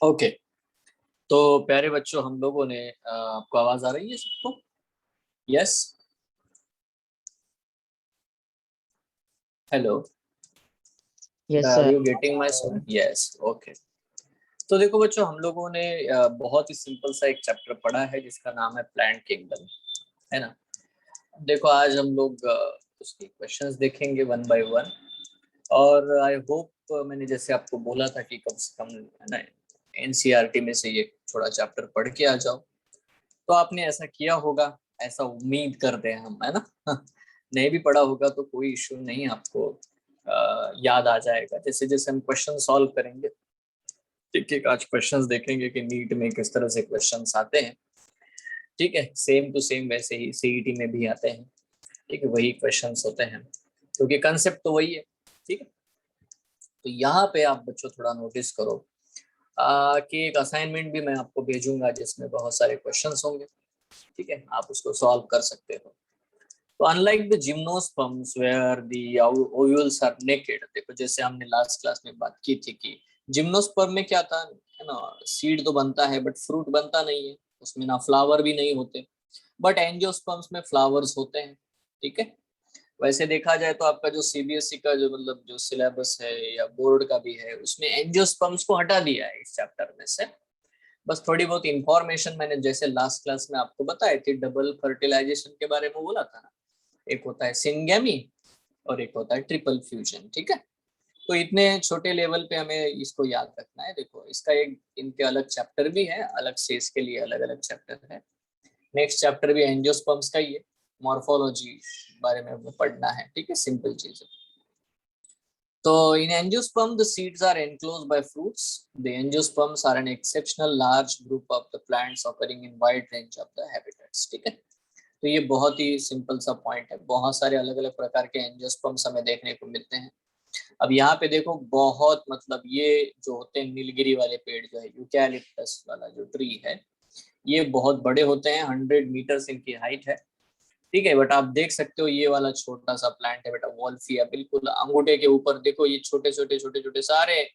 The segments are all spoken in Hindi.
ओके। तो प्यारे बच्चों, हम लोगों ने आपको आवाज आ रही है सबको? Yes, hello, yes are sir. You getting my sound? Yes, okay. तो देखो बच्चों, हम लोगों ने बहुत ही सिंपल सा एक चैप्टर पढ़ा है जिसका नाम है प्लांट किंगडम, है ना। देखो, आज हम लोग उसके क्वेश्चंस देखेंगे वन बाय वन। और आई होप, मैंने जैसे आपको बोला था कि कम से कम है ना एनसीईआरटी में से ये थोड़ा चैप्टर पढ़ के आ जाओ, तो आपने ऐसा किया होगा, ऐसा उम्मीद करते हैं हम, है ना। नहीं भी पढ़ा होगा तो कोई इश्यू नहीं, आपको याद आ जाएगा जैसे जैसे हम क्वेश्चन सॉल्व करेंगे। ठीक है, आज क्वेश्चंस देखेंगे कि नीट में किस तरह से क्वेश्चंस आते हैं। ठीक है, सेम टू सेम वैसे ही सीईटी में भी आते हैं। ठीक है, वही क्वेश्चंस होते हैं क्योंकि कंसेप्ट तो वही है। ठीक है, तो यहाँ पे आप बच्चों थोड़ा नोटिस करो कि एक असाइनमेंट भी मैं आपको भेजूंगा जिसमें बहुत सारे क्वेश्चंस होंगे। ठीक है, आप उसको सॉल्व कर सकते हो। तो unlike the gymnosperms where the ovules are naked, देखो जैसे हमने लास्ट क्लास में बात की थी कि जिम्नोस्पर्म में क्या था, है ना, सीड तो बनता है बट फ्रूट बनता नहीं है, उसमें ना फ्लावर भी नहीं होते। बट एंजियोस्पर्म्स में फ्लावर्स होते हैं। ठीक है, वैसे देखा जाए तो आपका जो सीबीएसई का जो मतलब जो सिलेबस है या बोर्ड का भी है, उसमें एंजियोस्पर्म्स को हटा दिया है इस चैप्टर में से। बस थोड़ी बहुत इंफॉर्मेशन मैंने जैसे लास्ट क्लास में आपको बताई थी, डबल फर्टिलाइजेशन के बारे में बोला था ना। एक होता है सिंगेमी और एक होता है ट्रिपल फ्यूजन। ठीक है, तो इतने छोटे लेवल पे हमें इसको याद रखना है। देखो, इसका एक इनके अलग चैप्टर भी है, अलग से इसके लिए अलग अलग चैप्टर है। नेक्स्ट चैप्टर भी एंजियोस्पर्म्स का ही है, मॉर्फोलॉजी बारे में पढ़ना है। ठीक है, सिंपल चीज है। तो in angiosperm the seeds are enclosed by fruits. The angiosperms are an exceptional large group of the plants occurring in wide range of the habitats. ठीक है, तो ये बहुत ही सिंपल सा पॉइंट है। बहुत सारे अलग अलग प्रकार के एंजियोस्पर्म्स हमें देखने को मिलते हैं। अब यहाँ पे देखो, बहुत मतलब ये जो होते हैं नीलगिरी वाले पेड़, जो है यूकैलिप्टस वाला जो ट्री है, ये बहुत बड़े होते हैं, 100 मीटर्स इनकी हाइट है। ठीक है, बट आप देख सकते हो ये वाला छोटा सा प्लांट है बेटा, वॉल्फिया, बिल्कुल अंगूठे के ऊपर देखो, ये छोटे छोटे छोटे छोटे सारे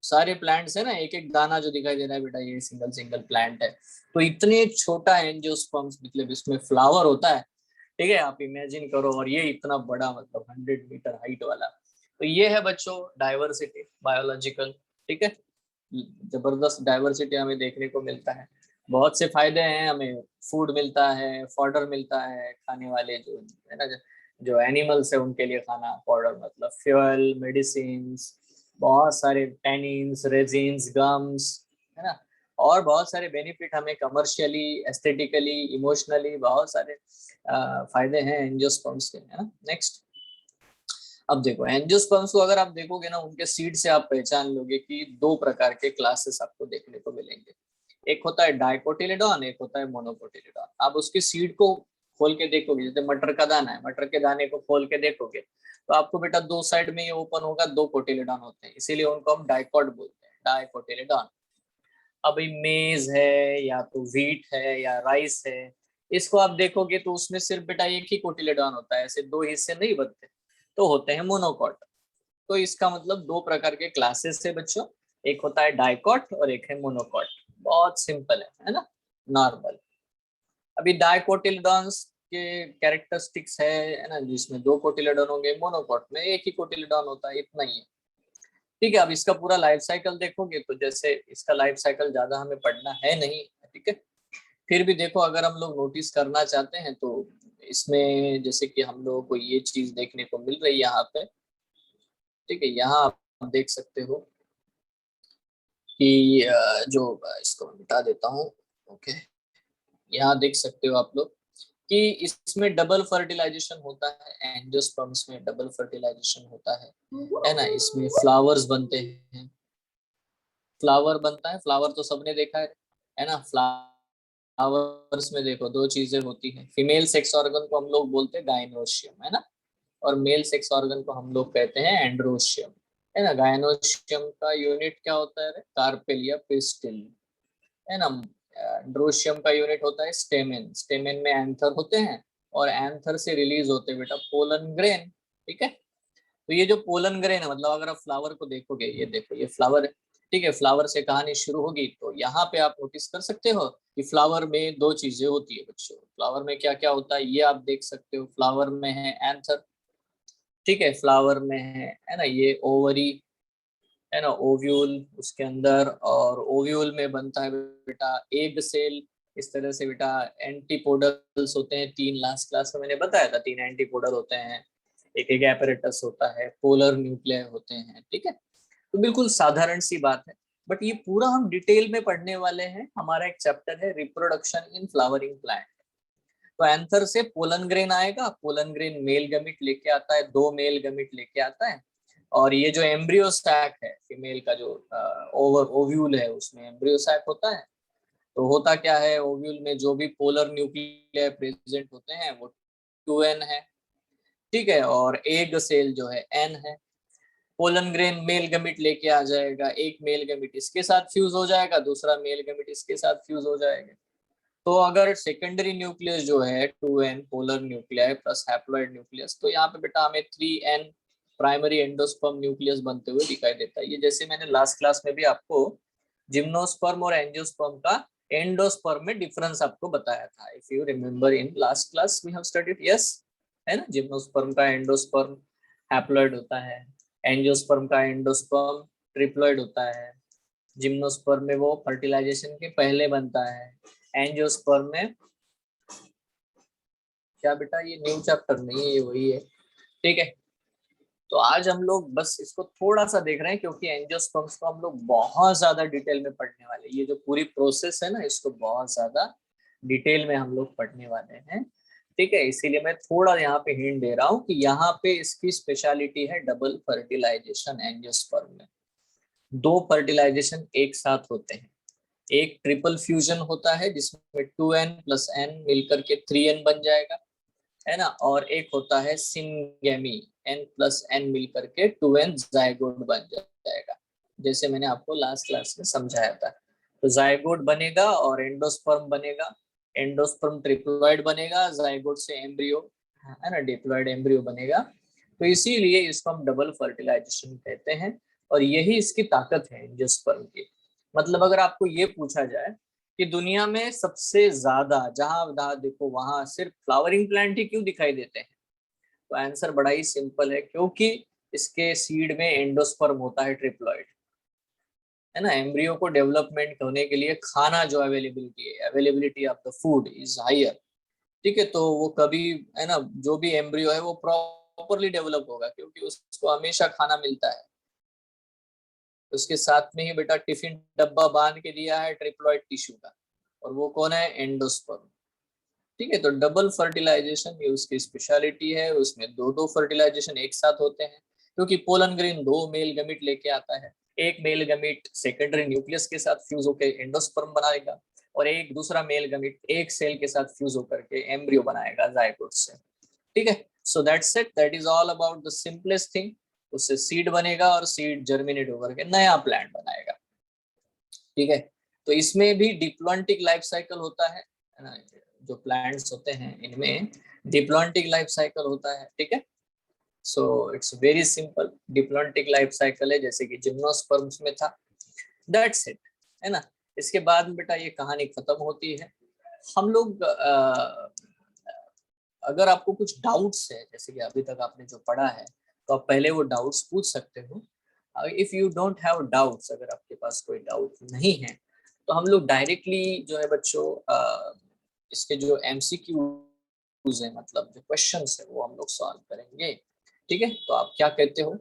सारे प्लांट्स है ना, एक एक दाना जो दिखाई दे रहा है बेटा, ये सिंगल सिंगल प्लांट है। तो इतने छोटा एंजियोस्पर्म्स, मतलब इसमें फ्लावर होता है। ठीक है, आप इमेजिन करो, और ये इतना बड़ा, मतलब 100 मीटर हाइट वाला। तो ये है बच्चों डाइवर्सिटी बायोलॉजिकल। ठीक है, जबरदस्त डाइवर्सिटी हमें देखने को मिलता है। बहुत से फायदे हैं हमें, फूड मिलता है, फॉडर मिलता है, खाने वाले जो है ना, जो एनिमल्स है उनके लिए खाना, फॉडर मतलब फ्यूल, मेडिसिन, बहुत सारे टैनिन्स, रेजिन्स, गम्स, है ना। और बहुत सारे बेनिफिट हमें कमर्शियली, एस्थेटिकली, इमोशनली, बहुत सारे फायदे हैं एंजियोस्पर्म्स के, है ना। नेक्स्ट, अब देखो एंजियोस्पर्म्स को अगर आप देखोगे ना, उनके सीड से आप पहचान लोगे कि दो प्रकार के क्लासेस आपको देखने को मिलेंगे। एक होता है डाइकोटिलेडॉन, एक होता है मोनोकोटिलेडॉन। आप उसकी सीड को खोल के देखोगे, जैसे मटर का दाना है, मटर के दाने को खोल के देखोगे तो आपको बेटा दो साइड में ये ओपन होगा, दो कोटिलेडॉन होते हैं, इसीलिए उनको हम डाइकोट बोलते हैं, डाइकोटिलेडॉन। अब मेज है या तो व्हीट है या राइस है, इसको आप देखोगे तो उसमें सिर्फ बेटा एक ही कोटिलेडॉन होता है, ऐसे दो हिस्से नहीं बनते, तो होते हैं मोनोकॉट। तो इसका मतलब दो प्रकार के क्लासेस है बच्चों, एक होता है डाइकॉट और एक है मोनोकॉट। बहुत सिंपल है ना, नॉर्मल। अभी डाइकोटिलेडॉन्स के कैरेक्टरिस्टिक्स है ना, जिसमें दो कोटिलेडॉन होंगे, मोनोकॉट में एक ही कोटिलेडॉन होता है, इतना ही है। ठीक है, अब इसका पूरा लाइफ साइकिल देखोगे तो जैसे इसका लाइफ साइकिल ज्यादा हमें पढ़ना है नहीं। ठीक है, फिर भी देखो अगर हम लोग नोटिस करना चाहते हैं तो इसमें जैसे कि हम लोगों को ये चीज देखने को मिल रही है यहाँ पे। ठीक है, यहाँ आप देख सकते हो कि जो इसको मैं मिटा देता हूँ। ओके, यहाँ देख सकते हो आप लोग कि इसमें डबल फर्टिलाइजेशन होता है, एंजियोस्पर्म्स में डबल फर्टिलाइजेशन होता है ना। इसमें फ्लावर्स बनते हैं, फ्लावर बनता है, फ्लावर तो सबने देखा है ना। फ्लावर्स में देखो दो चीजें होती हैं, फीमेल सेक्स ऑर्गन को हम लोग बोलते हैं गायनोशियम, है ना, और मेल सेक्स ऑर्गन को हम लोग कहते हैं एंड्रोशियम, है ना। गायनोशियम का यूनिट क्या होता है, कार्पेल या पिस्टिल, है ना। एंड्रोशियम का यूनिट होता है स्टेमेन, स्टेमेन में एंथर होते हैं, और एंथर से रिलीज होते हैं बेटा पोलन ग्रेन। ठीक है, तो ये जो पोलन ग्रेन है, मतलब अगर आप फ्लावर को देखोगे, ये देखो ये फ्लावर है, ठीक है, फ्लावर से कहानी शुरू होगी। तो यहाँ पे आप नोटिस कर सकते हो कि फ्लावर में दो चीजें होती है बच्चों। फ्लावर में क्या क्या होता है ये आप देख सकते हो। फ्लावर में है एंथर, ठीक है, फ्लावर में है ना ये ओवरी, है ना, ओव्यूल उसके अंदर, और ओव्यूल में बनता है बेटा एग सेल। इस तरह से बेटा एंटीपोडल्स होते हैं तीन, लास्ट क्लास में मैंने बताया था तीन एंटीपोडल होते हैं, एक एक एपरेटस होता है, पोलर न्यूक्लियर होते हैं, ठीक है। तो बिल्कुल साधारण सी बात है, बट ये पूरा हम डिटेल में पढ़ने वाले हैं। हमारा एक चैप्टर है रिप्रोडक्शन इन फ्लावरिंग प्लांट। तो एंथर से पोलन ग्रेन आएगा, पोलन ग्रेन मेल गमिट लेके आता है, दो मेल गमिट लेके आता है, और ये जो एम्ब्रियो सैक है फीमेल का, जो ओव्यूल है उसमें एम्ब्रियो सैक होता है। तो होता क्या है, ओव्यूल में जो भी पोलर न्यूक्लियर प्रेजेंट होते हैं वो 2n है, ठीक है, और एग सेल जो है n है। पोलन ग्रेन मेल गमिट लेके आ जाएगा, एक मेल गमिट इसके साथ फ्यूज हो जाएगा, दूसरा मेल गमिट इसके साथ फ्यूज हो जाएगा। तो अगर सेकेंडरी न्यूक्लियस जो है 2n polar nuclear plus haploid nucleus, तो यहाँ पे बेटा हमें 3n प्राइमरी एंडोस्पर्म न्यूक्लियस बनते हुए दिखाई देता है। ये जैसे मैंने लास्ट क्लास में भी आपको जिम्नोस्पर्म और एंजियोस्पर्म का एंडोस्पर्म में डिफरेंस आपको बताया था। If you remember in last class we have studied, yes, है ना। जिम्नोस्पर्म का एंडोस्पर्म हैप्लॉइड होता है, एंजियोस्पर्म का एंडोस्पर्म ट्रिप्लॉइड होता है। जिम्नोस्पर्म में वो फर्टिलाइजेशन के पहले बनता है, एंजियोस्पर्म में क्या बेटा, ये न्यू चैप्टर नहीं है, ये वही है, ठीक है। तो आज हम लोग बस इसको थोड़ा सा देख रहे हैं, क्योंकि एंजियोस्पर्म्स को हम लोग बहुत ज्यादा डिटेल में पढ़ने वाले हैं। ये जो पूरी प्रोसेस है ना, इसको बहुत ज्यादा डिटेल में हम लोग पढ़ने वाले हैं, ठीक है। इसीलिए मैं थोड़ा यहाँ पे हिंट दे रहा हूँ कि यहाँ पे इसकी स्पेशलिटी है डबल फर्टिलाइजेशन। एंजियोस्पर्म में दो फर्टिलाइजेशन एक साथ होते हैं। एक ट्रिपल फ्यूजन होता है जिसमें 2n प्लस n मिलकर के 3n बन जाएगा, है ना। और एक होता है सिंगेमी, n प्लस n मिलकर के 2n जायगोट बन जाएगा, जैसे मैंने आपको लास्ट क्लास में समझाया था। तो जायगोट बनेगा और एंडोस्पर्म बनेगा, एंडोस्पर्म ट्रिप्लॉइड बनेगा, जायगोट से एम्ब्रियो, है ना, डिप्लॉइड एम्ब्रियो बनेगा। तो इसीलिए इसको हम डबल फर्टिलाइजेशन कहते हैं, और यही इसकी ताकत है एंजियोस्पर्म की। मतलब अगर आपको ये पूछा जाए कि दुनिया में सबसे ज्यादा जहां देखो वहां सिर्फ फ्लावरिंग प्लांट ही क्यों दिखाई देते हैं, तो आंसर बड़ा ही सिंपल है, क्योंकि इसके सीड में एंडोस्पर्म होता है ट्रिप्लॉइड, है ना। एम्ब्रियो को डेवलपमेंट होने के लिए खाना जो अवेलेबिलिटी है, availability of the food is higher, ठीक है। तो वो कभी, है ना, जो भी एम्ब्रियो है वो प्रॉपरली डेवलप होगा क्योंकि उसको हमेशा खाना मिलता है। उसके साथ में ही बेटा टिफिन डब्बा बांध के दिया है ट्रिप्लॉइड टिश्यू का, और वो कौन है, एंडोस्पर्म, ठीक है। तो डबल फर्टिलाइजेशन ये उसकी स्पेशलिटी है, उसमें दो दो फर्टिलाइजेशन एक साथ होते हैं, क्योंकि पोलन ग्रेन दो मेल गमीट लेके आता है। एक मेल गमीट सेकेंडरी न्यूक्लियस के साथ फ्यूज होकर एंडोस्पर्म बनाएगा, और एक दूसरा मेल गमीट एक सेल के साथ फ्यूज होकर के एम्ब्रियो बनाएगा जायगोट से, ठीक है। So that's it, that is all about the simplest thing. उससे सीड बनेगा और सीड जर्मिनेट होकर के नया प्लांट बनाएगा, ठीक है। तो इसमें भी डिप्लॉन्टिक लाइफ साइकिल होता है ना, जो प्लांट्स होते हैं इनमें डिप्लॉन्टिक लाइफ साइकिल होता है, ठीक है। So it's very simple, diplontic life cycle है जैसे कि जिम्नोस्पर्म्स में था, दैट्स इट, है ना। इसके बाद में बेटा ये कहानी खत्म होती है। हम लोग अगर आपको कुछ डाउट्स है, जैसे कि अभी तक आपने जो पढ़ा है, तो आप पहले वो डाउट्स पूछ सकते हो। If you don't have doubts, अगर आपके पास कोई डाउट नहीं है, तो हम लोग डायरेक्टली जो है बच्चों इसके जो एमसीक्यूज है, मतलब जो क्वेश्चंस है, वो हम लोग सॉल्व करेंगे, ठीक है। तो आप क्या कहते हो,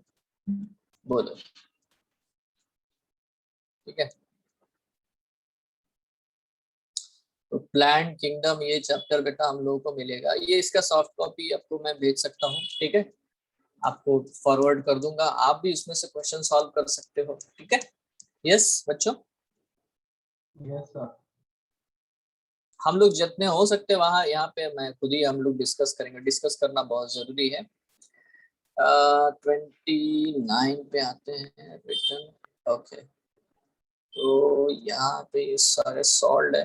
बोलो, ठीक है। तो प्लांट किंगडम ये चैप्टर बेटा हम लोगों को मिलेगा, ये इसका सॉफ्ट कॉपी आपको मैं भेज सकता हूँ, ठीक है। आपको फॉरवर्ड कर दूंगा, आप भी इसमें से क्वेश्चन सॉल्व कर सकते हो, ठीक है। यस बच्चों, यस सर। हम लोग जितने हो सकते वहां यहाँ पे मैं खुद ही हम लोग डिस्कस करेंगे, डिस्कस करना बहुत जरूरी है। 29 पे आते हैं रिटर्न, ओके। तो यहाँ पे ये सारे सॉल्व है,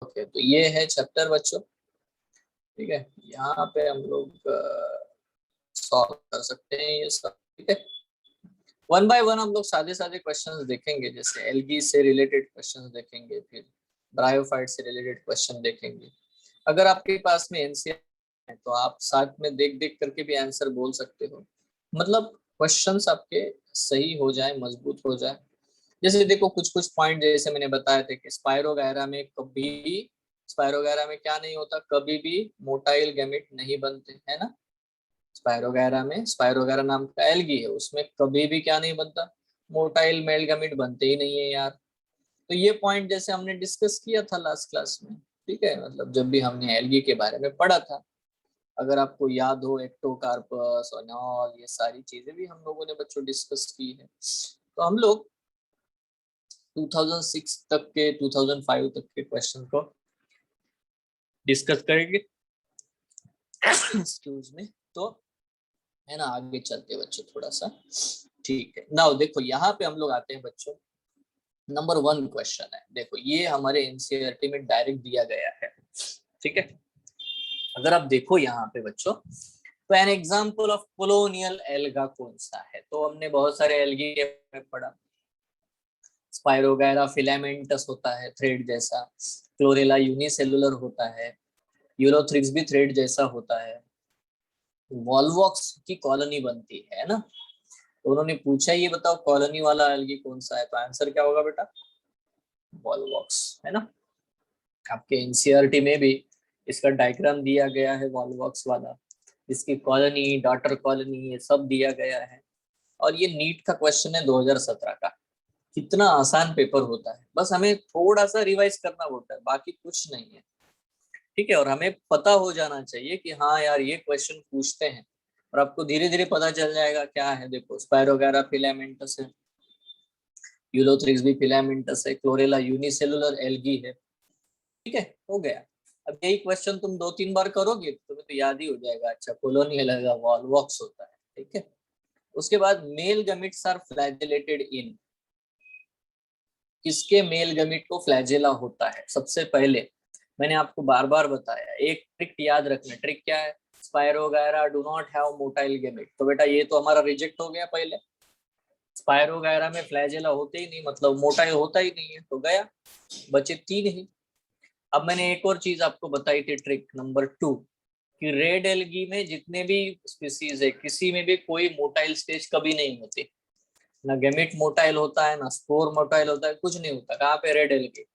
ओके। तो ये है चैप्टर बच्चों, ठीक है। यहाँ पे हम लोग सॉल्व कर सकते हैं ये सब, ठीक है। वन बाय वन हम लोग सादे सादे क्वेश्चंस देखेंगे, जैसे एल्गी से रिलेटेड क्वेश्चंस देखेंगे, फिर ब्रायोफाइट से रिलेटेड क्वेश्चन देखेंगे। अगर आपके पास में एनसीईआरटी है तो आप साथ में देख देख करके भी आंसर बोल सकते हो, मतलब क्वेश्चंस आपके सही हो जाए, मजबूत हो जाए। जैसे देखो कुछ कुछ पॉइंट जैसे मैंने बताया था कि स्पाइरोगायरा में कभी, स्पाइरोगायरा में क्या नहीं होता, कभी भी मोटाइल गैमेट नहीं बनते, है ना। स्पाइरोगायरा में, स्पाइरोगायरा नाम का एल्गी है, उसमें कभी भी क्या नहीं बनता, मोटाइल मेल गैमेट बनते ही नहीं है यार। तो ये पॉइंट जैसे हमने डिस्कस किया था लास्ट क्लास में, ठीक है, मतलब जब भी हमने एल्गी के बारे में पढ़ा था, अगर आपको याद हो, एक्टोकार्पस और ऑल ये सारी चीजें भी हम लोगों ने बच्चों डिस्कस की है। तो हम लोग 2006 तक के 2005 तक के क्वेश्चन को डिस्कस करेंगे। Excuse me. तो है ना, आगे चलते हैं बच्चों थोड़ा सा, ठीक है। नाउ देखो यहाँ पे हम लोग आते हैं बच्चों, नंबर 1 क्वेश्चन है, देखो ये हमारे एनसीईआरटी में डायरेक्ट दिया गया है, ठीक है। अगर आप देखो यहाँ पे बच्चों, तो an example of colonial alga कौन सा है, तो हमने बहुत सारे एल्गी के में पढ़ा। स्पाइरोगायरा फिलामेंटस होता है थ्रेड जैसा, क्लोरेला यूनिसेलुलर होता है, यूरोथ्रिक्स भी थ्रेड जैसा होता है, वॉल्वॉक्स की कॉलोनी बनती है ना। तो उन्होंने पूछा ये बताओ कॉलोनी वाला एल्गी कौन सा है, तो आंसर क्या होगा बेटा, वॉल्वॉक्स, है ना। आपके एनसीईआरटी में भी इसका डायग्राम दिया गया है वॉल्वॉक्स वाला, इसकी कॉलोनी, डॉटर कॉलोनी, ये सब दिया गया है। और ये नीट का क्वेश्चन है 2017 का। कितना आसान पेपर होता है, बस हमें थोड़ा सा रिवाइज करना होता है, बाकी कुछ नहीं है, ठीक है। और हमें पता हो जाना चाहिए कि हाँ यार ये क्वेश्चन पूछते हैं, और आपको धीरे धीरे पता चल जाएगा क्या है। देखो स्पाइरोगायरा फिलामेंटस है, यूलोथ्रिक्स भी फिलामेंटस है, क्लोरेला यूनिसेलुलर एल्गी है, ठीक है, हो गया। अब यही क्वेश्चन तुम 2-3 बार करोगे तो तुम्हें तो याद ही हो जाएगा, अच्छा कोलोनी अलग वॉल्वॉक्स होता है, ठीक है। उसके बाद मेल गैमेट्स आर फ्लैजेलेटेड इन, किसके मेल गैमेट को फ्लैजेला होता है, सबसे पहले मैंने आपको बार बार बताया, एक ट्रिक याद रखना। ट्रिक क्या है, spirogyra do not have motile gamete, तो बेटा ये तो हमारा रिजेक्ट हो गया पहले, स्पाइरोगायरा में फ्लैजेला होते ही नहीं, मतलब मोटाइल होता ही नहीं है, तो गया, बचे 3 ही। अब मैंने एक और चीज आपको बताई थी, ट्रिक नंबर 2, कि रेड एल्गी में जितने भी स्पीसीज है, किसी में भी कोई मोटाइल स्टेज कभी नहीं होती, ना गैमेट मोटाइल होता है, ना स्पोर मोटाइल होता है, कुछ नहीं होता। कहाँ पे, red algae,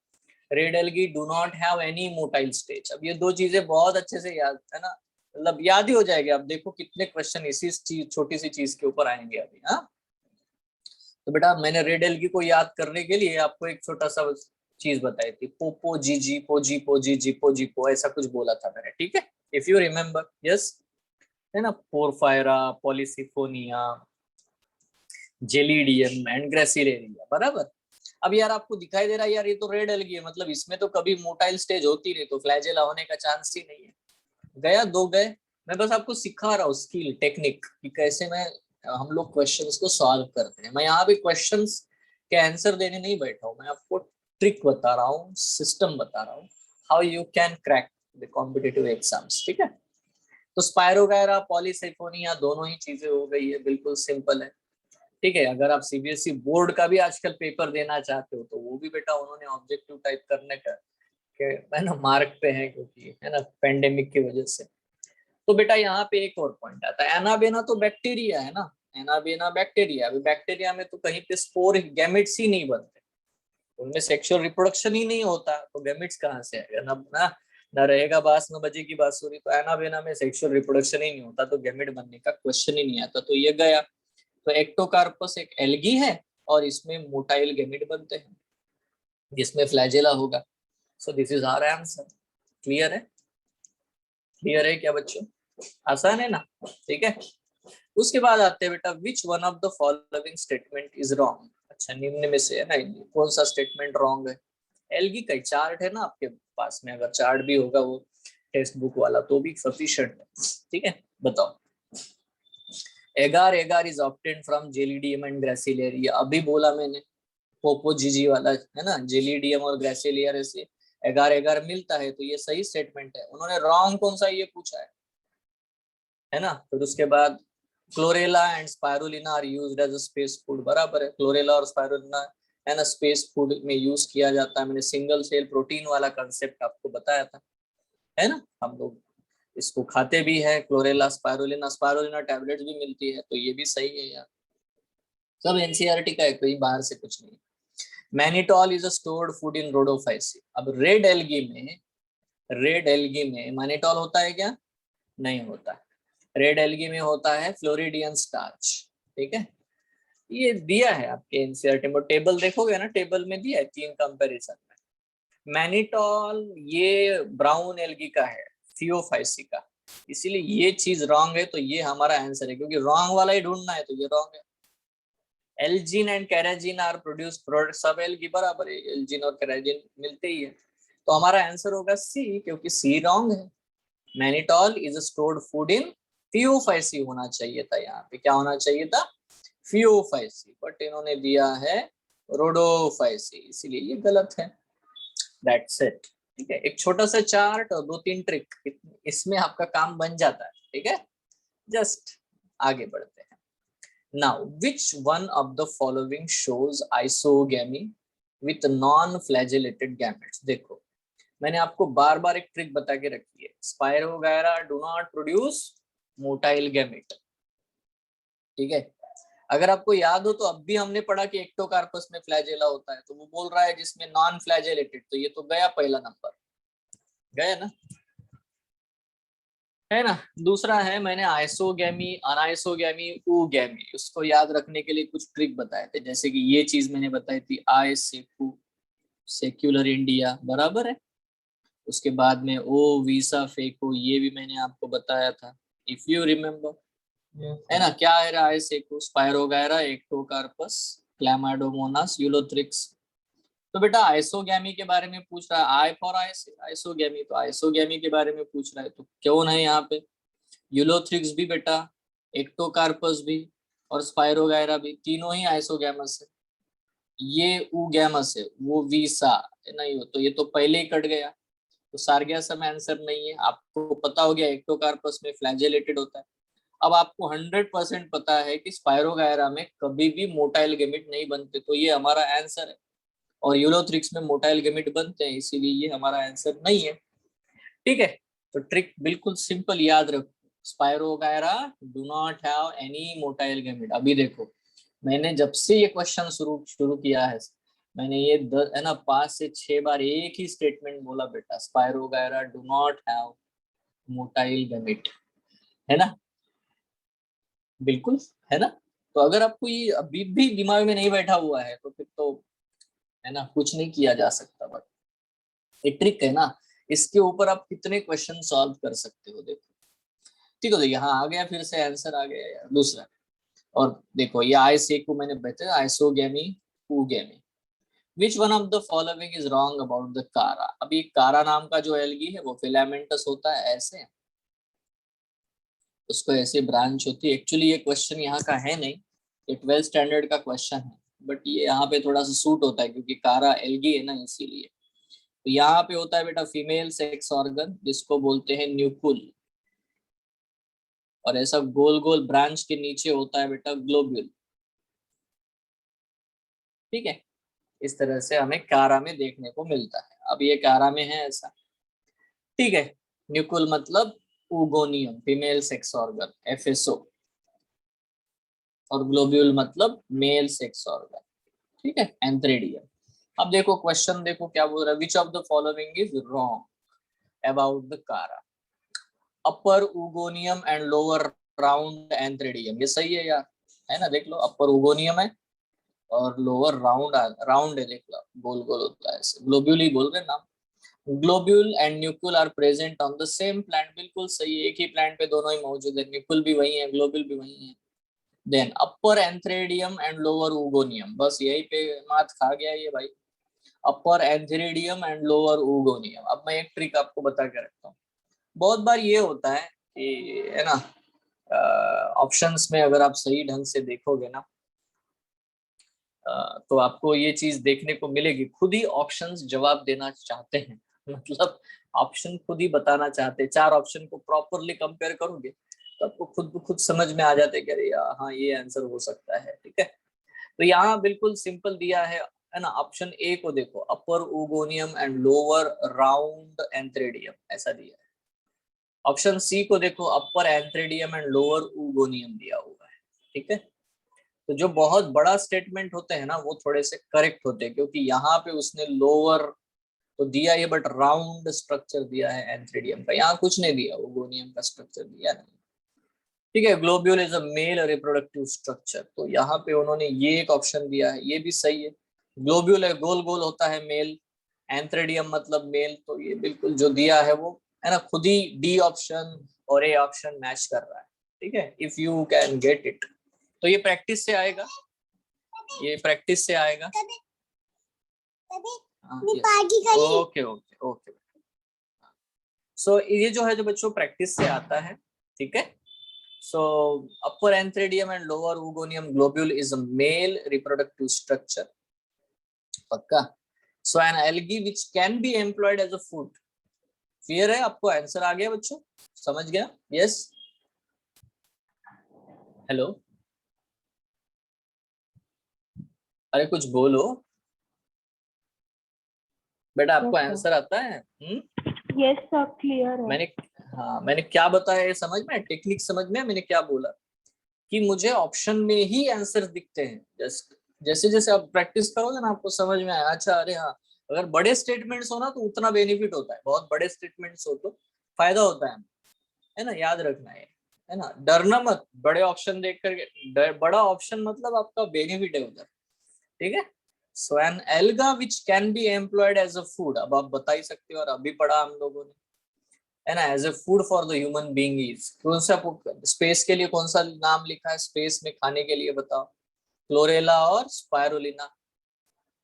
red algae do not have any motile stage. अब ये 2 चीजें बहुत अच्छे से याद है ना, मतलब याद ही हो जाएगी। आप देखो कितने क्वेश्चन इसी चीज, छोटी सी चीज के ऊपर आएंगे अभी। हाँ, तो बेटा मैंने रेड एल्गी को याद करने के लिए आपको एक छोटा सा चीज बताई थी, पोपो जीजी पोजी पोजी जीपो जीपो, ऐसा कुछ बोला था मैंने, ठीक है, इफ यू रिमेम्बर। यस, है ना, porphyra, Polysiphonia, Gelidium and gracilaria, बराबर। अब यार आपको दिखाई दे रहा है यार ये तो रेड एल्गी है, मतलब इसमें तो कभी मोटाइल स्टेज होती नहीं, तो फ्लैजेला होने का चांस ही नहीं है। गया, 2 गए। मैं बस आपको सिखा रहा हूँ स्किल, टेक्निक, कि कैसे मैं हम लोग क्वेश्चंस को सॉल्व करते हैं। मैं यहाँ पे क्वेश्चंस के आंसर देने नहीं बैठा हूँ, मैं आपको ट्रिक बता रहा हूँ, सिस्टम बता रहा हूँ, how you can crack the competitive exams, ठीक है। तो स्पाइरोगायरा, पॉलीसाइफोनिया, दोनों ही चीजें हो गई है, बिल्कुल सिंपल है, ठीक है। अगर आप सीबीएसई बोर्ड का भी आजकल पेपर देना चाहते हो तो वो भी बेटा उन्होंने ऑब्जेक्टिव टाइप करने का के है ना मार्क पे है, क्योंकि है ना पेंडेमिक की वजह से। तो बेटा यहाँ पे एक और पॉइंट आता है, एनाबेना तो बैक्टीरिया है ना, एनाबेना बैक्टीरिया। अभी बैक्टीरिया में तो कहीं पे स्पोर गैमेट्स ही नहीं बनते, उनमें सेक्सुअल रिप्रोडक्शन ही नहीं होता, तो गैमेट्स कहाँ से आएगा ना रहेगा बास न बजेगी बांसुरी। तो एनाबेना में सेक्सुअल रिप्रोडक्शन ही नहीं होता, तो गैमेट बनने का क्वेश्चन ही नहीं आता, तो ये गया। तो एक्टोकार्पस एक एल्गी है, और इसमें मोटाइल गैमेट बनते हैं, जिसमें फ्लैजेला होगा। So this is our answer. Clear है, क्लियर है क्या बच्चों, आसान है ना, ठीक है। उसके बाद आते हैं बेटा, विच one of the following statement is wrong. अच्छा, निम्न में से है ना कौन सा स्टेटमेंट रॉन्ग है। एल्गी का चार्ट है ना आपके पास में, अगर चार्ट भी होगा वो टेक्स्ट बुक वाला तो भी सफिशिएंट है, ठीक है। बताओ, एगार एगार is obtain from gelidium and gracilaria, अभी बोला मैंने, पोपो जीजी वाला है ना, जेलिडियम और ग्रेसिलियर से एगार एगार मिलता है, तो ये सही स्टेटमेंट है। उन्होंने रॉन्ग कौन सा ये पूछा है ना। फिर उसके बाद Chlorella and Spirulina are used as a space food, बराबर है, क्लोरेला और स्पायरुलिना है ना स्पेस फूड में यूज किया जाता है। मैंने सिंगल सेल प्रोटीन वाला कंसेप्ट आपको बताया था, है ना, हम लोग इसको खाते भी है, क्लोरेला स्पायरुलिना, स्पायरुलिना टैबलेट्स भी मिलती है, तो ये भी सही है यार, सब एनसीईआरटी का है, कोई बाहर से कुछ नहीं। Mannitol is a stored food in Rhodophyceae. अब रेड एल्गी में मैनिटॉल होता है क्या? नहीं होता। रेड एल्गी में होता है फ्लोरिडियन स्टार्च, ठीक है, ये दिया है आपके एनसीईआरटी में, टेबल देखोगे ना, टेबल में दिया है 3 कंपैरिजन में। मैनिटॉल ये ब्राउन एल्गी का है, थियोफाइसी का, इसीलिए ये चीज रॉन्ग है, तो ये हमारा आंसर है, क्योंकि रॉन्ग वाला ही ढूंढना है, तो ये रॉन्ग है। Elgin and कैराजीन are produce product, सब एल्गी बराबर है, एल्जीन और कैराजीन मिलते ही है, तो हमारा आंसर होगा सी, क्योंकि सी रॉन्ग है। Mannitol is a stored food in Phaeophyceae होना चाहिए था, यहाँ पे क्या होना चाहिए था? थियोफाइसी, बट इन्होंने दिया है रोडोफाइसी, इसीलिए ये गलत है। दैट्स इट, ठीक है, एक छोटा सा चार्ट और 2-3 ट्रिक, इसमें आपका काम बन जाता है, ठीक है। जस्ट आगे बढ़ते हैं। Now which one of the following shows isogamy with non flagellated gametes. देखो मैंने आपको बार बार एक ट्रिक बता के रखी है, spirogyra do not produce motile gamete, ठीक है। अगर आपको याद हो तो अब भी हमने पढ़ा कि एक्टोकार्पस में फ्लैजेला होता है, तो वो बोल रहा है जिसमें नॉन फ्लैजेलेटेड, तो ये तो गया पहला नंबर, गया ना, है ना। दूसरा है मैंने आइसोगैमी, अनाइसोगैमी, ऊगैमी, उसको याद रखने के लिए कुछ ट्रिक बताए थे, जैसे कि ये चीज मैंने बताई थी, आई सेकू, सेक्युलर इंडिया, बराबर है। उसके बाद में ओ वीसा फेको, ये भी मैंने आपको बताया था, इफ यू रिमेम्बर, Yes, है sir. ना। क्या है आई सेकू? Spirogyra, Ectocarpus, Chlamydomonas, Ulothrix. तो बेटा आइसोगैमी के बारे में पूछ रहा है, आई फॉर आइसोगैमी, तो आइसोगैमी के बारे में पूछ रहा है, तो क्यों नहीं यहाँ पे? यूलोथ्रिक्स भी बेटा, एक्टोकार्पस भी और स्पायरोगायरा भी, तीनों ही आइसोगैमस है। ये ऊगैमस है, वो वीसा नहीं हो, तो ये तो पहले ही कट गया, तो सार्गेसम आंसर नहीं है। आपको पता हो गया एक्टोकार्पस में फ्लैजेलेटेड होता है। अब आपको 100% पता है कि स्पायरोगायरा में कभी भी मोटाइल गैमेट नहीं बनते, तो ये हमारा आंसर है। और यूलोथ्रिक्स में मोटाइल गैमेट बनते हैं, इसीलिए ये हमारा आंसर नहीं है, ठीक है। तो ट्रिक बिल्कुल सिंपल याद रखो, spirogyra do not have any motile gamete. अभी देखो मैंने जब से ये क्वेश्चन शुरू शुरू किया है, मैंने ये है ना 5 से 6 बार एक ही स्टेटमेंट बोला बेटा, spirogyra do not have motile gamete, है ना, बिल्कुल, है ना। तो अगर आपको ये अभी भी दिमाग में नहीं बैठा हुआ है तो फिर तो है ना कुछ नहीं किया जा सकता, बट एक ट्रिक है ना, इसके ऊपर आप कितने क्वेश्चन सॉल्व कर सकते हो, देखो, ठीक है। तो यहाँ आ गया, फिर से आंसर आ गया यार दूसरा। और देखो ये आई से को मैंने बताया, isogamy, oogamy. Which one of the following is wrong about the Chara. अभी कारा नाम का जो एल्गी है वो फिलामेंटस होता है, ऐसे उसको ऐसे ब्रांच होती है। एक्चुअली ये क्वेश्चन यहाँ का है नहीं, ये 12th स्टैंडर्ड का क्वेश्चन है, बट ये यहाँ पे थोड़ा सा सूट होता है क्योंकि कारा एल्गी है ना, इसीलिए। तो यहाँ पे होता है बेटा फीमेल सेक्स ऑर्गन, जिसको बोलते हैं न्यूकुल, और ऐसा गोल गोल ब्रांच के नीचे होता है बेटा ग्लोब्यूल, ठीक है। इस तरह से हमें कारा में देखने को मिलता है। अब ये कारा में है ऐसा, ठीक है। न्यूकुल मतलब उगोनियम, फीमेल सेक्स ऑर्गन, एफएसओ, और ग्लोब्यूल मतलब मेल सेक्स ऑर्गन, ठीक है, एंथ्रेडियम। अब देखो क्वेश्चन, देखो क्या बोल रहा है, विच of the following is wrong about the कारा। अपर उगोनियम एंड लोअर राउंड एंथ्रेडियम, ये सही है यार, है ना, देख लो अपर उगोनियम है और लोअर राउंड राउंड है, देख लो गोल गोल होता है ऐसे, ग्लोब्यूल ही बोल रहे नाम। Globule and nucule are present on the same plant, बिल्कुल सही है, एक ही प्लांट पे दोनों ही मौजूद है, न्यूक्ल भी वही है, ग्लोब्यूल भी वही है। Then upper antheridium and lower oogonium, बस यही पे मात खा गया ये भाई, अपर एंथ्रेडियम एंड लोअर उगोनियम। अब मैं एक ट्रिक आपको बता के रखता हूँ, बहुत बार ये होता है कि है ना ऑप्शंस में अगर आप सही ढंग से देखोगे ना, तो आपको ये चीज देखने को मिलेगी, खुद ही ऑप्शंस जवाब देना चाहते हैं मतलब ऑप्शन खुद ही बताना चाहते हैं। 4 ऑप्शन को प्रॉपरली कंपेयर करोगे तो आपको खुद समझ में आ जाते कि अरे यार हाँ ये आंसर हो सकता है। ठीक है, तो यहाँ बिल्कुल सिंपल दिया है ना। ऑप्शन ए को देखो, अपर ओगोनियम एंड लोअर राउंड एंथ्रेडियम, ऐसा दिया है। ऑप्शन सी को देखो, अपर एंथ्रेडियम एंड लोअर ओगोनियम दिया हुआ है। ठीक है, तो जो बहुत बड़ा स्टेटमेंट होते हैं ना वो थोड़े से करेक्ट होते हैं, क्योंकि यहाँ पे उसने लोअर तो दिया है बट राउंड स्ट्रक्चर दिया है एंथ्रेडियम का, यहाँ कुछ नहीं दिया, ओगोनियम का स्ट्रक्चर दिया नहीं। ठीक है, globule is a male reproductive structure, तो यहाँ पे उन्होंने ये एक ऑप्शन दिया है, ये भी सही है। ग्लोब्यूल है, गोल गोल होता है, मेल। एंथ्रेडियम मतलब मेल, तो ये बिल्कुल जो दिया है वो है ना, खुद ही डी ऑप्शन और ए ऑप्शन मैच कर रहा है। ठीक है, if you can get it, तो ये प्रैक्टिस से आएगा, ये प्रैक्टिस से आएगा। Okay okay okay. सो ये जो है जो बच्चों प्रैक्टिस से आता है। ठीक है, so upper antheridium and lower oogonium globule is a male reproductive structure, पक्का। so an algae which can be employed as a food, clear है आपको? आंसर आ गया बच्चों, समझ गया? यस, हेलो, अरे कुछ बोलो बेटा, आपको आंसर आता है? यस सर, क्लियर है। मैंने क्या बताया ये समझ में, टेक्निक समझ में? मैंने क्या बोला कि मुझे ऑप्शन में ही आंसर दिखते हैं, जस्ट जैसे जैसे आप प्रैक्टिस करोगे ना आपको समझ में आया, अच्छा अरे हाँ, अगर बड़े स्टेटमेंट्स हो ना तो उतना बेनिफिट होता है, बहुत बड़े स्टेटमेंट्स हो तो फायदा होता है ना, याद रखना है ना, डरना मत बड़े ऑप्शन देख करके, बड़ा ऑप्शन मतलब आपका बेनिफिट है उधर। ठीक है, so an alga which can be employed as a food, अब आप बता ही सकते हो, और अभी पढ़ा हम लोगों ने, है ना, as a food for the human being is, कौन सा स्पेस के लिए कौन सा नाम लिखा है स्पेस में खाने के लिए, बताओ? क्लोरेला और स्पायरुलिना।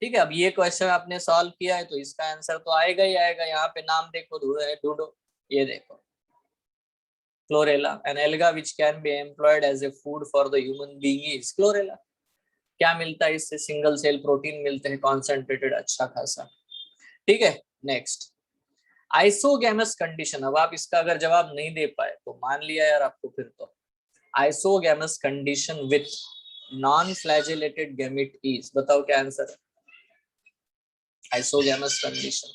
ठीक है, अब ये क्वेश्चन आपने सॉल्व किया है तो इसका आंसर तो आएगा ही आएगा। यहाँ पे नाम देखो, ढूंढो, ये देखो, Chlorella, an alga which can be employed as a food for the human being is Chlorella. क्या मिलता है इससे? सिंगल सेल प्रोटीन मिलते हैं, कॉन्सेंट्रेटेड अच्छा खासा। ठीक है, नेक्स्ट, आइसोगैमस कंडीशन। अब आप इसका अगर जवाब नहीं दे पाए तो मान लिया यार आपको, फिर तो isogamous condition with non flagellated gamete is, बताओ क्या आंसर है? आइसोगैमस कंडीशन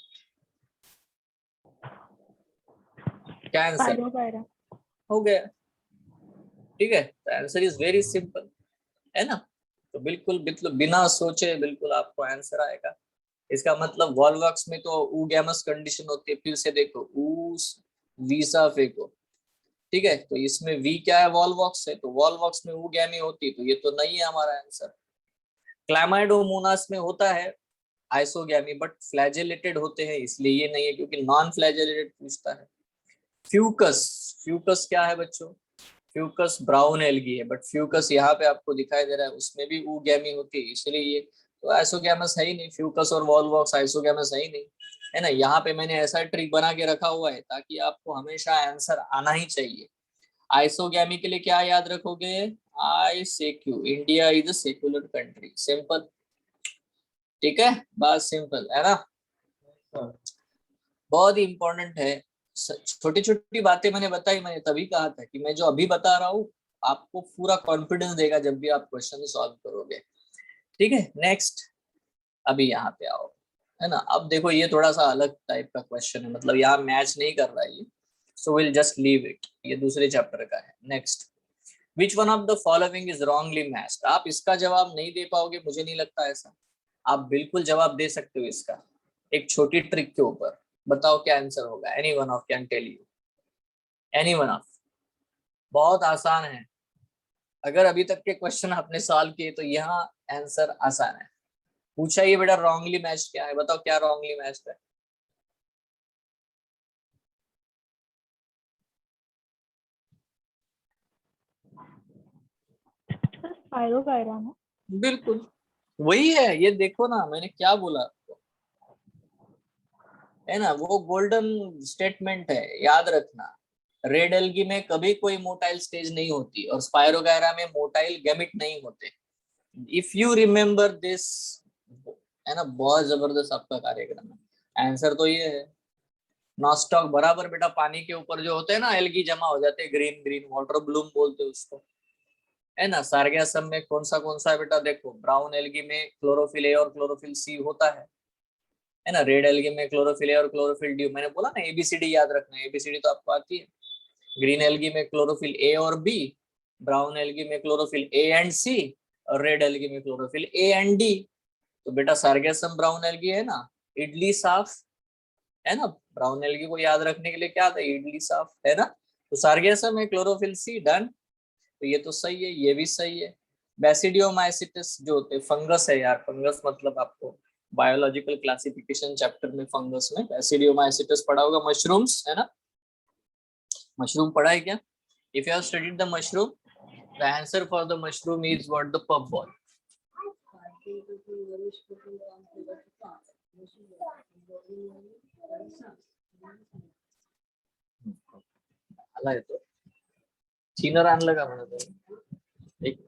क्या आंसर हो गया? ठीक है, आंसर इज वेरी सिंपल, है ना, तो बिल्कुल बिना सोचे बिल्कुल आपको आंसर आएगा। इसका मतलब वॉल्वॉक्स में तो ऊगैमस कंडीशन होती है, फिर से देखो ऊ वीसा फेको। ठीक है, तो इसमें वी क्या है? वॉल्वॉक्स है, तो वॉल्वॉक्स में ऊगैमी होती, तो ये तो नहीं है हमारा आंसर। क्लैमाइडोमोनास में होता है आइसोगैमी बट फ्लैजेलेटेड होते हैं, इसलिए ये नहीं है, क्योंकि नॉन फ्लैजेलेटेड पूछता है। फ्यूकस, फ्यूकस क्या है बच्चों? फ्यूकस ब्राउन एल्गी है, बट फ्यूकस यहाँ पे आपको दिखाई दे रहा है, उसमें भी ऊगैमी होती है, इसलिए ये तो आइसोगैमस है ही नहीं। फ्यूकस और वॉल्वॉक्स आइसोगैमस है ही नहीं, है ना। यहाँ पे मैंने ऐसा ट्रिक बना के रखा हुआ है ताकि आपको हमेशा आंसर आना ही चाहिए। आइसोगैमी के लिए क्या याद रखोगे? ICQ, India is a secular country, simple. ठीक है, बात सिंपल है ना, बहुत इंपॉर्टेंट है। छोटी छोटी बातें मैंने बताई, मैंने तभी कहा था कि मैं जो अभी बता रहा हूँ आपको पूरा कॉन्फिडेंस देगा जब भी आप क्वेश्चन सॉल्व करोगे। ठीक है, नेक्स्ट, अभी यहाँ पे आओ, है ना। अब देखो ये थोड़ा सा अलग टाइप का क्वेश्चन है, मतलब यहाँ मैच नहीं कर रहा है ये, so will just leave it, ये दूसरे चैप्टर का है। Next, which one of the following is wrongly matched. आप इसका जवाब नहीं दे पाओगे, मुझे नहीं लगता ऐसा, आप बिल्कुल जवाब दे सकते हो इसका, एक छोटी ट्रिक के ऊपर। बताओ क्या आंसर होगा? Any one of can tell you, any one of, बहुत आसान है। अगर अभी तक के क्वेश्चन आपने सॉल्व किए तो यहाँ आंसर आसान है। पूछा ये बेटा रॉन्गली मैच क्या है, बताओ क्या रॉन्गली मैच है? स्पायरोगायरा ना? बिल्कुल वही है, ये देखो ना मैंने क्या बोला आपको, है ना, वो गोल्डन स्टेटमेंट है, याद रखना। रेड एल्गी में कभी कोई मोटाइल स्टेज नहीं होती और स्पायरोगायरा में मोटाइल गैमिट नहीं होते। इफ यू रिमेम्बर दिस, है ना, बहुत जबरदस्त आपका कार्यक्रम है। आंसर तो ये है, नॉस्टॉक बराबर बेटा पानी के ऊपर जो होते हैं ना एल्गी जमा हो जाते हैं, ग्रीन ग्रीन वाटर ब्लूम बोलते हैं उसको, है ना। सार्गेसम में कौन सा है बेटा, देखो ब्राउन एल्गी में क्लोरोफिल ए और क्लोरोफिल सी होता है ना। रेड एल्गी में क्लोरोफिल ए और क्लोरोफिल डी, मैंने बोला ना एबीसीडी याद रखना है, एबीसीडी तो आपको आती है। ग्रीन एल्गी में क्लोरोफिल ए और बी, ब्राउन एल्गी में क्लोरोफिल ए एंड सी, और रेड एल्गी में क्लोरोफिल ए एंड डी। तो बेटा सार्गेसम ब्राउन एल्गी है ना, इडली साफ, है ना। ब्राउन एल्गी को याद रखने के लिए क्या था, इडली साफ, है ना। तो सार्गेसम है क्लोरोफिल सी, डन। तो ये तो सही है, ये भी सही है। बेसिडियोमाइसिटिस जो होते फंगस है यार, फंगस मतलब आपको बायोलॉजिकल क्लासिफिकेशन चैप्टर में फंगस में बेसिडियोमाइसिटिस पढ़ा होगा। मशरूम्स, है ना, मशरूम पढ़ा है क्या? If you have studied the mushroom, the answer for the mushroom is what, the puff ball. आला येतो थिनर आणलं का म्हणत आहे? एक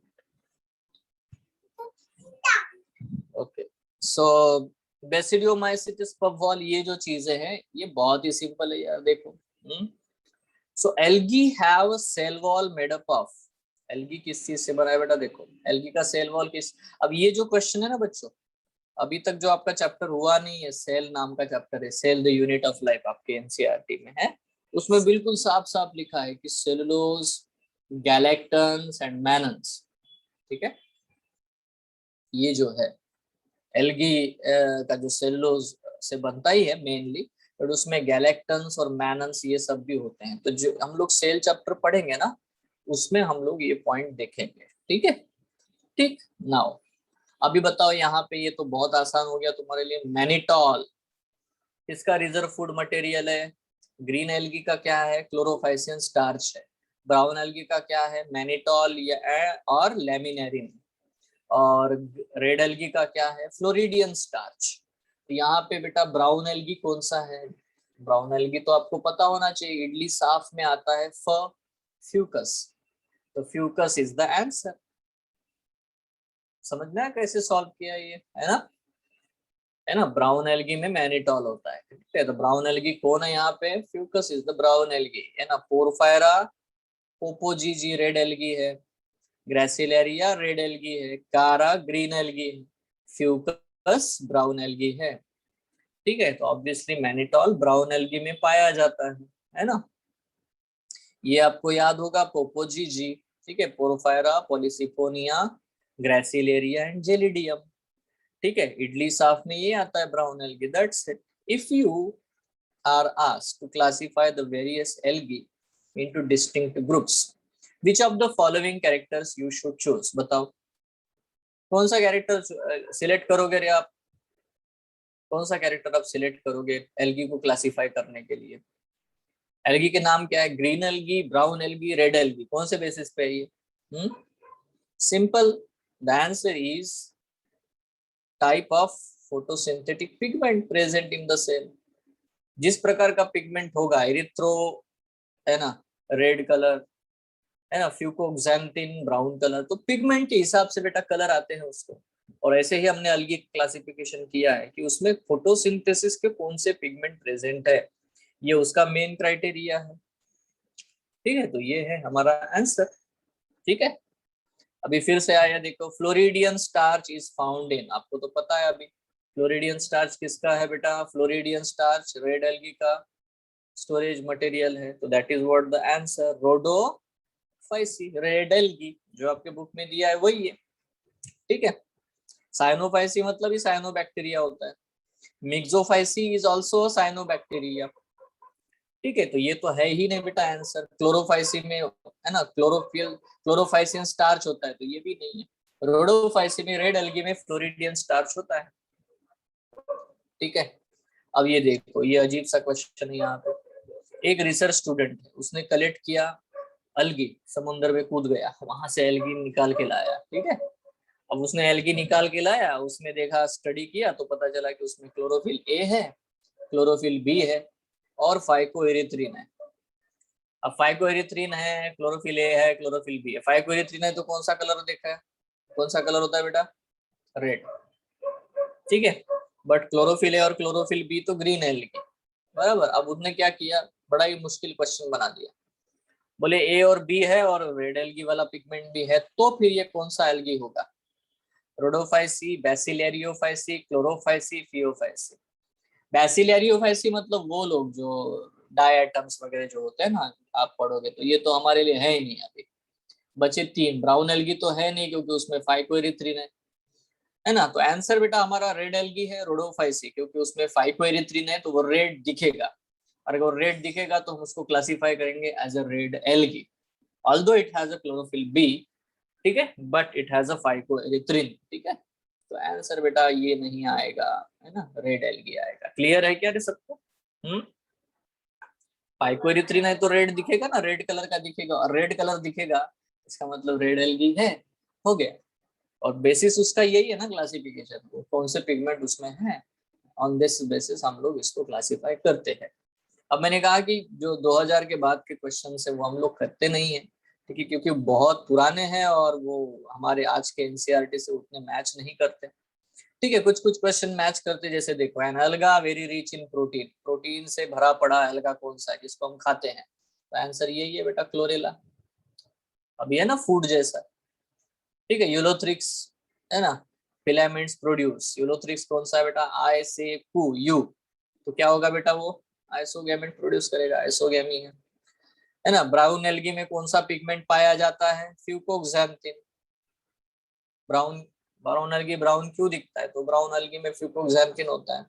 ओके, सो बेसिडियोमाइसिटिस पफबॉल, ये जो चीजें हैं ये बहुत ही सिंपल है यार, देखो। So algae have a cell wall made up of, algae किस चीज से बना है बेटा, देखो एल्गी का सेल वॉल किस, अब ये जो क्वेश्चन है ना बच्चों, अभी तक जो आपका चैप्टर हुआ नहीं है, सेल नाम का चैप्टर है, cell the unit of life, आपके एनसीईआरटी में है, उसमें बिल्कुल साफ साफ लिखा है कि सेलुलोज, गैलेक्टन्स एंड मैनन्स, ठीक है। ये जो है एल्गी का जो सेलुलोज से बनता ही है मेनली, बट उसमें गैलेक्टन्स और मैनन्स ये सब भी होते हैं। तो जो हम लोग सेल चैप्टर पढ़ेंगे ना, उसमें हम लोग ये पॉइंट देखेंगे, ठीक है। ठीक, नाउ अभी बताओ यहाँ पे, ये तो बहुत आसान हो गया तुम्हारे लिए। मैनिटॉल इसका रिजर्व फूड मटेरियल है। ग्रीन एल्गी का क्या है, क्लोरोफाइसियन स्टार्च है। ब्राउन एल्गी का क्या है, मैनिटॉल और लेमिनेरिन। और रेड एल्गी का क्या है, फ्लोरिडियन स्टार्च। तो यहाँ पे बेटा ब्राउन एल्गी कौन सा है, ब्राउन एल्गी तो आपको पता होना चाहिए, इडली साफ में आता है, फ्यूकस। तो फ्यूकस इज द आंसर। समझना है कैसे सॉल्व किया ये, है ना। ब्राउन एल्गी में मैनिटॉल होता है, ठीक है। तो ब्राउन एल्गी कौन है यहाँ पे, Fucus is the brown algae, है ना। पोरफायरा पोपोजीजी रेड एल्गी है, ग्रेसिलेरिया रेड एल्गी है, कारा ग्रीन एल्गी है, फ्यूकस ब्राउन एल्गी है, ठीक है। तो ऑब्वियसली मैनिटॉल ब्राउन एल्गी में पाया जाता है ना। ये आपको याद होगा, पोपोजीजी, ठीक है, Porphyra, Polysiphonia, Gracilaria and Gelidium, ठीक है। इडली साफ में ये आता है brown algae, that's it. If you are asked to classify the various algae into distinct groups, which of the following characters you should choose, बताओ कौन सा कैरेक्टर सिलेक्ट करोगे रे आप, कौन सा कैरेक्टर आप सिलेक्ट करोगे एल्गी को क्लासिफाई करने के लिए। एल्गी के नाम क्या है, green algae, brown algae, red algae, कौन से बेसिस पे है ये? Simple, the answer is type of photosynthetic pigment present in the cell. जिस प्रकार का पिगमेंट होगा, एरिथ्रो, है ना, रेड कलर, है ना, फ्यूकोक्सैंथिन ब्राउन कलर, तो पिगमेंट के हिसाब से बेटा कलर आते हैं उसको। और ऐसे ही हमने एल्गी क्लासिफिकेशन किया है कि उसमें फोटोसिंथेसिस के कौन से पिगमेंट प्रेजेंट है, ये उसका मेन क्राइटेरिया है, ठीक है। तो ये है हमारा आंसर, ठीक है। अभी फिर से आया, देखो फ्लोरिडियन स्टार्च इज फाउंड इन, आपको तो पता है अभी फ्लोरिडियन स्टार्च किसका है बेटा, फ्लोरिडियन स्टार्च रेड एल्गी का स्टोरेज मटेरियल है। तो that is what the answer, Rhodophyceae, red algae जो आपके बुक में दिया है वही है, ठीक है। साइनोफाइसी मतलब ही साइनोबैक्टीरिया होता है। मिक्सोफाइसी इज आल्सो साइनोबैक्टीरिया, ठीक है। तो ये तो है ही नहीं बेटा आंसर। क्लोरोफाइसी में, है ना, क्लोरोफाइसियन स्टार्च होता है, तो ये भी नहीं है। रोडोफाइसी में, रेड एल्गी में फ्लोरिडियन स्टार्च होता है, ठीक है। अब ये देखो, ये अजीब सा क्वेश्चन है यहाँ पे। एक रिसर्च स्टूडेंट है, उसने कलेक्ट किया एल्गी, समुद्र में कूद गया, वहां से एल्गी निकाल के लाया, ठीक है। अब उसने एल्गी निकाल के लाया, उसमें देखा, स्टडी किया, तो पता चला कि उसमें क्लोरोफिल ए है, क्लोरोफिल बी है और फाइकोएरिथ्रिन है। अब फाइकोएरिथ्रिन है, क्लोरोफिल ए है, क्लोरोफिल बी है। फाइकोएरिथ्रिन है तो कौन सा कलर देखा है, कौन सा कलर होता है बेटा, रेड, ठीक है। बट क्लोरोफिल ए और क्लोरोफिल बी तो ग्रीन एल्गी, बराबर। अब उसने क्या किया, बड़ा ही मुश्किल क्वेश्चन बना दिया। बोले ए और बी है और रेड एल्गी वाला पिगमेंट भी है, तो फिर ये कौन सा एल्गी होगा? Rhodophyceae, Bacillariophyceae, Chlorophyceae, Phaeophyceae. Bacillariophyceae मतलब वो लोग जो डायटम्स वगैरह जो होते हैं ना, आप पढ़ोगे तो ये तो हमारे लिए है ही नहीं अभी। बचे तीन। ब्राउन एल्गी तो है नहीं क्योंकि उसमें फाइकोएरिथ्रिन है ना। तो आंसर बेटा हमारा रेड एल्गी है, रोडोफाइसी, क्योंकि उसमें फाइकोएरिथ्रिन है तो वो रेड दिखेगा, और अगर वो रेड दिखेगा तो हम उसको क्लासिफाई करेंगे as a red algae, although it has a chlorophyll b, ठीक है, but it has a phycoerythrin, ठीक है। तो आंसर बेटा ये नहीं आएगा, है ना, रेड एल्गी आएगा। क्लियर है क्या रे सबको? फाइकोएरिथ्रिन है तो रेड दिखेगा ना, रेड कलर का दिखेगा, और रेड कलर दिखेगा इसका मतलब रेड एल्गी है, हो गया। और बेसिस उसका यही है ना क्लासिफिकेशन को, कौन से पिगमेंट उसमें है, ऑन दिस बेसिस हम लोग इसको क्लासिफाई करते हैं। अब मैंने कहा कि जो 2000 के बाद के क्वेश्चन है वो हम लोग करते नहीं है, ठीक है, क्योंकि बहुत पुराने हैं और वो हमारे आज के एनसीईआरटी से उतने मैच नहीं करते, ठीक है। कुछ कुछ क्वेश्चन मैच करते, जैसे देखो एन अलगा very rich in protein, protein से भरा पड़ा अलगा कौन सा है जिसको हम खाते हैं? तो आंसर यही है बेटा, क्लोरेला। अब ये ना फूड जैसा, ठीक है। यूलोथ्रिक्स, है ना, फिलामेंट्स प्रोड्यूस, यूलोथ्रिक्स कौन सा है बेटा? आई से कू यू, तो क्या होगा बेटा? वो आइसोगैमेट प्रोड्यूस करेगा, आइसोगैमी है ना। ब्राउन एल्गी में कौन सा पिगमेंट पाया जाता है? फ्यूकोक्सैंथिन। ब्राउन ब्राउन एल्गी ब्राउन क्यों दिखता है? तो ब्राउन एल्गी में फ्यूकोक्सैंथिन होता है,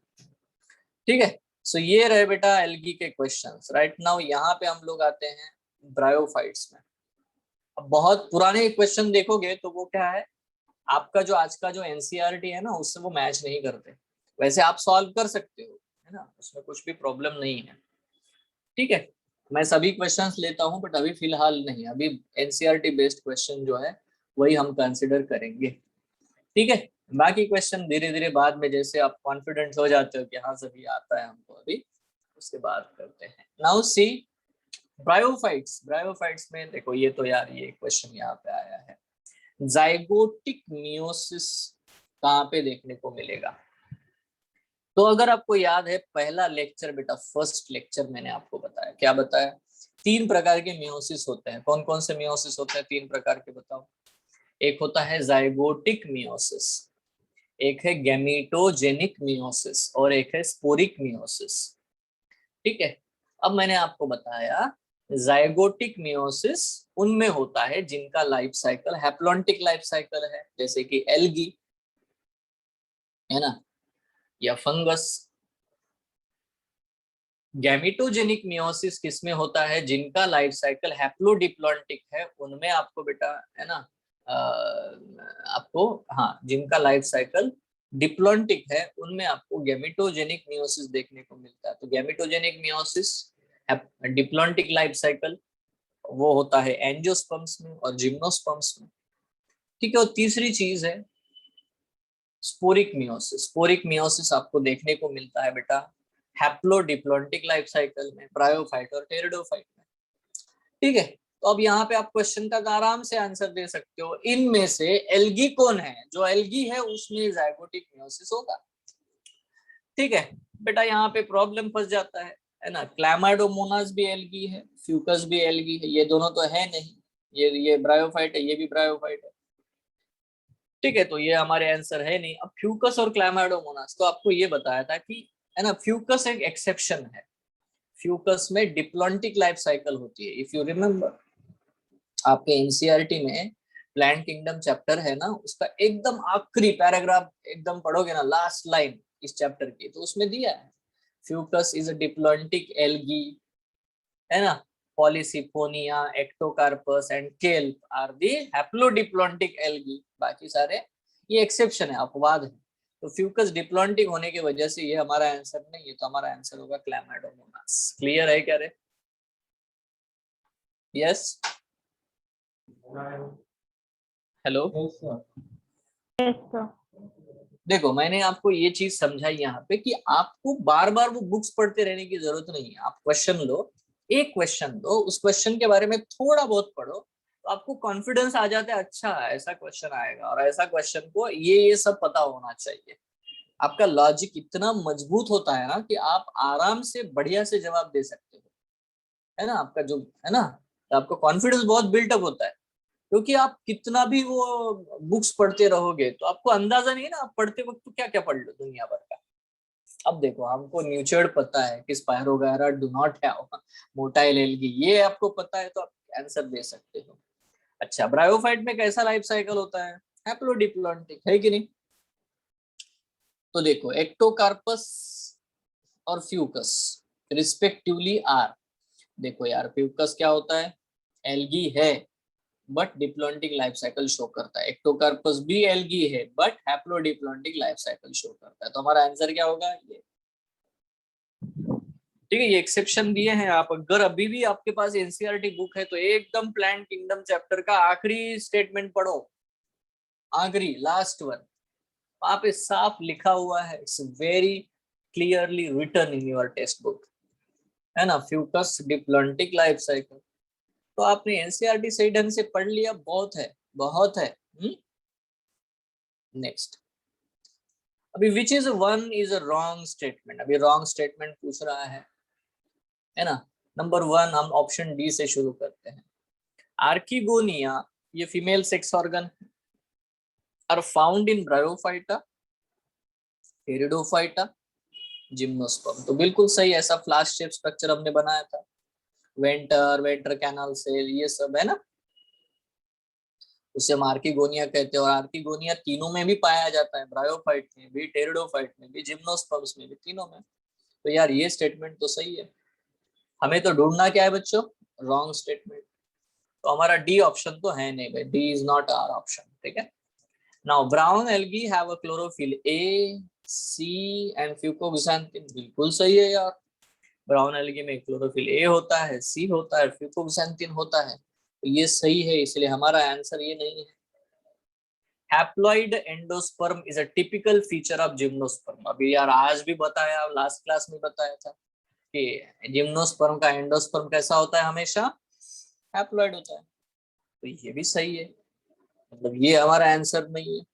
ठीक है। सो ये रहे बेटा एल्गी के क्वेश्चंस। राइट नाउ यहाँ पे हम लोग आते हैं ब्रायोफाइट्स में। अब बहुत पुराने क्वेश्चन देखोगे तो वो क्या है, आपका जो आज का जो एनसीईआरटी है ना उससे वो मैच नहीं करते। वैसे आप सॉल्व कर सकते हो, है ना, उसमें कुछ भी प्रॉब्लम नहीं है, ठीक है। मैं सभी क्वेश्चंस लेता हूं बट अभी फिलहाल नहीं, अभी एनसीईआरटी बेस्ड क्वेश्चन जो है वही हम कंसिडर करेंगे, ठीक है। बाकी क्वेश्चन धीरे धीरे बाद में, जैसे आप कॉन्फिडेंट हो जाते हो कि हाँ सभी आता है हमको, अभी उसके बाद करते हैं। Now see bryophytes. ब्रायोफाइट्स में देखो, ये तो यार ये क्वेश्चन यहाँ पे आया है, जाइगोटिक मियोसिस कहाँ पे देखने को मिलेगा? तो अगर आपको याद है पहला लेक्चर बेटा, फर्स्ट लेक्चर मैंने आपको बताया, क्या बताया? 3 प्रकार के मियोसिस होते हैं। कौन कौन से मियोसिस होते हैं 3 प्रकार के, बताओ? एक होता है जाइगोटिक मियोसिस, एक है गैमीटोजेनिक मियोसिस, और एक है स्पोरिक मियोसिस, ठीक है। अब मैंने आपको बताया जाइगोटिक मियोसिस उनमें होता है जिनका life cycle haplontic life cycle है, जैसे कि एल्गी, है ना, या फंगस। गैमिटोजेनिक मियोसिस किसमें होता है? जिनका लाइफ साइकिल हैप्लोडिप्लॉन्टिक है उनमें आपको बेटा, है ना, आपको, हाँ, जिनका लाइफ साइकिल डिप्लॉन्टिक है उनमें आपको गैमिटोजेनिक मियोसिस देखने को मिलता है। तो गैमिटोजेनिक मियोसिस डिप्लॉन्टिक लाइफ साइकिल वो होता है एंजियोस्पर्म्स में और जिम्नोस्पर्म्स में, ठीक है। और तीसरी चीज है स्पोरिक मियोसिस। स्पोरिक मियोसिस आपको देखने को मिलता है बेटा हैप्लोडिप्लॉन्टिक लाइफ साइकिल में, ब्रायोफाइट और टेरिडोफाइट में, ठीक है। तो अब यहाँ पे आप क्वेश्चन का आराम से आंसर दे सकते हो, इनमें से एल्गी कौन है? जो एल्गी है उसमें जाइगोटिक मियोसिस होगा, ठीक है। बेटा यहाँ पे प्रॉब्लम फंस जाता है ना। क्लैमाइडोमोनास भी एल्गी है, फ्यूकस भी एल्गी है, ये दोनों तो है नहीं, ये ब्रायोफाइट है, ये भी ब्रायोफाइट है, ठीक है। तो ये हमारे आंसर है नहीं। अब फ्यूकस और क्लैमाइडोमोनास, तो आपको ये बताया था कि, है ना, फ्यूकस एक एक्सेप्शन है, फ्यूकस में डिप्लॉन्टिक लाइफ साइकिल होती है। इफ यू रिमेम्बर आपके एनसीईआरटी में प्लांट किंगडम चैप्टर है ना, उसका एकदम आखिरी पैराग्राफ एकदम पढ़ोगे ना, लास्ट लाइन इस चैप्टर की, तो उसमें दिया है Fucus is a diplontic algae, है ना, Polysiphonia, Ectocarpus and kelp are the haplodiplontic algae, बाकी सारे ये एक्सेप्शन है, अपवाद है। तो फ्यूकस डिप्लॉन्टिक होने की वजह से ये हमारा आंसर नहीं है, तो हमारा आंसर होगा क्लैमाइडोमोनास। क्लियर है क्या रे? Yes, hello. Yes, sir. Yes, sir. देखो मैंने आपको ये चीज समझाई यहाँ पे कि आपको बार बार वो बुक्स पढ़ते रहने की जरूरत नहीं है। आप क्वेश्चन लो, एक क्वेश्चन दो, उस क्वेश्चन के बारे में थोड़ा बहुत पढ़ो, तो आपको कॉन्फिडेंस आ जाता है, अच्छा ऐसा क्वेश्चन आएगा और ऐसा क्वेश्चन को ये सब पता होना चाहिए, आपका लॉजिक इतना मजबूत होता है ना कि आप आराम से बढ़िया से जवाब दे सकते हो, है ना। आपका जो है ना, आपका कॉन्फिडेंस बहुत बिल्टअप होता है, क्योंकि आप कितना भी वो बुक्स पढ़ते रहोगे तो आपको अंदाजा नहीं है ना, आप पढ़ते वक्त तो क्या क्या पढ़ लो दुनिया भर का। अब देखो, हमको न्यूचर्ड पता है कि spirogyra do not have motile algae, ये आपको पता है तो आप आंसर दे सकते हो। अच्छा, ब्रायोफाइट में कैसा लाइफ साइकिल होता है? हैप्लोडिप्लॉन्टिक, है कि नहीं? तो देखो, एक्टोकार्पस और फ्यूकस रिस्पेक्टिवली आर। देखो यार, फ्यूकस क्या होता है? एल्गी है but diplontic life cycle show करता है। एक्टोकार्पस भी एल्गी है but haplodiplontic life cycle show करता है। तो हमारा आंसर क्या होगा? ये। ठीक है, ये एक्सेप्शन दिए हैं। आप अगर अभी भी आपके पास एनसीईआरटी बुक है तो एकदम प्लांट किंगडम चैप्टर का आखिरी स्टेटमेंट पढ़ो, आखिरी लास्ट वन। वहां पे साफ लिखा हुआ है, it's very clearly written in your text book, है ना, फ्यूकस डिप्लॉन्टिक लाइफ साइकिल। तो आपने एनसीईआरटी सही ढंग से पढ़ लिया, बहुत है, बहुत है। नेक्स्ट, अभी which is one is a wrong statement. अभी रॉन्ग स्टेटमेंट पूछ रहा है ना। नंबर 1 हम ऑप्शन डी से शुरू करते हैं। आर्किगोनिया, ये female sex organ, are found in Bryophyta, Pteridophyta, gymnosperm. तो बिल्कुल सही, ऐसा फ्लैश शेप स्ट्रक्चर हमने बनाया था। वेंटर कैनाल सेल, ये सब है ना, उसे हम आर्किगोनिया कहते हैं। और आर्किगोनिया तीनों में भी पाया जाता है, ब्रायोफाइट में भी, टेरिडोफाइट में भी, जिम्नोस्पर्म्स में भी, तीनों में। तो यार ये स्टेटमेंट तो सही है। हमें तो ढूंढना क्या है बच्चों? Wrong statement. तो हमारा डी ऑप्शन तो है नहीं भाई, D is not our option. ठीक है। Now brown algae have a chlorophyll A, C and fucoxanthin. बिल्कुल सही है यार, ब्राउन एल्गी में क्लोरोफिल ए होता है, सी होता है, फ्यूकोक्सांथिन होता है। तो ये सही है, इसलिए हमारा आंसर ये नहीं है। Haploid endosperm is a typical feature of gymnosperm. अभी यार आज भी बताया, लास्ट क्लास में बताया था कि जिम्नोस्पर्म का एंडोस्पर्म कैसा होता है? हमेशा हैप्लॉइड होता है। तो ये भी सही है, मतलब ये हमारा आंसर नहीं है।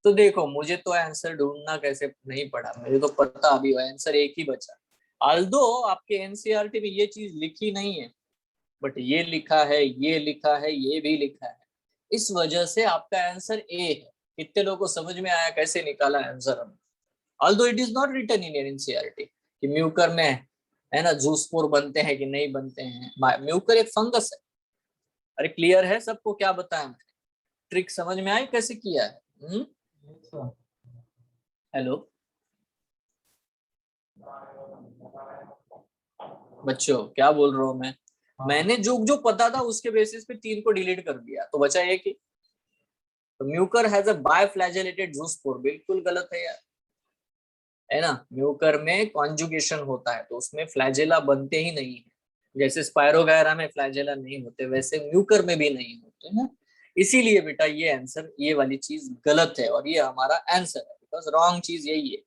तो देखो, मुझे तो आंसर ढूंढना कैसे नहीं पड़ा, मुझे तो पता अभी आंसर एक ही बचा। आल्दो आपके एनसीईआरटी में ये चीज लिखी नहीं है, बट ये लिखा है, ये लिखा है, ये भी लिखा है। इस वजह से आपका आंसर ए है। कितने लोगों को समझ में आया कैसे निकाला आंसर हम? Although it is not written in NCERT कि म्यूकर में, है ना, जूसपोर बनते हैं कि नहीं बनते हैं। म्यूकर एक फंगस है। अरे क्लियर है सबको क्या बताया मैंने? ट्रिक समझ में आई कैसे किया है? Yes, sir. हेलो बच्चों, क्या बोल रहा हूँ मैं? मैंने जो जो पता था उसके बेसिस पे 3 को डिलीट कर दिया, तो बचा एक ही। तो म्यूकर हैज अ बायफ्लैजेलेटेड जूसपोर, बिल्कुल गलत है यार, है ना। म्यूकर में कॉन्जुगेशन होता है तो उसमें फ्लैजेला बनते ही नहीं है। जैसे स्पायरोगायरा में फ्लैजेला नहीं होते, वैसे म्यूकर में भी नहीं होते हैं। इसीलिए बेटा ये आंसर, ये वाली चीज गलत है और ये हमारा आंसर है, बिकॉज रॉन्ग चीज यही है।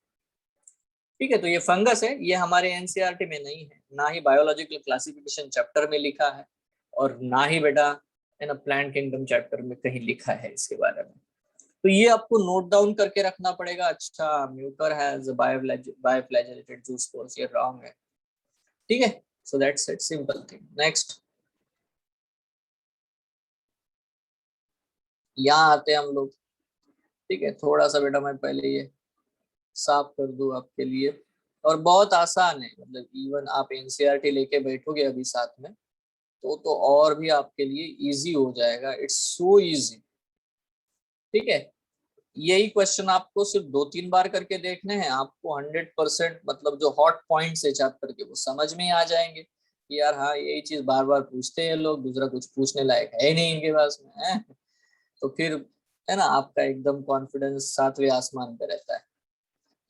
ठीक है, तो ये फंगस है, ये हमारे एनसीईआरटी में नहीं है, ना ही बायोलॉजिकल क्लासिफिकेशन चैप्टर में लिखा है, और ना ही बेटा, है ना, प्लांट किंगडम चैप्टर में कहीं लिखा है इसके बारे में। तो ये आपको नोट डाउन करके रखना पड़ेगा। अच्छा, म्यूकर हैज बायोफ्लैजेलेटेड जूस पोर्स, ये रॉन्ग है। ठीक है, so that's it, simple thing. Next, यहाँ आते हैं हम लोग। ठीक है, थोड़ा सा बेटा मैं पहले ये साफ कर दूं आपके लिए। और बहुत आसान है, मतलब इवन आप एनसीईआरटी लेके बैठोगे अभी साथ में तो और भी आपके लिए इजी हो जाएगा। It's so easy. ठीक है, यही क्वेश्चन आपको सिर्फ 2-3 बार करके देखने हैं, आपको 100% मतलब जो हॉट पॉइंट्स है चैप्टर के वो समझ में आ जाएंगे कि यार हाँ, यही चीज बार बार पूछते हैं लोग, दूसरा कुछ पूछने लायक है नहीं इनके पास में है। तो फिर, है ना, आपका एकदम कॉन्फिडेंस 7वें आसमान पे रहता है।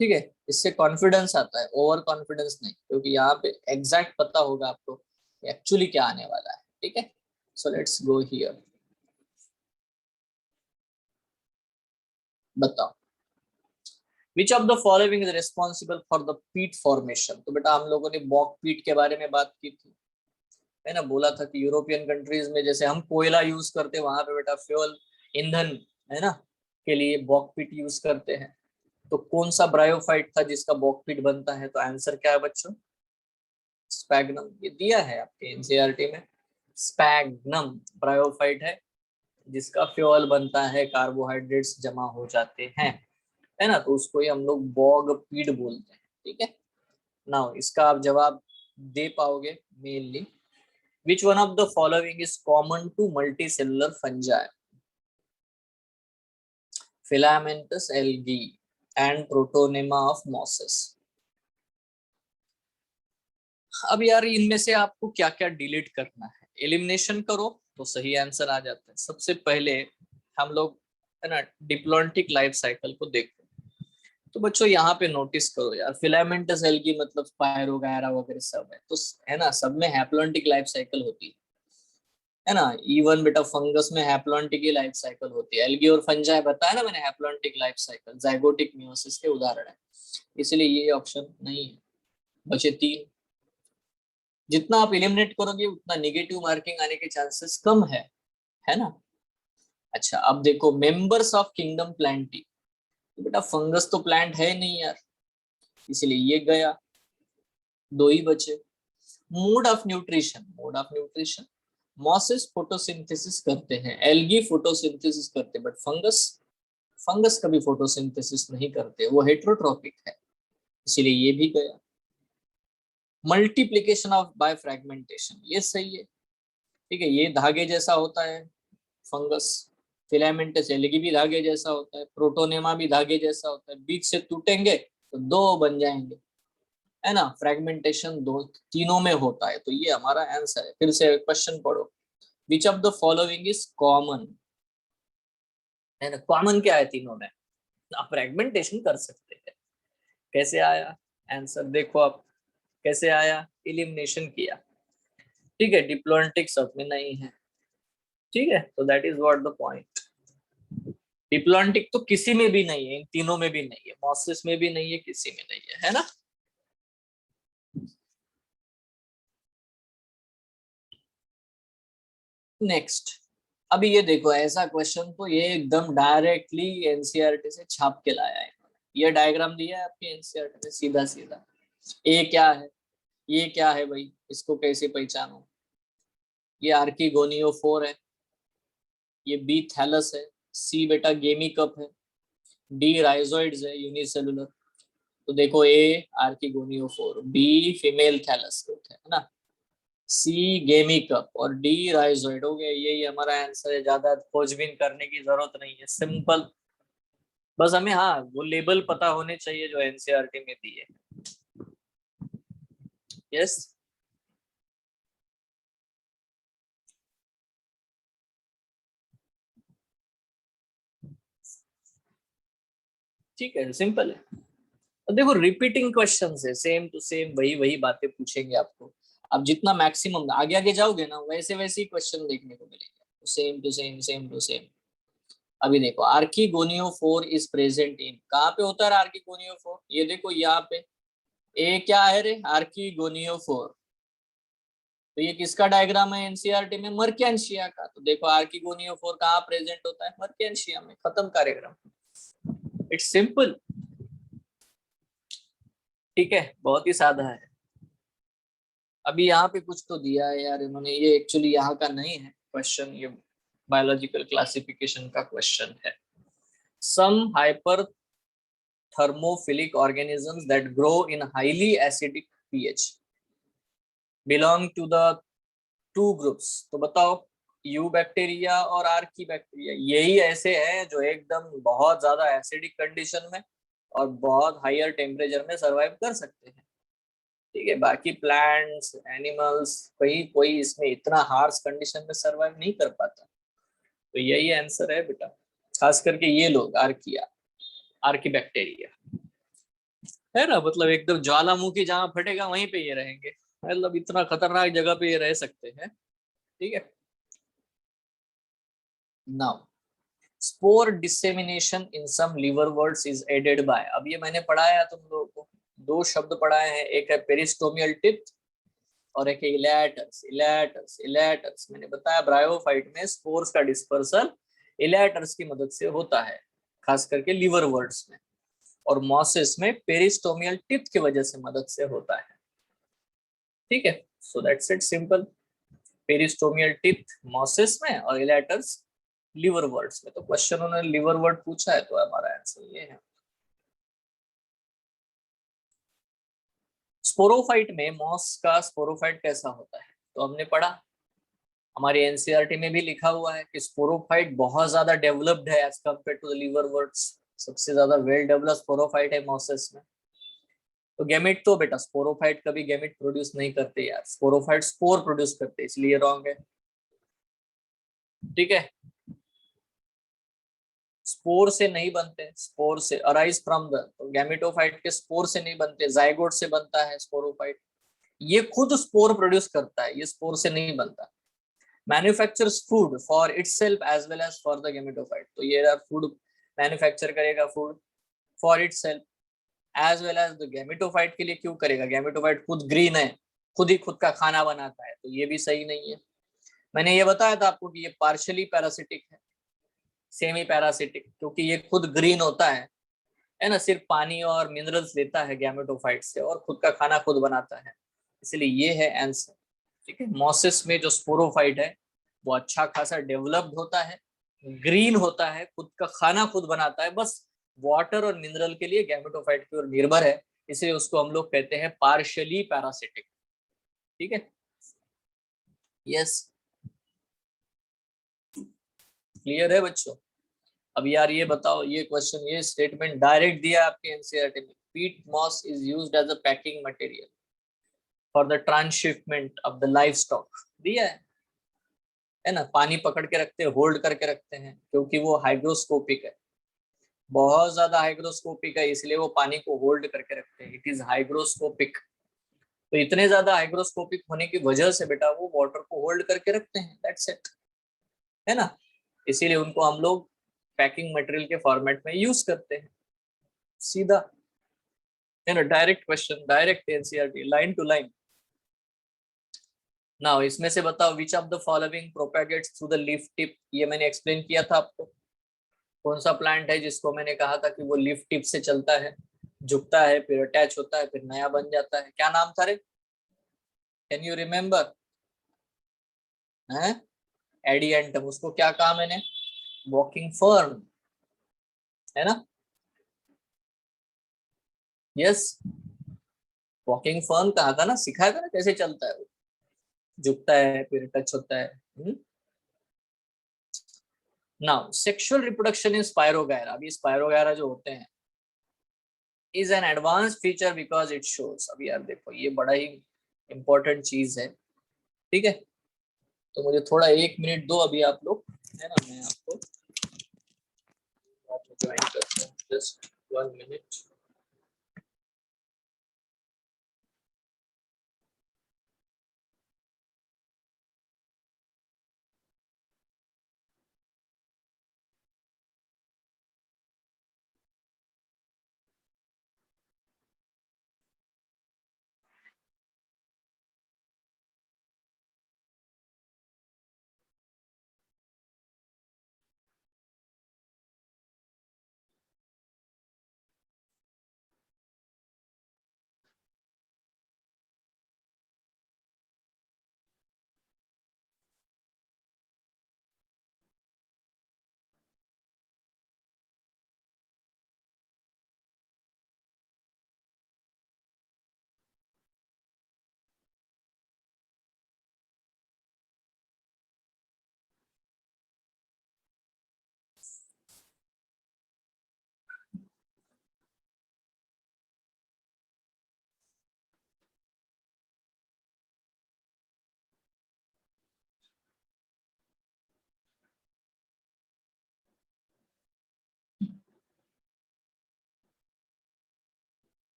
ठीक है, इससे कॉन्फिडेंस आता है, ओवर कॉन्फिडेंस नहीं, क्योंकि यहाँ पे एग्जैक्ट पता होगा आपको एक्चुअली क्या आने वाला है। ठीक है, सो लेट्स गो हियर। बताओ, which of the following is responsible for the peat formation. तो बेटा हम लोगों ने बॉक पीट के बारे में बात की थी, है ना। बोला था कि यूरोपियन कंट्रीज में जैसे हम कोयला यूज करते हैं, वहां पे बेटा फ्यूल, ईंधन, है ना, के लिए बॉक पीट यूज करते हैं। तो कौन सा ब्रायोफाइट था जिसका बॉकपीट बनता है? तो आंसर क्या है बच्चों? स्पैग्नम। ये दिया है आपके एनसीईआरटी में, स्पैग्नम ब्रायोफाइट है जिसका फ्यूल बनता है, कार्बोहाइड्रेट्स जमा हो जाते हैं, है ना, तो उसको ही हम लोग बॉकपीट बोलते हैं। ठीक है, नाउ इसका आप जवाब दे पाओगे mainly. Which one of the following is common to multicellular fungi? Filamentous algae and Protonema of mosses. अब यार इनमें से आपको क्या क्या डिलीट करना है? एलिमिनेशन करो तो सही आंसर आ जाता है। सबसे पहले हम लोग, है ना, डिप्लॉन्टिक लाइफ साइकिल को देखो। तो बच्चों यहाँ पे नोटिस करो यार, फिलामेंटस एल्गी मतलब स्पायरोगायरा वगैरह सब है, तो है ना, सब में हैप्लॉन्टिक लाइफ साइकिल होती है ना। इवन बेटा फंगस में हैप्लॉन्टिक ही लाइफ साइकिल होती है। एल्गी और फंजाई बताया ना मैंने, haplontic life cycle, zygotic meiosis के उदाहरण है, इसलिए ये ऑप्शन नहीं है। बचे 3। जितना आप एलिमिनेट करोगे उतना नेगेटिव मार्किंग आने के चांसेस कम है ना। अच्छा, अब देखो मेंबर्स ऑफ किंगडम प्लांटी, तो बेटा फंगस तो प्लांट है नहीं यार, इसलिए ये गया, 2 ही बचे। Mode of nutrition, mosses photosynthesis करते हैं, एल्गी फोटोसिंथेसिस करते हैं, बट फंगस कभी फोटोसिंथेसिस नहीं करते, वो हेटेरोट्रॉपिक है, इसीलिए ये भी गया। मल्टीप्लिकेशन ऑफ बाय फ्रैगमेंटेशन, ये सही है, ठीक है, ये धागे जैसा होता है फंगस, फिलामेंटस एल्गी भी धागे जैसा होता है, प्रोटोनेमा भी धागे जैसा होता है, बीच से टूटेंगे तो 2 बन जाएंगे, है ना। फ्रैगमेंटेशन 2 तीनों में होता है, तो ये हमारा आंसर है। फिर से क्वेश्चन पढ़ो, विच of the following is common, है ना। कॉमन क्या है तीनों में? आप फ्रैगमेंटेशन कर सकते हैं। कैसे आया आंसर? देखो आप कैसे आया, एलिमिनेशन किया, ठीक है। डिप्लॉन्टिक सब में नहीं है, ठीक है, तो that is what the point. Diplontic तो किसी में भी नहीं है, इन तीनों में भी नहीं है, मॉसिस में भी नहीं है, किसी में नहीं है ना। नेक्स्ट, अभी ये देखो, ऐसा क्वेश्चन तो ये एकदम डायरेक्टली एनसीईआरटी से छाप के लाया है इन्होंने। ये डायग्राम दिया है आपके एनसीईआरटी में, सीधा सीधा। ए क्या है, ये क्या है भाई, इसको कैसे पहचानो? ये आर्किगोनियोफोर है, ये बी थैलस है, सी बेटा गेमी कप है, डी राइजोइड्स है यूनिसेलुलर। तो देखो, ए आर्किगोनियोफोर, बी फीमेल थैलस है ना, सी गेमी कप और डी राइजोइड हो गया। यही हमारा आंसर है, ज्यादा खोजबीन करने की जरूरत नहीं है, सिंपल। बस हमें हाँ वो लेबल पता होने चाहिए जो एनसीईआरटी में दी है। यस, ठीक है, सिंपल है। तो देखो रिपीटिंग क्वेश्चंस है, सेम टू सेम वही वही बातें पूछेंगे आपको। अब जितना मैक्सिमम आगे आगे जाओगे ना, वैसे वैसे ही क्वेश्चन देखने को मिलेंगे, same to same, same to same. अभी देखो, आर्किगोनियोफोर इज प्रेजेंट इन, कहाँ पे होता है आर्किगोनियोफोर? ये देखो यहाँ पे, ए क्या है रे, आर्किगोनियोफोर। तो ये किसका डायग्राम है एनसीईआरटी में? मर्केंशिया का। तो देखो आर्किगोनियोफोर कहाँ प्रेजेंट होता है? मर्केंशिया में। खत्म कार्यक्रम, इट्स सिंपल, ठीक है, बहुत ही सादा है। अभी यहाँ पे कुछ तो दिया है यार इन्होंने, ये एक्चुअली यहाँ का नहीं है क्वेश्चन, ये बायोलॉजिकल क्लासिफिकेशन का क्वेश्चन है। सम hyper thermophilic organisms that grow in highly acidic pH belong to the two groups। तो बताओ, यू बैक्टीरिया और आर्की बैक्टीरिया, यही ऐसे हैं जो एकदम बहुत ज्यादा एसिडिक कंडीशन में और बहुत हायर टेम्परेचर में सरवाइव कर सकते हैं, ठीक है। बाकी प्लांट्स, एनिमल्स, कोई इसमें इतना हार्श कंडीशन में सरवाइव नहीं कर पाता, तो यही आंसर है बेटा। खास करके ये लोग आर्किया, आर्की बैक्टीरिया, है ना, मतलब एकदम ज्वालामुखी जहां फटेगा वहीं पे ये रहेंगे, मतलब इतना खतरनाक जगह पे ये रह सकते हैं, ठीक है। Now spore dissemination in some liverworts is aided by, अब ये मैंने पढ़ाया तुम लोगों को, 2 शब्द पढ़ाए हैं, एक है पेरिस्टोमियल टिप और एक है इलेटर्स। इलेटर्स मैंने बताया, ब्रायोफाइट में स्पोर्स का डिस्पर्सल इलेटर्स की मदद से होता है, खास करके लिवरवर्ट्स में। और मॉसिस में पेरिस्टोमियल टिप की वजह से मदद से होता है। ठीक है, so that's it, simple. Peristomial tip mosses में और इलेटर्स लिवर वर्ड्स में। तो क्वेश्चन उन्होंने लिवर वर्ड पूछा है, तो हमारा आंसर ये है। स्पोरोफाइट में मॉस का स्पोरोफाइट कैसा होता है, तो हमने पढ़ा, हमारी एनसीईआरटी में भी लिखा हुआ है कि स्पोरोफाइट बहुत ज्यादा डेवलप्ड है as compare to the liverworts. सबसे ज्यादा वेल डेवलप्ड स्पोरोफाइट है मॉसेस में। तो गैमेट तो बेटा स्पोरोफाइट कभी गैमेट प्रोड्यूस नहीं करते यार, स्पोरोफाइट स्पोर प्रोड्यूस करते, इसलिए रॉन्ग है। ठीक है, स्पोर से नहीं बनते, स्पोर से अराइज फ्रॉम द, तो गैमेटोफाइट के स्पोर से नहीं बनते, जाइगोट से बनता है स्पोरोफाइट। ये खुद स्पोर प्रोड्यूस करता है, ये स्पोर से नहीं बनता। Manufactures food for itself as well as for the gametophyte, तो ये फूड मैन्युफैक्चर करेगा, food for itself as well as the gametophyte के लिए क्यों करेगा, गैमेटोफाइट खुद ग्रीन है, खुद ही खुद का खाना बनाता है, तो ये भी सही नहीं है। मैंने ये बताया था आपको कि ये पार्शियली पैरासिटिक है, सेमी पैरासिटिक, क्योंकि ये खुद ग्रीन होता है ना, सिर्फ पानी और मिनरल्स लेता है गैमेटोफाइट से और खुद का खाना खुद बनाता है, इसलिए ये है आंसर। ठीक है, मॉसिस में जो स्पोरोफाइट है वो अच्छा खासा डेवलप्ड होता है, ग्रीन होता है, खुद का खाना खुद बनाता है, बस वाटर और मिनरल के लिए गैमेटोफाइट की ओर निर्भर है, इसलिए उसको हम लोग कहते हैं पार्शियली पैरासिटिक। ठीक है, यस, क्लियर है बच्चों। अब यार ये बताओ, ये क्वेश्चन, ये स्टेटमेंट डायरेक्ट दिया आपके एनसीईआरटी में, peat moss is used as a packing material for the transshipment of the life stock, दिया है ना। पानी पकड़ के रखते हैं, होल्ड करके रखते हैं, क्योंकि वो हाइग्रोस्कोपिक है, बहुत ज्यादा हाइग्रोस्कोपिक है, इसलिए वो पानी को होल्ड करके रखते हैं, इट इज हाइग्रोस्कोपिक। तो इतने ज्यादा हाइग्रोस्कोपिक होने की वजह से बेटा वो वाटर को होल्ड करके रखते हैं, दैट्स इट, है ना, इसीलिए उनको हम लोग पैकिंग मटेरियल के फॉर्मेट में यूज करते हैं। सीधा है ना, direct question, direct NCERT, line to line. Now इसमें से बताओ which of the following propagates through the leaf tip, ये मैंने एक्सप्लेन किया था आपको। कौन सा प्लांट है जिसको मैंने कहा था कि वो लीफ टिप से चलता है, झुकता है, फिर अटैच होता है, फिर नया बन जाता है, क्या नाम था रे, कैन यू रिमेम्बर? है एडियंटम, उसको क्या कहा मैंने, वॉकिंग फर्न, है ना, यस, वॉकिंग फर्न कहा था ना, सिखाया था ना कैसे चलता है वो, झुकता है फिर टच होता है। Now sexual reproduction in spirogyra, अभी स्पायरोगायरा जो होते हैं is an advance feature because it shows, अभी यार देखो ये बड़ा ही इंपॉर्टेंट चीज है। ठीक है, तो मुझे थोड़ा 1 मिनट दो अभी आप लोग, है ना, मैं आपको ज्वाइन करता हूँ, just 1 minute.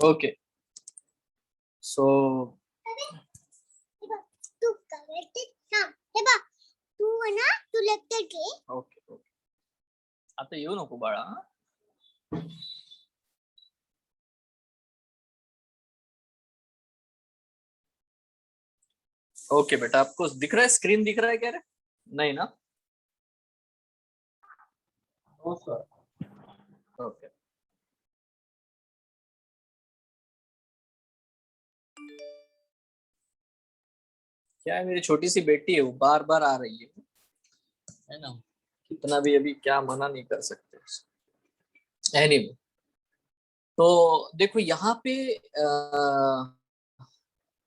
Okay so okay आता येऊ नको बाळा. ओके बेटा आपको दिख रहा है, स्क्रीन दिख रहा है क्या रे? नहीं ना. No sir. ओके क्या है, मेरी छोटी सी बेटी है, वो बार बार आ रही है ना. कितना भी अभी क्या मना नहीं कर सकते. एनीवे तो देखो यहाँ पे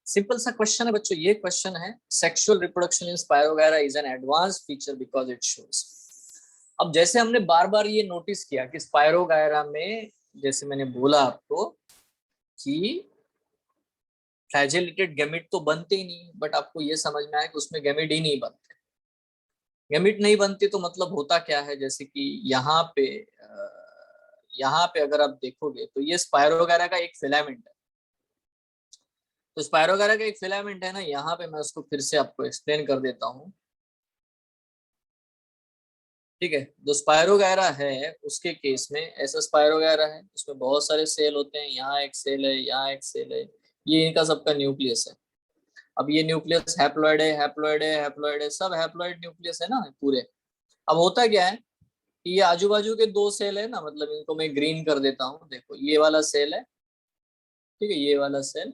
सिंपल सा क्वेश्चन है बच्चों. ये क्वेश्चन है sexual reproduction in spirogyra is an advance feature because it shows. अब जैसे हमने बार बार ये नोटिस किया कि स्पायरोगायरा में, जैसे मैंने बोला आपको कि फ्लैजेलेटेड गैमेट तो बनते ही नहीं, बट आपको ये समझ में आया कि उसमें गैमेट ही नहीं बनते. गैमेट नहीं बनते तो मतलब होता क्या है, जैसे कि यहाँ पे अगर आप देखोगे तो ये स्पायरोगायरा का एक फिलामेंट है. तो स्पायरोगायरा का एक फिलामेंट है ना, यहाँ पे मैं उसको फिर से आपको एक्सप्लेन कर देता हूँ. ठीक है, जो स्पायरोगायरा है उसके केस में ऐसा स्पायरोगायरा है, उसमें बहुत सारे सेल होते हैं. यहाँ एक सेल है, यहाँ एक सेल है, ये इनका सबका न्यूक्लियस है. अब ये न्यूक्लियस हैप्लॉइड है, हैप्लॉइड है, हैप्लॉइड है, सब हैप्लॉइड न्यूक्लियस है ना पूरे. अब होता क्या है कि ये आजू बाजू के दो सेल है ना, मतलब इनको मैं ग्रीन कर देता हूँ. देखो ये वाला सेल है, ठीक है, ये वाला सेल,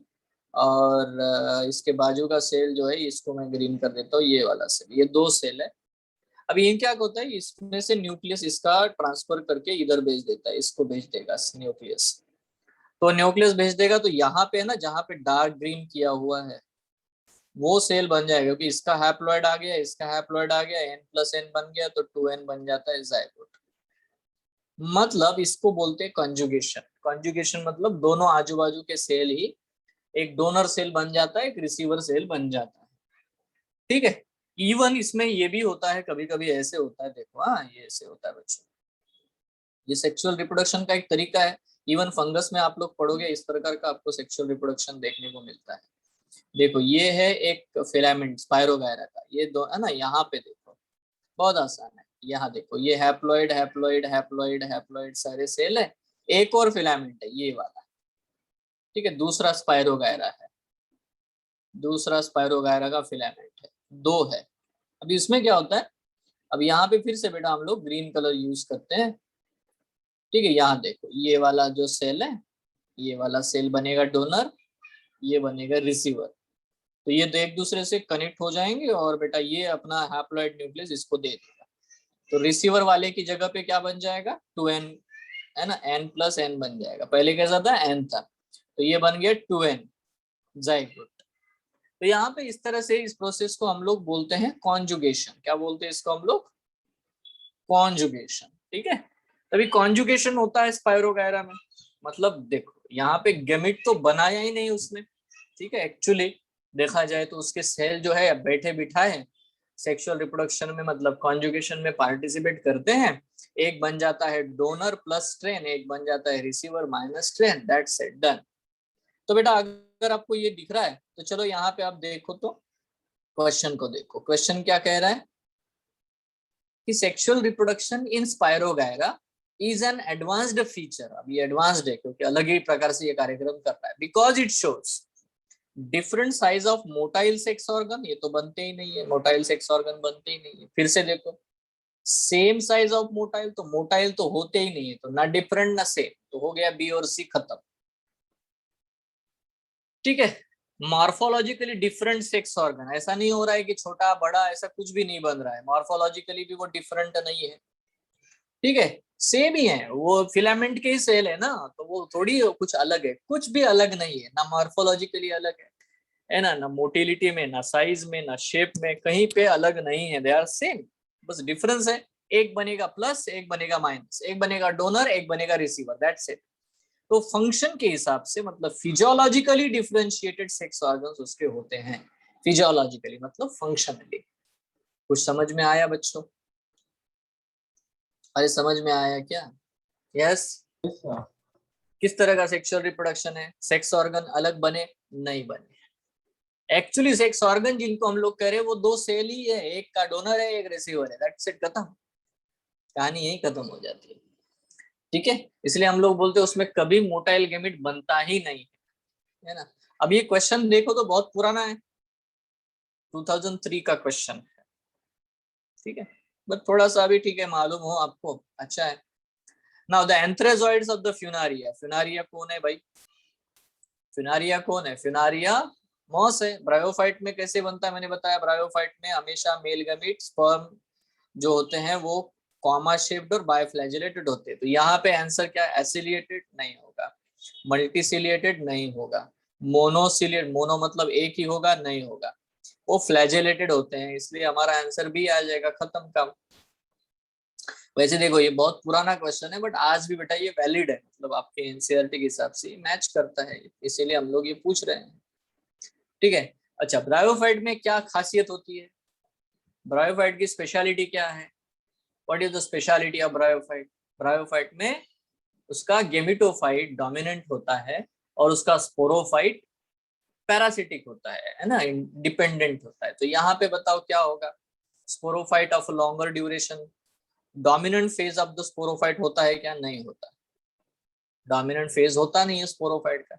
और इसके बाजू का सेल जो है इसको मैं ग्रीन कर देता हूँ, ये वाला सेल. ये दो सेल है. अब ये क्या होता है, इसमें से न्यूक्लियस इसका ट्रांसफर करके इधर भेज देता है, इसको भेज देगा न्यूक्लियस. तो न्यूक्लियस भेज देगा तो यहाँ पे है ना, जहाँ पे डार्क ग्रीन किया हुआ है वो सेल बन जाएगा, क्योंकि इसका हैप्लॉइड आ गया, इसका हैप्लॉइड आ गया, n+n बन गया तो 2n बन जाता है जायगोट. मतलब इसको बोलते हैं कंजुगेशन. कंजुगेशन मतलब दोनों आजू बाजू के सेल ही एक डोनर सेल बन जाता है, एक रिसीवर सेल बन जाता है. ठीक है. इवन इसमें ये भी होता है, कभी कभी ऐसे होता है, देखो हाँ ये ऐसे होता है बच्चों. ये सेक्सुअल रिप्रोडक्शन का एक तरीका है. इवन फंगस में आप लोग पढ़ोगे इस प्रकार का आपको सेक्सुअल रिप्रोडक्शन देखने को मिलता है. देखो ये है एक फिलामेंट स्पायरोगायरा का, ये दो है ना, यहाँ पे देखो बहुत आसान है. यहाँ देखो ये हैप्लॉइड हैप्लॉइड हैप्लॉइड हैप्लॉइड सारे सेल है. एक और फिलामेंट है ये वाला, ठीक है, दूसरा स्पायरोगायरा है, दूसरा स्पायरोगायरा का फिलामेंट है, दो है. अभी इसमें क्या होता है, अब यहाँ पे फिर से बेटा हम लोग ग्रीन कलर यूज करते हैं. ठीक है, यहाँ देखो ये वाला जो सेल है, ये वाला सेल बनेगा डोनर, ये बनेगा रिसीवर. तो ये तो एक दूसरे से कनेक्ट हो जाएंगे और बेटा ये अपना हैप्लॉइड न्यूक्लियस इसको दे देगा. तो रिसीवर वाले की जगह पे क्या बन जाएगा, 2n है ना, n+n बन जाएगा. पहले कैसा था, n था, तो ये बन गया 2n जायगोट. तो यहाँ पे इस तरह से इस प्रोसेस को हम लोग बोलते हैं कॉन्जुगेशन. क्या बोलते हैं इसको हम लोग, कॉन्जुगेशन. ठीक है, तभी कॉन्जुगेशन होता है स्पायरोगायरा में. मतलब देखो यहाँ पे गैमेट तो बनाया ही नहीं उसने. ठीक है, एक्चुअली देखा जाए तो उसके सेल जो है बैठे बिठाए सेक्सुअल रिप्रोडक्शन में, मतलब कॉन्जुगेशन में पार्टिसिपेट करते हैं. एक बन जाता है डोनर प्लस स्ट्रेन, एक बन जाता है receiver minus strain, that's it, done. तो बेटा अगर आपको ये दिख रहा है तो चलो यहाँ पे आप देखो तो क्वेश्चन को देखो. क्वेश्चन क्या कह रहा है कि sexual reproduction in spirogyra is an advanced feature. अब ये एडवांस्ड है क्योंकि अलग ही प्रकार से ये कार्यक्रम कर रहा है. Because it shows different size of motile sex organ. ये तो बनते ही नहीं है, मोटाइल सेक्स ऑर्गन बनते ही नहीं है. फिर से देखो सेम साइज ऑफ मोटाइल, तो मोटाइल तो होते ही नहीं है, तो ना डिफरेंट ना सेम, तो हो गया बी और सी खत्म. ठीक है, मॉर्फोलॉजिकली डिफरेंट सेक्स ऑर्गन, ऐसा नहीं हो रहा है कि छोटा बड़ा, ऐसा कुछ भी नहीं बन रहा है. मॉर्फोलॉजिकली भी वो डिफरेंट नहीं है. ठीक है, सेम ही है, वो फिलामेंट के ही सेल है ना, तो वो थोड़ी कुछ अलग है, कुछ भी अलग नहीं है. ना मॉर्फोलॉजिकली अलग है ना, ना मोटिलिटी में, ना साइज में, ना शेप में, कहीं पे अलग नहीं है. दे आर सेम, बस डिफरेंस है. एक बनेगा प्लस, एक बनेगा माइनस, एक बनेगा डोनर, एक बनेगा रिसीवर, दैट्स इट. तो फंक्शन के हिसाब से मतलब फिजियोलॉजिकली डिफरेंशिएटेड सेक्स ऑर्गन्स उसके होते हैं. फिजियोलॉजिकली मतलब फंक्शनली. कुछ समझ में आया बच्चों? अरे समझ में आया क्या? यस. Yes, sir. किस तरह का सेक्सुअल रिप्रोडक्शन है? सेक्स ऑर्गन अलग बने? नहीं बने। एक्चुअली सेक्स ऑर्गन जिनको हम लोग कह रहे हैं वो दो सेल ही है, एक का डोनर है, एक रिसीवर है, दैट्स इट, खत्म, कहानी यही खत्म हो जाती है। ठीक है, इसलिए हम लोग बोलते हैं उसमें कभी मोटाइल गैमेट बनता ही नहीं है ना। अब ये क्वेश्चन देखो तो बहुत पुराना है, 2003 का क्वेश्चन है, ठीक है, बट थोड़ा सा भी ठीक है मालूम हो आपको, अच्छा है। Now the antherozoids of the Funaria, Funaria कौन है भाई? फ्यूनारिया कौन है? फ्यूनारिया मॉस है। ब्रायोफाइट में कैसे बनता है मैंने बताया, ब्रायोफाइट में हमेशा मेल गैमीट स्पर्म जो होते हैं वो कॉमा शेप्ड और बायफ्लैजिलेटेड होते हैं। तो यहाँ पे आंसर क्या है? एसिलिएटेड नहीं होगा, मल्टीसिलिएटेड नहीं होगा, मोनोसिलिएट, मोनो मतलब एक ही होगा, नहीं होगा, वो फ्लैजिलेटेड होते हैं, इसलिए हमारा आंसर भी आ जाएगा, खत्म काम। वैसे देखो ये बहुत पुराना क्वेश्चन है बट आज भी बेटा ये वैलिड है, मतलब आपके एनसीईआरटी के हिसाब से मैच करता है, इसीलिए हम लोग ये पूछ रहे हैं, ठीक है। अच्छा, ब्रायोफाइट में क्या खासियत होती है? ब्रायोफाइट की स्पेशलिटी क्या है? What is the speciality of bryophyte? Bryophyte में उसका गेमिटोफाइट डोमिनेंट होता है और उसका स्पोरोफाइट पैरासिटिक होता है ना, डिपेंडेंट होता है। तो यहाँ पे बताओ क्या होगा? Sporophyte of longer duration, dominant phase of the sporophyte होता है क्या? नहीं होता, डोमिनेंट फेज होता नहीं है स्पोरोफाइट का।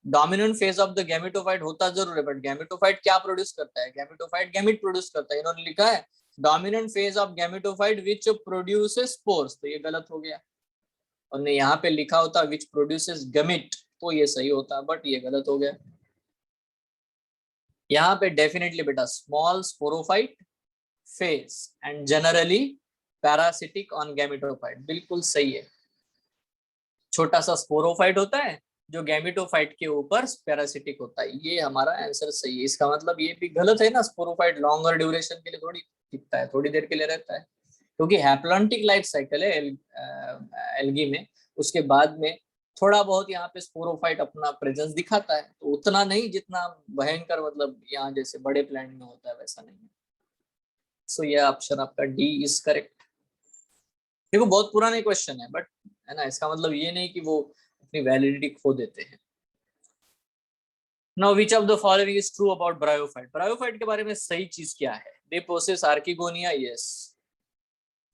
Dominant phase of the gametophyte होता जरूर है, बट गैमेटोफाइट क्या प्रोड्यूस करता है? गैमेटोफाइट गैमेट प्रोड्यूस करता है, इन्होंने लिखा है dominant phase of gametophyte which produces spores, तो ये गलत हो गया। और यहाँ पे लिखा होता विच प्रोड्यूसेस गैमेट, तो ये सही होता, बट ये गलत हो गया। यहाँ पे डेफिनेटली बेटा small sporophyte phase and generally parasitic on gametophyte, बिल्कुल सही है। छोटा सा स्पोरोफाइट होता है जो गैमेटोफाइट के ऊपर पैरासिटिक होता है, ये हमारा आंसर सही है। इसका मतलब ये भी गलत है ना, स्पोरोफाइट लॉन्गर ड्यूरेशन के लिए थोड़ी टिकता है, थोड़ी देर के लिए रहता है, क्योंकि हैप्लॉन्टिक लाइफ साइकिल है एल्गी में, उसके बाद में थोड़ा बहुत यहाँ पे स्पोरोफाइट अपना प्रेजेंस दिखाता है, तो उतना नहीं जितना भयंकर, मतलब यहाँ जैसे बड़े प्लांट में होता है वैसा नहीं है। सो ये ऑप्शन आपका डी इज करेक्ट। देखो बहुत पुराने क्वेश्चन है बट, है ना, इसका मतलब ये नहीं कि वो अपनी वैलिडिटी खो देते हैं। Now which of the following is true about bryophyte? Bryophyte के बारे में सही चीज क्या है? दे पोसेस आर्किगोनिया, यस,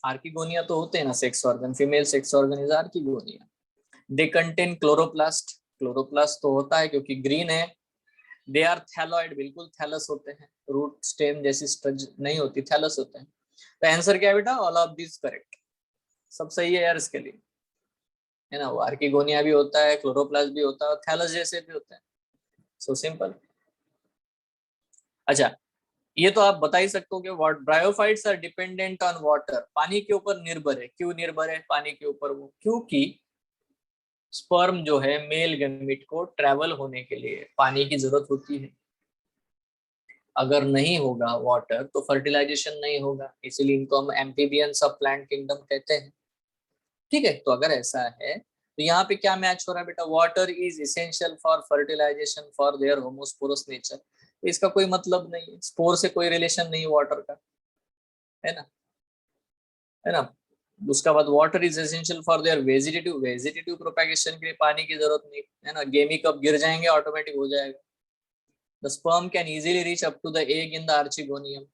आर्किगोनिया तो होते हैं ना sex organ, female sex organ is archegonia. They contain chloroplast, chloroplast तो होता है क्योंकि ग्रीन है। दे आर थैलॉइड, बिल्कुल थैलस होते हैं, रूट स्टेम जैसी स्ट्रज नहीं होती, थैलस होते हैं। तो आंसर क्या है बेटा? ऑल ऑफ दिस करेक्ट, सब सही है यार इसके लिए, है ना। वो आर्किगोनिया भी होता है, क्लोरोप्लास्ट भी होता है और थैलस जैसे भी होते हैं, सो सिंपल। अच्छा, ये तो आप बता ही सकते हो कि what bryophytes are dependent on water, पानी के ऊपर निर्भर है। क्यों निर्भर है पानी के ऊपर? वो क्योंकि स्पर्म जो है मेल गैमेट को ट्रेवल होने के लिए पानी की जरूरत होती है, अगर नहीं होगा वाटर तो फर्टिलाइजेशन नहीं होगा, इसीलिए इनको हम एम्फीबियंस ऑफ प्लांट किंगडम कहते हैं, ठीक है। तो अगर ऐसा है तो यहाँ पे क्या मैच हो रहा है बेटा? Water is essential for fertilisation for their homosporous nature, तो इसका कोई मतलब नहीं है, स्पोर से कोई रिलेशन नहीं वाटर का, है ना, है ना। उसका बाद water is essential for their vegetative, vegetative propagation के लिए पानी की जरूरत नहीं, है ना। गेमी कब गिर जाएंगे ऑटोमेटिक हो जाएगा। The sperm can easily reach up to the egg in the archegonium,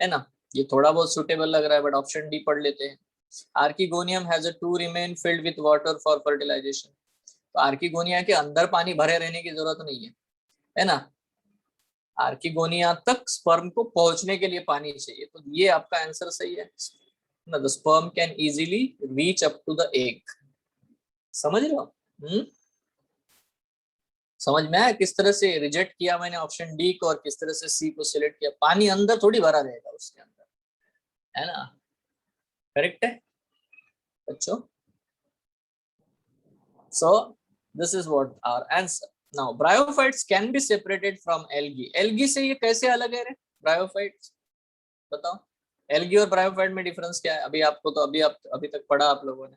है ना। ये थोड़ा बहुत सुटेबल लग रहा है बट ऑप्शन डी पढ़ लेते हैं। Archegonium has a to remain filled with water for fertilisation, तो आर्किगोनिया के अंदर पानी भरे रहने की जरूरत नहीं है ना। आर्किगोनिया तक स्पर्म को पहुंचने के लिए पानी चाहिए, तो ये आपका आंसर सही है ना। The sperm can easily reach up to the egg, समझ रहे हो? समझ में आया किस तरह से रिजेक्ट किया मैंने ऑप्शन डी को और किस तरह से सी को सिलेक्ट किया? पानी अंदर थोड़ी भरा रहेगा उसके अंदर, है ना, करेक्ट है बच्चों। So this is what our answer. Now bryophytes can be separated from algae. Algae से ये कैसे अलग है रे bryophytes? बताओ, algae और bryophyte में डिफरेंस क्या है? अभी आपको तो अभी तक पढ़ा आप लोगों ने।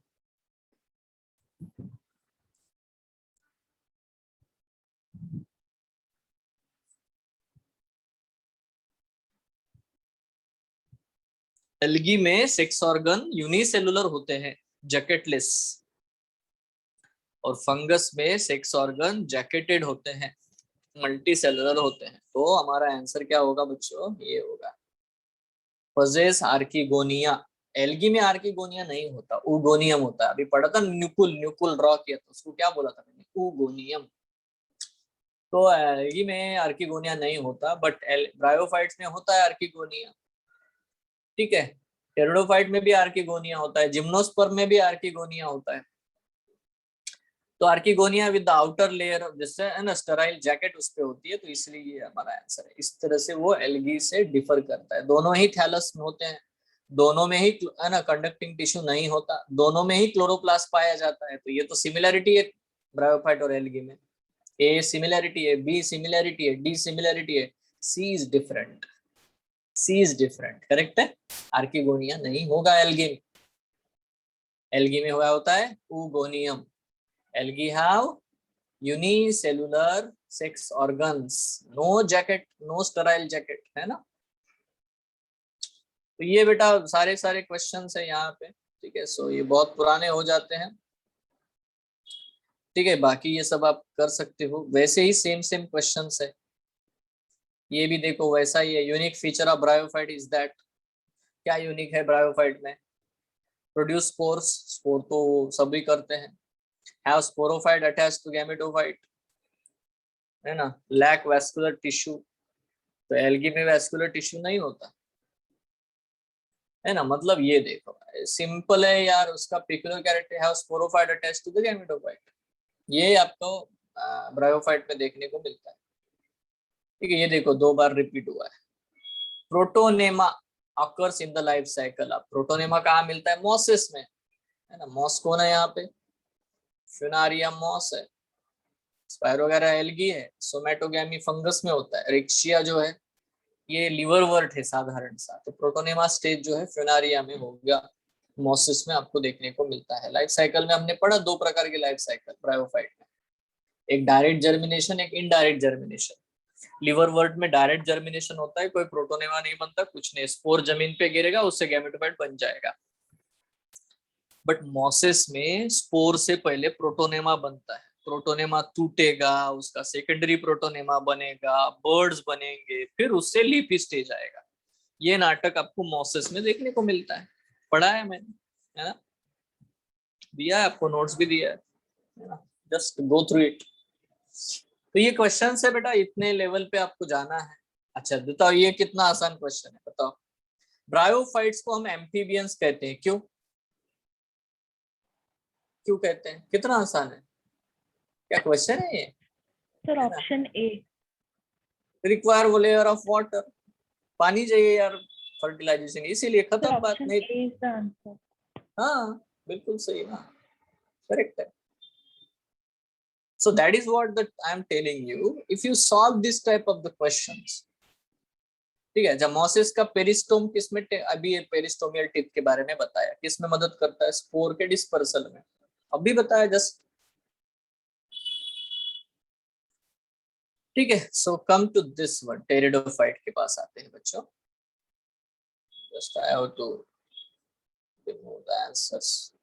algae में सेक्स ऑर्गन यूनिसेलुलर होते हैं, जैकेटलेस, और फंगस में सेक्स ऑर्गन जैकेटेड होते हैं, मल्टी सेलुलर होते हैं। तो हमारा आंसर क्या होगा बच्चों, ये होगा पजेस आर्किगोनिया। एल्गी में आर्किगोनिया नहीं होता, ऊगोनियम होता है। अभी पढ़ा था न्यूकुल, न्यूकुल ड्रॉ किया था, उसको क्या बोला था मैंने, ऊगोनियम। तो एल्गी में आर्किगोनिया नहीं होता, बट ब्रायोफाइट्स में होता है आर्किगोनिया। ठीक है, टेरिडोफाइट में भी आर्किगोनिया होता है, जिम्नोस्पर्म में भी आर्किगोनिया होता है। तो archegonia with the outer layer, जिससे है ना स्टेराइल जैकेट उस पे होती है, तो इसलिए ये हमारा आंसर है। इस तरह से वो एल्गी से डिफर करता है। दोनों ही थैलस में होते हैं, दोनों में ही है ना कंडक्टिंग टिश्यू नहीं होता, दोनों में ही क्लोरोप्लास्ट पाया जाता है। तो ये तो सिमिलैरिटी है ब्रायोफाइट और एल्गी में। ए सिमिलैरिटी है, बी सिमिलैरिटी है, डी सिमिलैरिटी है, C is different. C is different, correct है। आर्किगोनिया नहीं होगा एल्गी में। एल्गी में हुआ होता है oogonium. Algae have unicellular sex organs, no jacket, no sterile jacket, है ना। तो ये बेटा सारे क्वेश्चंस है यहाँ पे। ठीक है, सो ये बहुत पुराने हो जाते हैं। ठीक है, बाकी ये सब आप कर सकते हो। वैसे ही सेम क्वेश्चंस है, ये भी देखो वैसा ही है। Unique feature of bryophyte is that, क्या यूनिक है ब्रायोफाइट में, प्रोड्यूस स्पोर्स, स्पोर तो सभी करते हैं, have sporophyte attached to gametophyte, है ना, लैक वैस्कुलर टिश्यू। तो एल्गी में वैस्कुलर टिश्यू नहीं होता है ना। मतलब ये देखो सिंपल है यार, उसका पेक्युलर कैरेक्टर है sporophyte attached to the gametophyte. ये आपको ब्रायोफाइट में देखने को मिलता है। ठीक है, ये देखो 2 बार रिपीट हुआ है। Protonema occurs in the life cycle. अब प्रोटोनेमा कहाँ मिलता है, मॉसेस में, है ना। मॉस कौन है यहाँ पे, फ्यूनारियम मॉस है। स्पायरोगैरा एल्गी है, सोमेटोगैमी फंगस में होता है। रिक्शिया जो है ये लिवरवर्ट है साधारण सा। तो प्रोटोनेमा स्टेज जो है फ्यूनारिया में हो गया, मोसिस में आपको देखने को मिलता है। लाइफ साइकिल में हमने पढ़ा 2 प्रकार की लाइफ साइकिल ब्रायोफाइट में, एक डायरेक्ट जर्मिनेशन, एक इनडायरेक्ट जर्मिनेशन। लिवरवर्ट में डायरेक्ट जर्मिनेशन होता है, कोई प्रोटोनेमा नहीं बनता, कुछ नहीं, स्पोर जमीन पे गिरेगा उससे गैमेटोफाइट बन जाएगा। बट मोसिस में स्पोर से पहले प्रोटोनेमा बनता है। प्रोटोनेमा टूटेगा, उसका सेकेंडरी प्रोटोनेमा बनेगा, बर्ड्स बनेंगे, फिर उससे लीफी स्टेज आएगा। ये नाटक आपको मोसिस में देखने को मिलता है, पढ़ा है मैंने, है ना, दिया है आपको, नोट्स भी दिया है ना, जस्ट गो थ्रू इट। तो ये क्वेश्चन है बेटा, इतने लेवल पे आपको जाना है। अच्छा बताओ, ये कितना आसान क्वेश्चन है, बताओ। ब्रायोफाइट्स को हम एम्फीबियंस कहते हैं, क्यों क्यों कहते हैं, कितना आसान है, क्या क्वेश्चन है ये। सर ऑप्शन ए, रिक्वायर वो लेयर ऑफ वाटर, पानी चाहिए यार फर्टिलाइजेशन, इसीलिए खत्म बात। ऑप्शन नहीं, ए इज द आंसर। हाँ बिल्कुल सही ना, करेक्ट है। So that is what that I am telling you. If you solve this type of the questions, ठीक है। जब मोसिस का पेरिस्टोम किसमें, अभी ये पेरिस्टोमियल टिप के बारे में बताया, किसमें मदद करता है, स्पोर के डिस्पर्सल में, अभी बताया जस्ट। ठीक है, so come to this one, pteridophyte के पास आते हैं बच्चों। Just I have to remove the answers.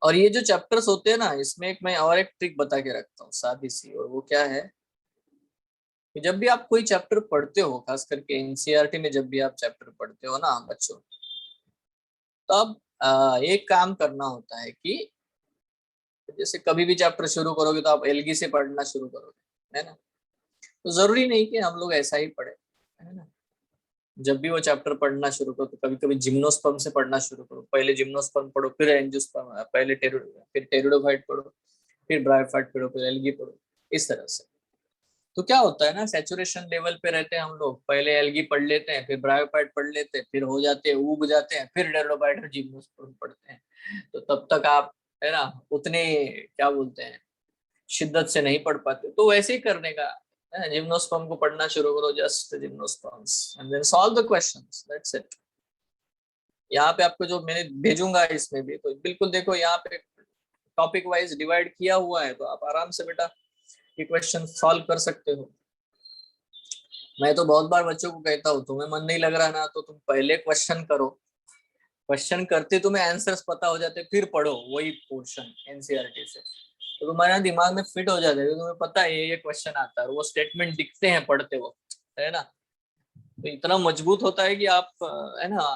और ये जो चैप्टर्स होते हैं ना, इसमें एक ट्रिक बता के रखता हूँ सादी सी, और वो क्या है कि जब भी आप कोई चैप्टर पढ़ते हो, खास करके एनसीईआरटी में जब भी आप चैप्टर पढ़ते हो ना बच्चों, तब एक काम करना होता है कि जैसे कभी भी चैप्टर शुरू करोगे तो आप एल्गी से पढ़ना शुरू करोगे, है ना। तो जरूरी नहीं कि हम लोग ऐसा ही पढ़े, है ना। जब भी वो चैप्टर पढ़ना शुरू करो तो कभी कभी जिम्नोस्पर्म से पढ़ना शुरू करो। पहले जिम्नोस्पर्म पढ़ो, फिर एंजियोस्पर्म, पहले फिर टेरिडोफाइट पढ़ो, फिर ब्रायोफाइट पढ़ो, फिर एल्गी पढ़ो, इस तरह से। तो क्या होता है ना, सैचुरेशन लेवल पे रहते हैं हम लोग, पहले एल्गी पढ़ लेते हैं, फिर ब्रायोफाइट पढ़ लेते हैं, फिर हो जाते हैं उब जाते हैं, फिर टेरिडोफाइट और जिम्नोस्पर्म पढ़ते हैं। तो तब तक आप, है ना, उतने क्या बोलते हैं शिद्दत से नहीं पढ़ पाते। तो वैसे ही करने का, जिम्नोस्पर्म को पढ़ना शुरू करो, just gymnosperms, and then solve the questions, that's it. यहाँ पे आपको जो मैंने भेजूंगा इसमें भी, तो बिल्कुल देखो यहाँ पे टॉपिक वाइज डिवाइड किया हुआ है, तो आप आराम से बेटा ये क्वेश्चन सॉल्व कर सकते हो। मैं तो बहुत बार बच्चों को कहता हूँ, तुम्हें मन नहीं लग रहा ना तो तुम पहले क्वेश्चन करो, क्वेश्चन करते तुम्हें आंसर्स पता हो जाते, फिर पढ़ो वही पोर्शन एनसीईआरटी से, तो तुम्हारे दिमाग में फिट हो जाता है, तुम्हें पता है ये क्वेश्चन आता है, वो स्टेटमेंट दिखते हैं पढ़ते वक्त, है ना। तो इतना मजबूत होता है कि आप है ना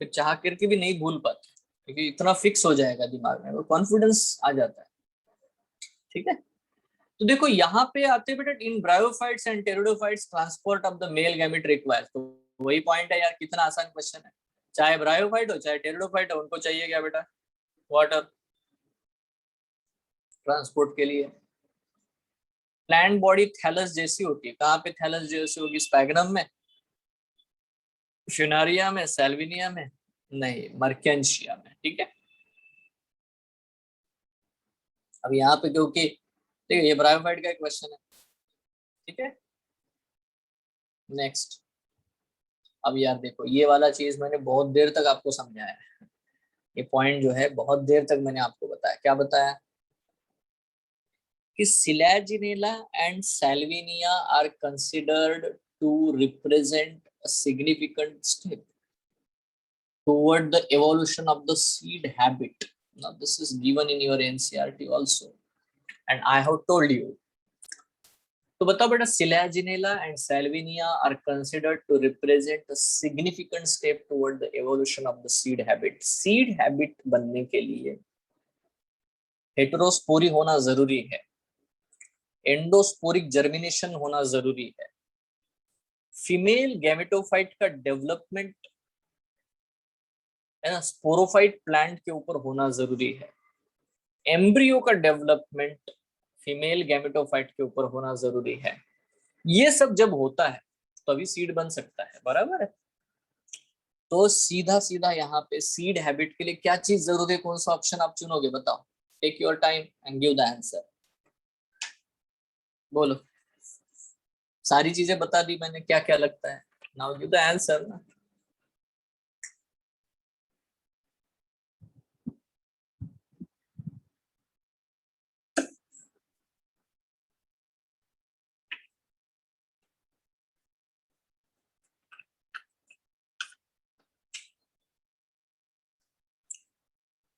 फिर चाह करके भी नहीं भूल पाते, क्योंकि इतना फिक्स हो जाएगा दिमाग में, वो कॉन्फिडेंस आ जाता है। ठीक है, तो देखो यहाँ पे आते हैं बेटा, in bryophytes and pteridophytes transport of the male gamete requires, तो वही पॉइंट है यार, कितना आसान क्वेश्चन है। चाहे ब्रायोफाइट हो चाहे टेरिडोफाइट हो, उनको चाहिए क्या बेटा, वाटर ट्रांसपोर्ट के लिए। प्लांट बॉडी थैलस जैसी होती है, कहाँ पे थैलस जैसी होगी, स्पैग्नम में, फिनारिया में, सैल्विनिया में, नहीं मर्केंशिया में। ठीक है, अब यहाँ पे क्योंकि ठीक है ये ब्रायोफाइट का एक क्वेश्चन है। ठीक है, नेक्स्ट। अब यार देखो ये वाला चीज मैंने बहुत देर तक आपको समझाया है, ये पॉइंट जो है बहुत देर तक मैंने आपको बताया। क्या बताया कि Selaginella and Salvinia are considered to represent a significant step toward the evolution of the seed habit. Now this is given in your NCERT also, and I have told you. तो बताओ बेटा, Selaginella and Salvinia are considered to represent a significant step toward the evolution of the seed habit. Seed habit बनने के लिए हेटेरोस्पोरी होना जरूरी है, एंडोस्पोरिक जर्मिनेशन होना जरूरी है, फीमेल गैमेटोफाइट का डेवलपमेंट है ना स्पोरोफाइट प्लांट के ऊपर होना जरूरी है, एम्ब्रियो का डेवलपमेंट फीमेल गैमेटोफाइट के ऊपर होना जरूरी है। ये सब जब होता है तभी सीड बन सकता है, बराबर है। तो सीधा सीधा यहाँ पे सीड हैबिट के लिए क्या चीज जरूरी है, कौन सा ऑप्शन आप चुनोगे बताओ, take your time and give the answer, बोलो। सारी चीजें बता दी मैंने, क्या क्या लगता है, नाउ गिव द आंसर ना।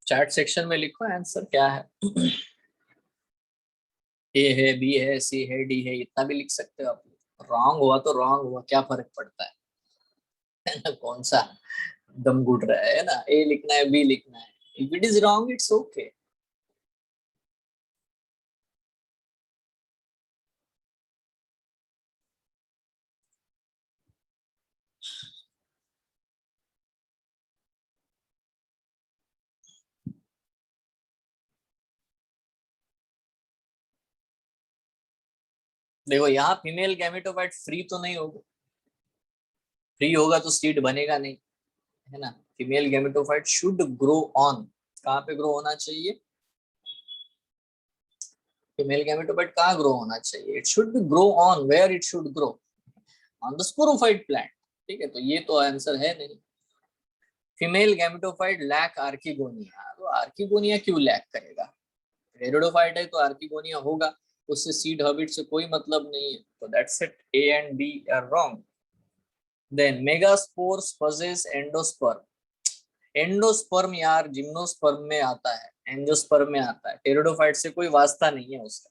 चैट सेक्शन में लिखो आंसर क्या है। ए है, बी है, सी है, डी है, इतना भी लिख सकते हो आप। रॉन्ग हुआ तो रॉन्ग हुआ, क्या फर्क पड़ता है ना, कौन सा दम घुट रहा है ना, ए लिखना है बी लिखना है, if it is wrong it's okay. देखो यहाँ फीमेल गैमेटोफाइट फ्री तो नहीं होगा, फ्री होगा तो सीड बनेगा नहीं, है ना। Female gametophyte should grow on, कहाँ पे ग्रो होना चाहिए, फीमेल गैमेटोफाइट कहाँ ग्रो होना चाहिए, it should be grow on, where it should grow, on the sporophyte plant. ठीक है, तो ये तो आंसर है नहीं। फीमेल गैमेटोफाइट लैक आर्किगोनिया, तो आर्किगोनिया क्यों लैक करेगा, टेरिडोफाइट है तो आर्किगोनिया होगा, उससे सीड हैबिट से कोई मतलब नहीं है, तो that's it, A and B are wrong. Then megaspores possess endosperm, endosperm यार जिम्नोस्पर्म में आता है, एंजियोस्पर्म में आता है, टेरिडोफाइट से कोई वास्ता नहीं है उसका,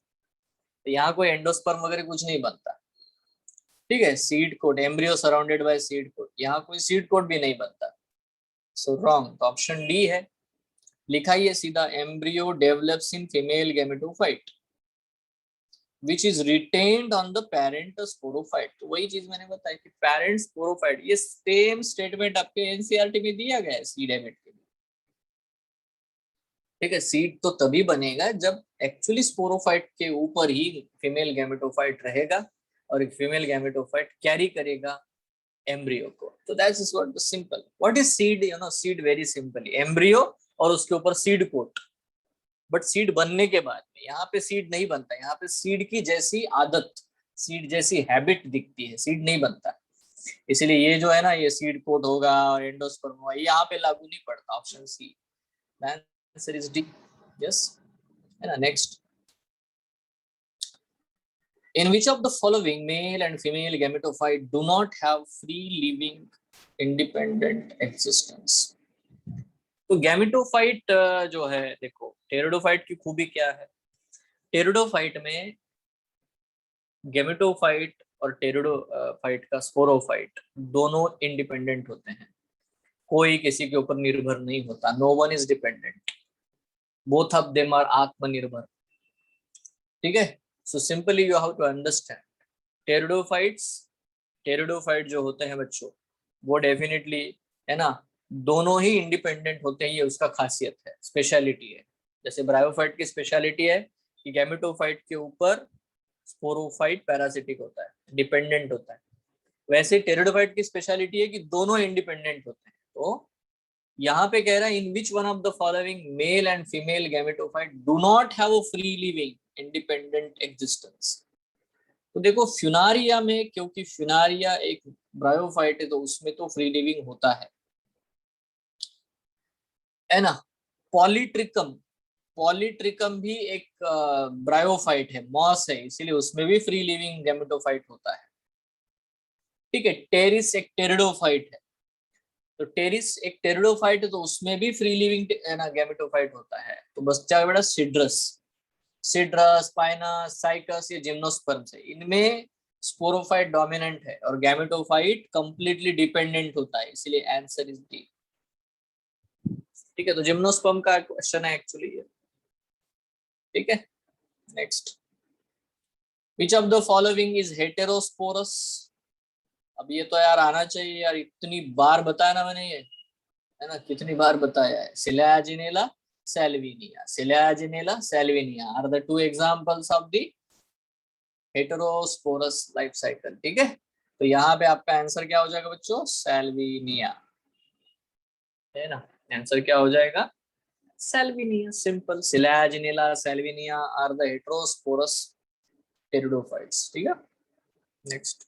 तो यहाँ कोई एंडोस्पर्म वगैरह कुछ नहीं बनता। ठीक है, seed coat, embryo surrounded by seed coat, यहाँ कोई सीड कोट भी नहीं बनता, सो रॉन्ग, तो ऑप्शन डी है। लिखाइए सीधा, embryo develops in female gametophyte which is retained on the parent sporophyte। तो वही चीज मैंने बताई कि parent sporophyte, ये सेम स्टेटमेंट आपके एनसीईआरटी में दिया गया है सीड हैबिट के लिए। ठीक है, सीड तो तभी बनेगा जब एक्चुअली स्पोरोफाइट के ऊपर ही फीमेल गैमेटोफाइट रहेगा और एक फीमेल गैमेटोफाइट कैरी करेगा एम्ब्रियो को। तो that's is what the simple, what is seed, you know seed very simply embryo और उसके ऊपर सीड कोट, बट सीड बनने के बाद में यहाँ पे सीड नहीं बनता, यहाँ पे सीड की जैसी आदत, सीड जैसी हैबिट दिखती है, सीड नहीं बनता। इसलिए ये जो है ना, ये सीड कोट होगा और एंडोस्पर्म होगा, ये यहाँ पे लागू नहीं पड़ता। Option C, answer is D. Yes, है ना। Next, in which of the following male and female gametophyte do not have free living independent existence? तो गैमेटोफाइट जो है, देखो टेरिडोफाइट की खूबी क्या है। टेरिडोफाइट में गैमेटोफाइट और टेरिडोफाइट का स्पोरोफाइट दोनों इंडिपेंडेंट होते हैं, कोई किसी के ऊपर निर्भर नहीं होता। No one is dependent, both of them are आत्मनिर्भर। ठीक है, so simply you have to understand pteridophyte जो होते हैं बच्चों, वो डेफिनेटली, है ना, दोनों ही इंडिपेंडेंट होते हैं, ये उसका खासियत है, स्पेशलिटी है। जैसे ब्रायोफाइट की स्पेशलिटी है कि गैमेटोफाइट के ऊपर स्पोरोफाइट पैरासिटिक होता है, डिपेंडेंट होता है। वैसे टेरिडोफाइट की स्पेशलिटी है कि दोनों इंडिपेंडेंट होते हैं। तो यहाँ पे कह रहा है in which one of the following male and female gametophyte do not have a free living independent existence. तो देखो फ्यूनारिया में, क्योंकि फ्यूनारिया एक ब्रायोफाइट है, तो उसमें तो फ्री लिविंग होता है ना। पॉलीट्रिकम भी एक ब्रायोफाइट है, मॉस है, इसीलिए उसमें भी फ्री लिविंग गैमेटोफाइट होता है। ठीक है, टेरिस एक टेरिडोफाइट है, तो टेरिस एक टेरिडोफाइट है, तो उसमें भी फ्री लिविंग ना गैमेटोफाइट होता है। तो बच्चा बेटा सिड्रस, पाइनस, साइकस, ये जिम्नोस्पर्म्स है, इनमें स्पोरोफाइट डोमिनेंट है और गैमेटोफाइट कंप्लीटली डिपेंडेंट होता है, इसलिए आंसर इज डी। ठीक है, तो जिम्नोस्पर्म का क्वेश्चन है एक्चुअली ये। ठीक है, next, which of the following is heterosporous. अब ये तो यार आना चाहिए यार, इतनी बार बताया ना मैंने ये, है ना, कितनी बार बताया है। Selaginella Salvinia are the two examples of the heterosporous life cycle. ठीक है, तो यहाँ पे आपका आंसर क्या हो जाएगा बच्चों, सैल्विनिया, है ना। आंसर क्या हो जाएगा, Salvinia, simple. Selaginella, Salvinia are the heterosporous pteridophytes. ठीक है, next,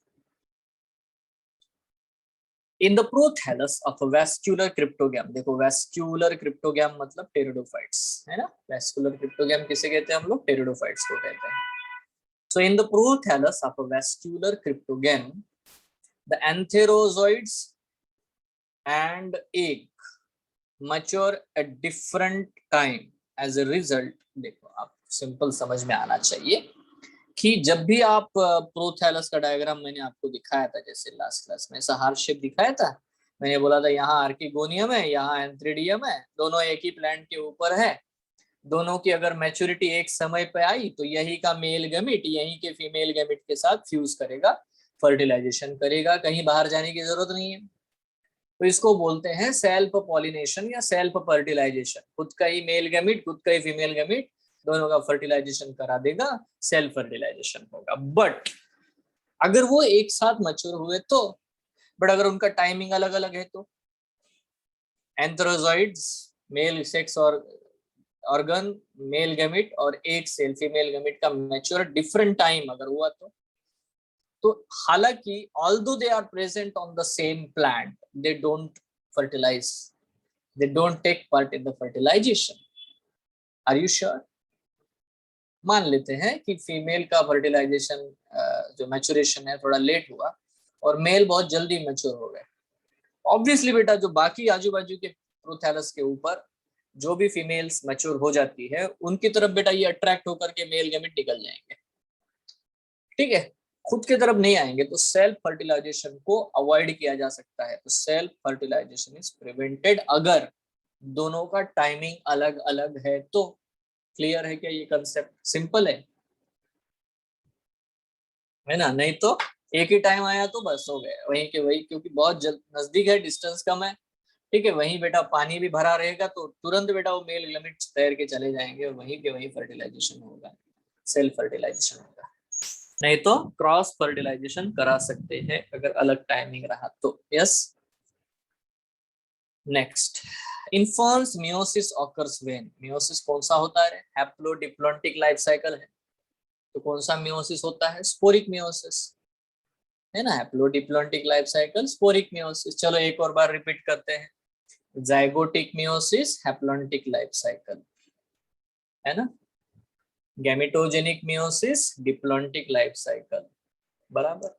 in the prothallus of vascular cryptogam. देखो वेस्क्यूलर क्रिप्टोगैम मतलब टेरिडोफाइट्स, है ना। वेस्क्यूलर क्रिप्टोगैम किसे कहते हैं हम लोग, टेरिडोफाइट्स को कहते हैं। So in the prothallus of a vascular cryptogam the antherozoids and egg mature at different time as a result. देखो आप सिंपल समझ में आना चाहिए कि जब भी आप प्रोथैलस का डायग्राम मैंने आपको दिखाया था, जैसे लास्ट क्लास में ऐसा हार्ट शेप दिखाया था, मैंने बोला था यहाँ आर्किगोनियम है, यहाँ एंथ्रिडियम है, दोनों एक ही प्लांट के ऊपर है। दोनों की अगर मैच्योरिटी एक समय पे आई तो यही का मेल गैमेट यही के फीमेल गैमेट के साथ फ्यूज करेगा, फर्टिलाइजेशन करेगा, कहीं बाहर जाने की जरूरत नहीं है। तो इसको बोलते हैं सेल्फ पॉलिनेशन या सेल्फ फर्टिलाइजेशन। खुद का ही मेल गैमेट, खुद का ही फीमेल गैमेट, दोनों का फर्टिलाइजेशन करा देगा, सेल्फ फर्टिलाइजेशन होगा। बट अगर वो एक साथ मैच्योर हुए तो, बट अगर उनका टाइमिंग अलग अलग है तो, एंथ्रोजॉइड्स मेल सेक्स और ऑर्गन मेल गैमेट और एक सेल फीमेल गैमेट का मैच्योर डिफरेंट टाइम अगर हुआ तो हालांकि although they are present on the same plant, they don't fertilize, they don't take part in the fertilization. Are you sure? मान लेते हैं कि फीमेल का फर्टिलाइजेशन जो मैच्योरेशन है थोड़ा लेट हुआ और मेल बहुत जल्दी मैच्योर हो गए। ऑब्वियसली बेटा जो बाकी आजू बाजू के प्रोथैलस के ऊपर जो भी फीमेल्स मैच्योर हो जाती है उनकी तरफ बेटा ये अट्रैक्ट होकर के मेल गैमेट निकल जाएंगे। ठीक है, खुद के तरफ नहीं आएंगे, तो सेल्फ फर्टिलाइजेशन को अवॉइड किया जा सकता है। तो सेल्फ फर्टिलाइजेशन इज प्रिवेंटेड अगर दोनों का टाइमिंग अलग अलग है तो। क्लियर है क्या ये कंसेप्ट? सिंपल है ना। नहीं तो एक ही टाइम आया तो बस हो गए वहीं के वही, क्योंकि बहुत नजदीक है, डिस्टेंस कम है। ठीक है, वहीं बेटा पानी भी भरा रहेगा तो तुरंत बेटा वो मेल गैमेट तैर के चले जाएंगे और वहीं के वहीं फर्टिलाइजेशन होगा, सेल्फ फर्टिलाइजेशन होगा। नहीं तो क्रॉस फर्टिलाइजेशन करा सकते हैं अगर अलग टाइमिंग रहा तो। Yes, next, informs meiosis occurs when. Meiosis कौन सा होता है? हैप्लोडिप्लॉन्टिक लाइफ साइकिल है, तो कौन सा मियोसिस होता है? Sporic meiosis. है ना, haplodiplontic life cycle, sporic meiosis. चलो एक और बार रिपीट करते हैं, zygotic meiosis, haplontic life cycle, है ना, gametogenic meiosis, diplontic life cycle, बराबर।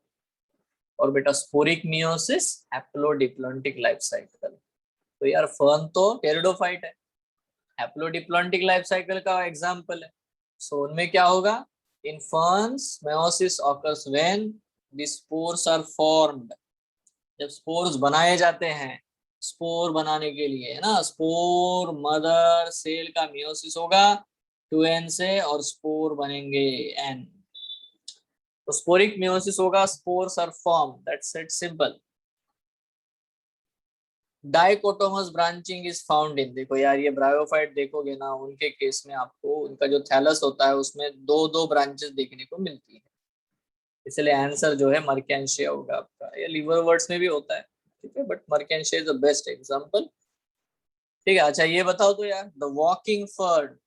और बेटा sporic meiosis, haplodiplontic life cycle. तो यार फर्न तो टेरिडोफाइट है, हैप्लोडिप्लॉन्टिक लाइफ साइकिल का एग्जांपल है। सो उनमें क्या होगा, इन ferns meiosis occurs when the spores are formed, जब स्पोर्स बनाए जाते हैं, स्पोर बनाने के लिए, है ना, स्पोर मदर सेल का मियोसिस होगा 2n से और स्पोर बनेंगे n। तो स्पोरिक मियोसिस होगा, spores are form, that's it, simple. Dichotomous branching is found in, देखो यार ये ब्रायोफाइट देखोगे ना, उनके केस में आपको उनका जो थैलस होता है उसमें दो दो ब्रांचेस देखने को मिलती है, इसलिए आंसर जो है मर्केंशिया होगा आपका। ये लिवर वर्ड्स में भी होता है, ठीक है, but Marchantia is the best example. ठीक है, अच्छा ये बताओ तो यार, the walking fern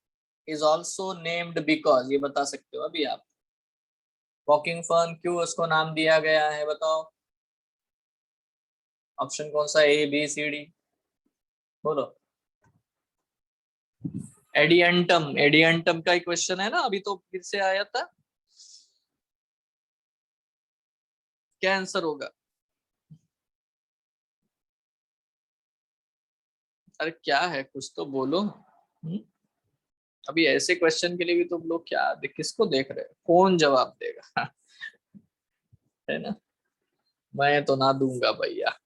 is also named because, ये बता सकते हो अभी आप, वॉकिंग फर्न क्यों उसको नाम दिया गया है, बताओ। ऑप्शन कौन सा, ए बी सी डी, बोलो। एडियंटम, एडियंटम का ही क्वेश्चन है ना, अभी तो फिर से आया था, क्या आंसर होगा। अरे क्या है, कुछ तो बोलो। अभी ऐसे क्वेश्चन के लिए भी तुम लोग क्या किसको देख रहे हो, कौन जवाब देगा है ना, मैं तो ना दूंगा भैया।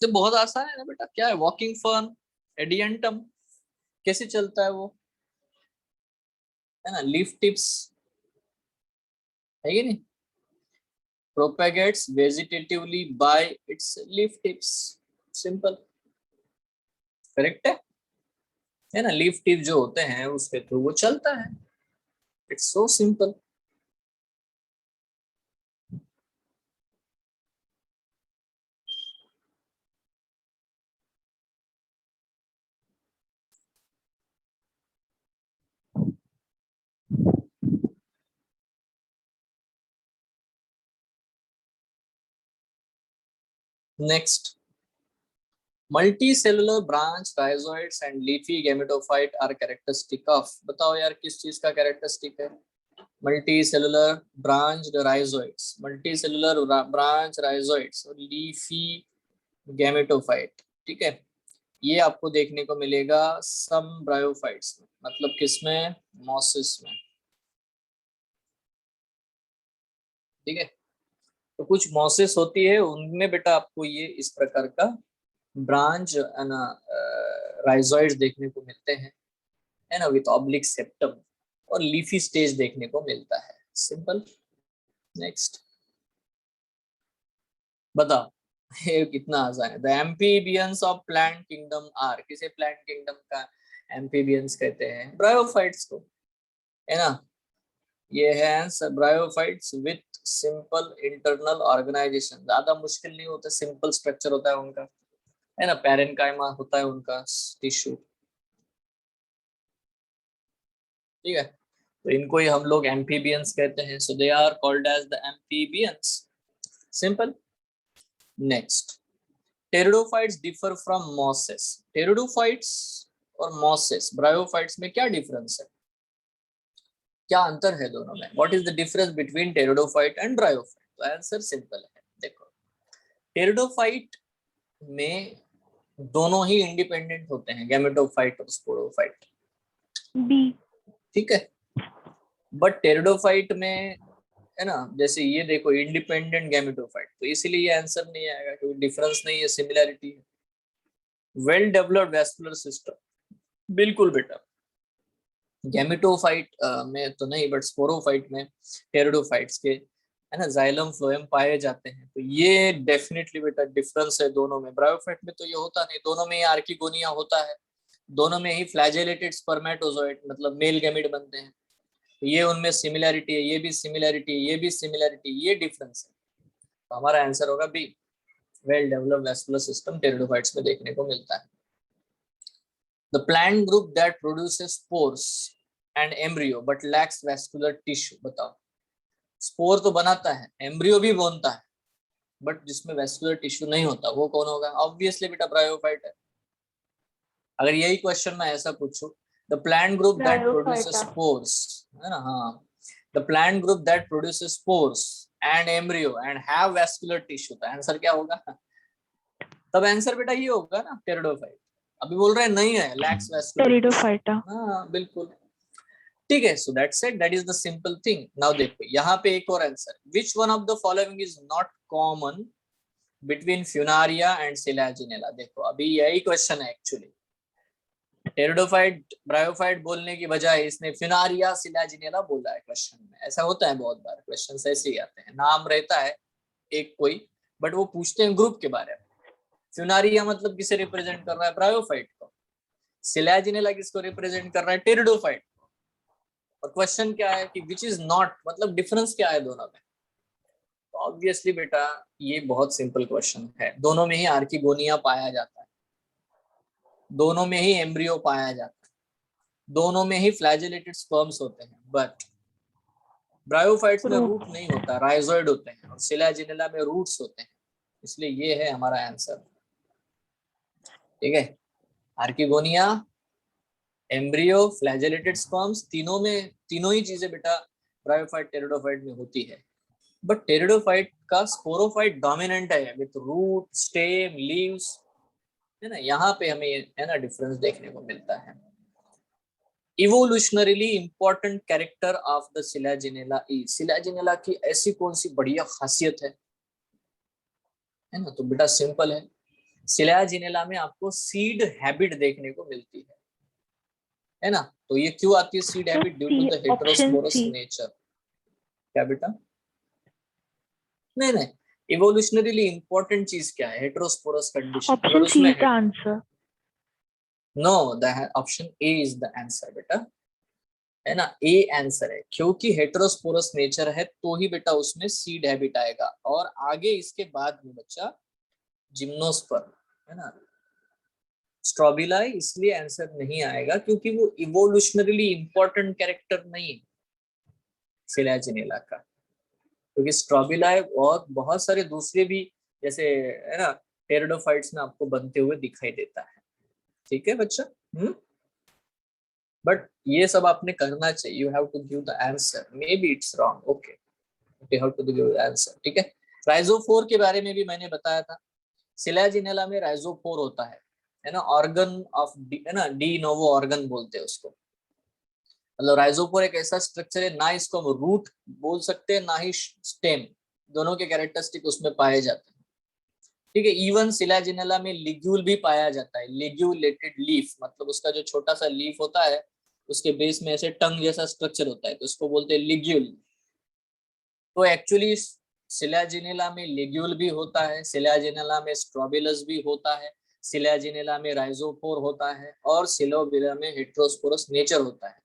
तो बहुत आसान है ना बेटा, क्या है, वॉकिंग फर्न, एडियंटम, कैसे चलता है वो, है ना, लीफ टिप्स, है कि नहीं, propagates vegetatively by its leaf tips, simple, correct है ना, लीफ टिप जो होते हैं उसके थ्रू वो चलता है, it's so simple. Next, multicellular branch rhizoids and leafy gametophyte are characteristic of, बताओ यार किस चीज का कैरेक्टरिस्टिक है, multicellular branch rhizoids, multicellular branch rhizoids और लीफी गैमेटोफाइट, ठीक है, ये आपको देखने को मिलेगा सम ब्रायोफाइट्स में, मतलब किसमें, मॉसिस में, ठीक है। तो कुछ मॉसिस होती है उनमें बेटा आपको ये इस प्रकार का ब्रांच राइजोइड्स देखने को मिलते हैं, है ना, विथ ऑब्लिक सेप्टम, और लीफी स्टेज देखने को मिलता है, सिंपल। नेक्स्ट, बताओ ये कितना आसान है, the amphibians of plant kingdom are, किसे प्लांट किंगडम का एम्फीबियंस कहते हैं, ब्रायोफाइट्स को, है ना, ये है bryophytes with simple internal organisation, ज्यादा मुश्किल नहीं होता, सिंपल स्ट्रक्चर होता है उनका, है ना, पैरेन्काइमा होता है उनका टिश्यू, ठीक है, तो इनको ही हम लोग एम्फीबियंस कहते हैं, so they are called as the amphibians, simple. Next, pteridophytes differ from mosses, pteridophytes और मॉसेस ब्रायोफाइट्स में क्या डिफरेंस है, क्या अंतर है दोनों में, what is the difference between pteridophyte and bryophyte, तो आंसर सिंपल है, देखो टेरिडोफाइट में दोनों ही इंडिपेंडेंट होते हैं, गैमेटोफाइट और स्पोरोफाइट, बी, ठीक है, बट टेरिडोफाइट में, है ना, जैसे ये देखो इंडिपेंडेंट गैमेटोफाइट, तो इसीलिए ये आंसर नहीं आएगा क्योंकि डिफरेंस नहीं है, सिमिलैरिटी है। वेल डेवलप्ड वैस्कुलर सिस्टम, बिल्कुल बेटा, गैमेटोफाइट में तो नहीं बट स्पोरोफाइट में, टेरिडोफाइट्स के, है ना, जाइलम फ्लोएम पाए जाते हैं, तो ये डेफिनेटली बेटा डिफरेंस है दोनों में, ब्रायोफाइट में तो ये होता नहीं, दोनों में ही आर्किगोनिया होता है, दोनों में ही फ्लैजेलेटेड स्पर्मेटोजोइड मतलब मेल गैमेट बनते हैं, तो ये उनमें सिमिलैरिटी है, ये भी सिमिलैरिटी है, ये भी सिमिलैरिटी, ये डिफरेंस है, तो हमारा आंसर होगा B, well developed vascular system pteridophytes में देखने को मिलता है। The plant group that produces spores and embryo but lacks vascular tissue. बताओ, स्पोर तो बनाता है, एम्ब्रियो भी बनता है, बट जिसमें वैस्कुलर टिश्यू नहीं होता वो कौन होगा? ऑब्वियसली बेटा ब्रायोफाइट है। अगर यही क्वेश्चन मैं ऐसा पूछूं, the plant group that produces spores, है ना, हाँ, the plant group that produces spores and embryo and have vascular tissue, तो आंसर क्या होगा? तब आंसर बेटा ये होगा ना, टेरिडोफाइट। अभी बोल रहे हैं नहीं है, लैक्स वैस्कुलर टिश्यू। टेरिडोफाइटा। हाँ बिल्कुल, ठीक है। So that's it, that is the simple thing. Now देखो यहाँ पे एक और answer, which one of the following is not common between Funaria and Selaginella. देखो अभी यही क्वेश्चन है एक्चुअली, टेरिडोफाइट ब्रायोफाइट बोलने की बजाय इसने फ्यूनारिया सिलाजिनेला बोला है क्वेश्चन में। ऐसा होता है बहुत बार, क्वेश्चन ऐसे ही आते हैं, नाम रहता है एक कोई, बट वो पूछते हैं ग्रुप के बारे में। फ्यूनारिया मतलब किसे रिप्रेजेंट कर रहा है? ब्रायोफाइट को। सिलाजिनेला किसको रिप्रेजेंट कर रहा है? टेरिडोफाइट। और क्वेश्चन क्या है कि विच इज नॉट, मतलब डिफरेंस क्या है दोनों में? तो ऑब्वियसली बेटा ये बहुत सिंपल क्वेश्चन है, दोनों में ही आर्किगोनिया पाया जाता है, दोनों में ही एम्ब्रियो पाया जाता है, दोनों में ही फ्लैजेलेटेड स्पर्म्स होते हैं, बट ब्रायोफाइट्स में रूट नहीं होता, राइजोइड होते हैं, और सिलाजिनेला में रूट्स होते हैं। इसलिए ये है हमारा आंसर, ठीक है। आर्किगोनिया, एम्ब्रियो, फ्लैजेलेटेड स्पर्म्स, तीनों ही चीजें बेटा ब्रायोफाइट टेरिडोफाइट में होती है। बट टेरिडोफाइट का स्पोरोफाइट डोमिनेंट है विथ रूट, स्टेम, लीव्स, है ना। यहाँ पे हमें है ना डिफरेंस देखने को मिलता है। Evolutionarily important character of the selaginella is, selaginella की ऐसी कौन सी बढ़िया खासियत है ना? तो बेटा सिंपल है, सिलाजिनेला में आपको सीड हैबिट देखने को मिलती है ना। तो ये क्यों आती है seed habit? Due to the option heterosporous C. Nature. क्या बेटा? नहीं नहीं, इवोल्यूशनरीली इंपॉर्टेंट चीज क्या है? Heterosporous condition. अगर ऑप्शन सी उसमें is the answer. No, the option A is the answer बेटा, है ना। ए आंसर है, क्योंकि हेटेरोस्पोरस नेचर है तो ही बेटा उसमें सीड हैबिट आएगा, और आगे इसके बाद में बच्चा जिम्नोस्पर्म, है ना। स्ट्रॉबिलाई इसलिए आंसर नहीं आएगा क्योंकि वो इवोल्यूशनरीली इंपॉर्टेंट कैरेक्टर नहीं है सिलाजिनेला का, क्योंकि स्ट्रॉबिलाई और बहुत सारे दूसरे भी जैसे, है ना, टेरिडोफाइट्स में आपको बनते हुए दिखाई देता है, ठीक है बच्चा। बट ये सब आपने करना चाहिए, you have to give the answer, maybe it's wrong, okay, you have to give the answer, ठीक है। राइजोफोर के बारे में भी मैंने बताया था, सिलाजिनेला में राइजोफोर होता है ना, ऑर्गन ऑफ, है ना, डी नोवो ऑर्गन बोलते हैं उसको। मतलब राइजोफोर एक ऐसा स्ट्रक्चर है, ना इसको हम रूट बोल सकते हैं ना ही स्टेम, दोनों के कैरेक्टरिस्टिक उसमें पाए जाते हैं, ठीक है। इवन सिलाजिनेला में लिग्यूल भी पाया जाता है, लिग्यूलेटेड लीफ, मतलब उसका जो छोटा सा लीफ होता है उसके बेस में ऐसे टंग जैसा स्ट्रक्चर होता है, तो उसको बोलते हैं लिग्यूल। तो एक्चुअली सिलाजिनेला में लिग्यूल भी होता है, सिलाजिनेला में स्ट्रोबिलस भी होता है, सिलाजिनेला में राइजोफोर होता है, और सिलोबिला में हेटेरोस्पोरस नेचर होता है।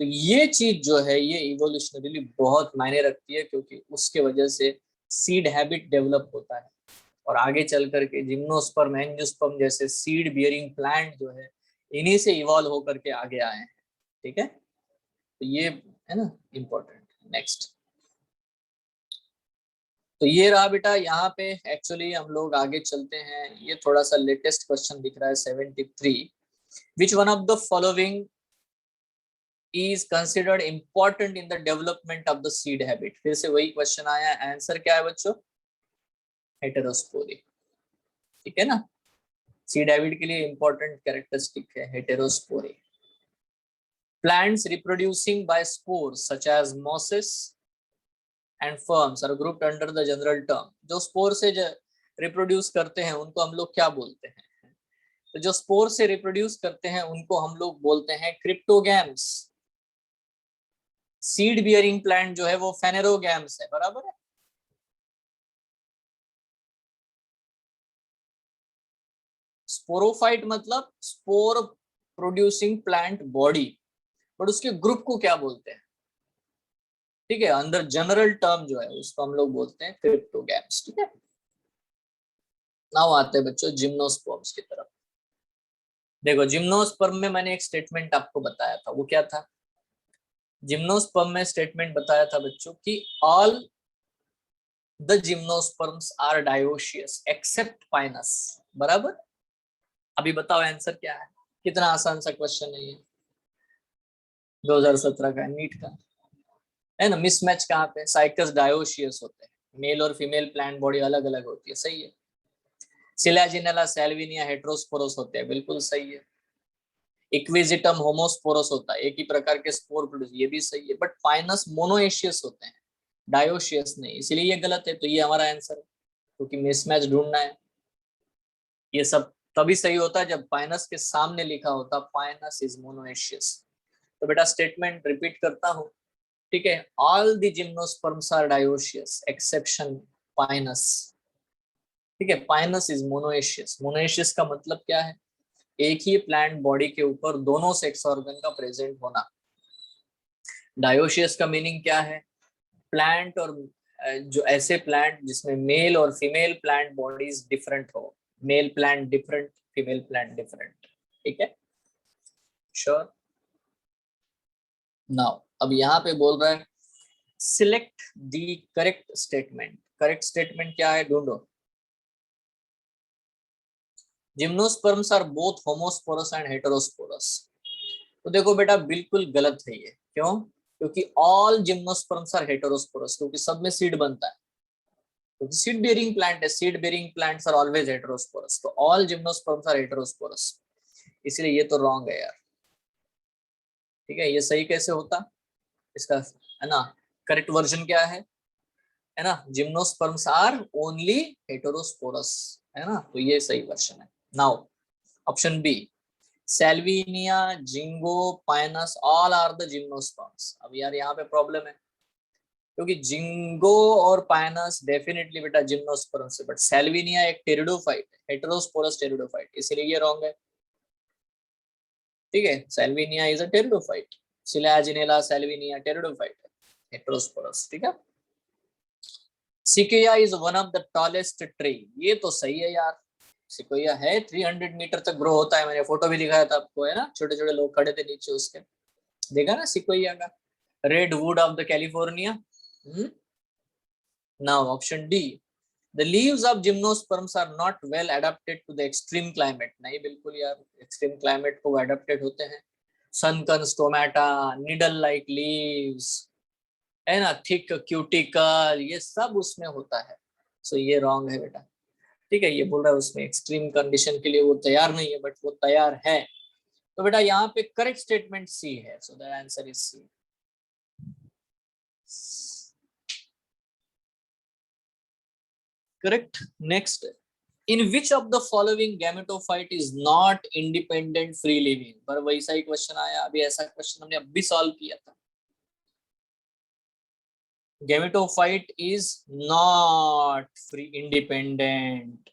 तो ये चीज जो है ये इवोल्यूशनरीली बहुत मायने रखती है, क्योंकि उसके वजह से सीड हैबिट डेवलप होता है, और आगे चल करके जिम्नोस्पर्म, एंजियोस्पर्म जैसे सीड बियरिंग प्लांट जो है इन्हीं से इवॉल्व होकर के आगे आए हैं, ठीक है। तो ये है ना इम्पोर्टेंट। नेक्स्ट, तो ये रहा बेटा यहाँ पे। एक्चुअली हम लोग आगे चलते हैं, ये थोड़ा सा लेटेस्ट क्वेश्चन दिख रहा है 73, विच one of the following is considered important in the development of the seed habit। फिर से वही क्वेश्चन आया, आंसर क्या है बच्चों? हेटेरोस्पोरी, ठीक है ना। सीड हैबिट के लिए इंपॉर्टेंट कैरेक्टरिस्टिक है heterospory. Plants reproducing by spores such as mosses and ferns are grouped under the general term. जो स्पोर से रिप्रोड्यूस करते हैं उनको हम लोग क्या बोलते हैं? तो जो स्पोर से रिप्रोड्यूस करते हैं उनको हम लोग बोलते हैं क्रिप्टोगैम्स। सीड बियरिंग प्लांट जो है वो फेनेरोगैम्स है, बराबर है। स्पोरोफाइट मतलब spore producing plant body, but उसके ग्रुप को क्या बोलते हैं? ठीक है, अंदर जनरल टर्म जो है उसको हम लोग बोलते हैं क्रिप्टोगैम्स, ठीक है। नाउ आते हैं बच्चों जिम्नोस्पर्म्स की तरफ। देखो जिम्नोस्पर्म में मैंने एक स्टेटमेंट आपको बताया था, वो क्या था? जिम्नोस्पर्म में स्टेटमेंट बताया था बच्चों कि all the gymnosperms are dioecious except Pinus, बराबर। अभी बताओ आंसर क्या है? कितना आसान सा क्वेश्चन है ये, 2017 का नीट का, है ना। मिसमैच कहाँ पे? साइकस डायोशियस होते हैं, मेल और फीमेल प्लांट बॉडी अलग अलग होती है, सही है। सिलाजिनेला सैल्विनिया हेटेरोस्पोरस होते हैं, बिल्कुल सही है। इक्विजिटम होमोस्पोरस होता है, एक ही प्रकार के स्पोर प्रोड्यूस, ये भी सही है। बट पाइनस मोनोएशियस होते हैं, डायोशियस नहीं, इसलिए ये गलत है। तो ये हमारा आंसर है, क्योंकि मिसमैच ढूंढना है। ये सब तभी सही होता है जब पाइनस के सामने लिखा होता पाइनस इज मोनोएशियस। तो बेटा स्टेटमेंट रिपीट करता हूँ, ठीक है। All the gymnosperms are dioecious exception Pinus, ठीक है। Pinus is monoecious. मोनोएशियस का मतलब क्या है? एक ही प्लांट बॉडी के ऊपर दोनों सेक्स ऑर्गन का प्रेजेंट होना। डायोशियस का मीनिंग क्या है? प्लांट और जो ऐसे प्लांट जिसमें मेल और फीमेल प्लांट बॉडीज डिफरेंट हो, male plant different, female plant different, ठीक है। श्योर। नाउ अब यहाँ पे बोल रहा है select the correct statement. Correct statement क्या है, ढूंढो। Gymnosperms are both homosporous and heterosporous. तो देखो बेटा बिल्कुल गलत है ये। क्यों? क्योंकि ऑल जिम्नोस्पर्म्स आर हेटेरोस्पोरस, क्योंकि सब में सीड बनता है, क्योंकि सीड बेयरिंग प्लांट है। Seed bearing plants are always heterosporous, तो ऑल जिम्नोस्पर्म्स आर हेटेरोस्पोरस, इसलिए ये तो रॉन्ग है यार, ठीक है। ये सही कैसे होता इसका, है ना। करेक्ट वर्जन क्या है ना, जिम्नोस्पर्म्स आर ओनली हेटेरोस्पोरस, है ना। तो ये सही वर्जन है। Now option B, Salvinia, Ginkgo, Pinus all are the gymnosperms. अब यार यहाँ पे प्रॉब्लम है, क्योंकि जिंगो और पाइनस डेफिनेटली बेटा जिम्नोस्पर्म्स है, बट सेल्विनिया एक टेरिडोफाइट है, हेटेरोस्पोरस टेरिडोफाइट, इसलिए ये रॉन्ग है, ठीक है। Salvinia is a pteridophyte, Selaginella Salvinia pteridophyte है, हेटेरोस्पोरस, ठीक है। Sequoia is one of the tallest tree, ये तो सही है यार। सिकोया है 300 मीटर तक ग्रो होता है, मैंने फोटो भी दिखाया था आपको, है ना। छोटे छोटे लोग खड़े थे नीचे उसके, देखा ना सिकोया का। Redwood of the California. Now option D, the leaves of gymnosperms are not well adapted to the extreme climate. नहीं बिल्कुल यार, एक्सट्रीम क्लाइमेट को अडेप्टेड होते हैं। Sunken stomata, needle like leaves, है ना, थिक क्यूटिकल, ये सब उसमें होता है। सो ये रॉन्ग है बेटा, ठीक है। ये बोल रहा है उसमें एक्सट्रीम कंडीशन के लिए वो तैयार नहीं है, बट वो तैयार है। तो बेटा यहाँ पे करेक्ट स्टेटमेंट सी है, so the answer is C. Correct. Next, in which of the following gametophyte is not independent free living. पर वैसा ही क्वेश्चन आया, अभी ऐसा क्वेश्चन हमने अभी सॉल्व किया था। Gametophyte is not free independent,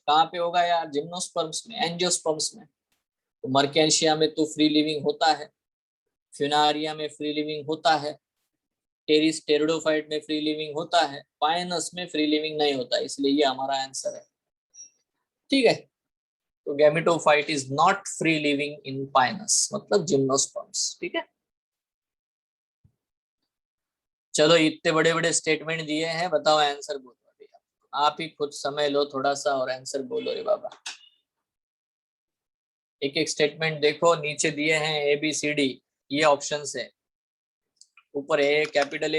कहाँ पे होगा यार? जिम्नोस्पर्म्स में, एंजियोस्पर्म्स में। तो मर्केंशिया में तो फ्री लिविंग होता है, फ्यूनारिया में फ्री लिविंग होता है, टेरिस टेरिडोफाइट में फ्री लिविंग होता है, पाइनस में फ्री लिविंग नहीं होता, इसलिए ये हमारा आंसर है, ठीक है। तो gametophyte is not free living in Pinus, मतलब जिम्नोस्पर्म्स, ठीक है। चलो इतने बड़े बड़े स्टेटमेंट दिए हैं, बताओ आंसर बोलो अभी। आप ही खुद समय लो थोड़ा सा और आंसर बोलो रे बाबा। एक एक स्टेटमेंट देखो, नीचे दिए हैं ए बी सी डी, ये ऑप्शन है। ऊपर ए कैपिटल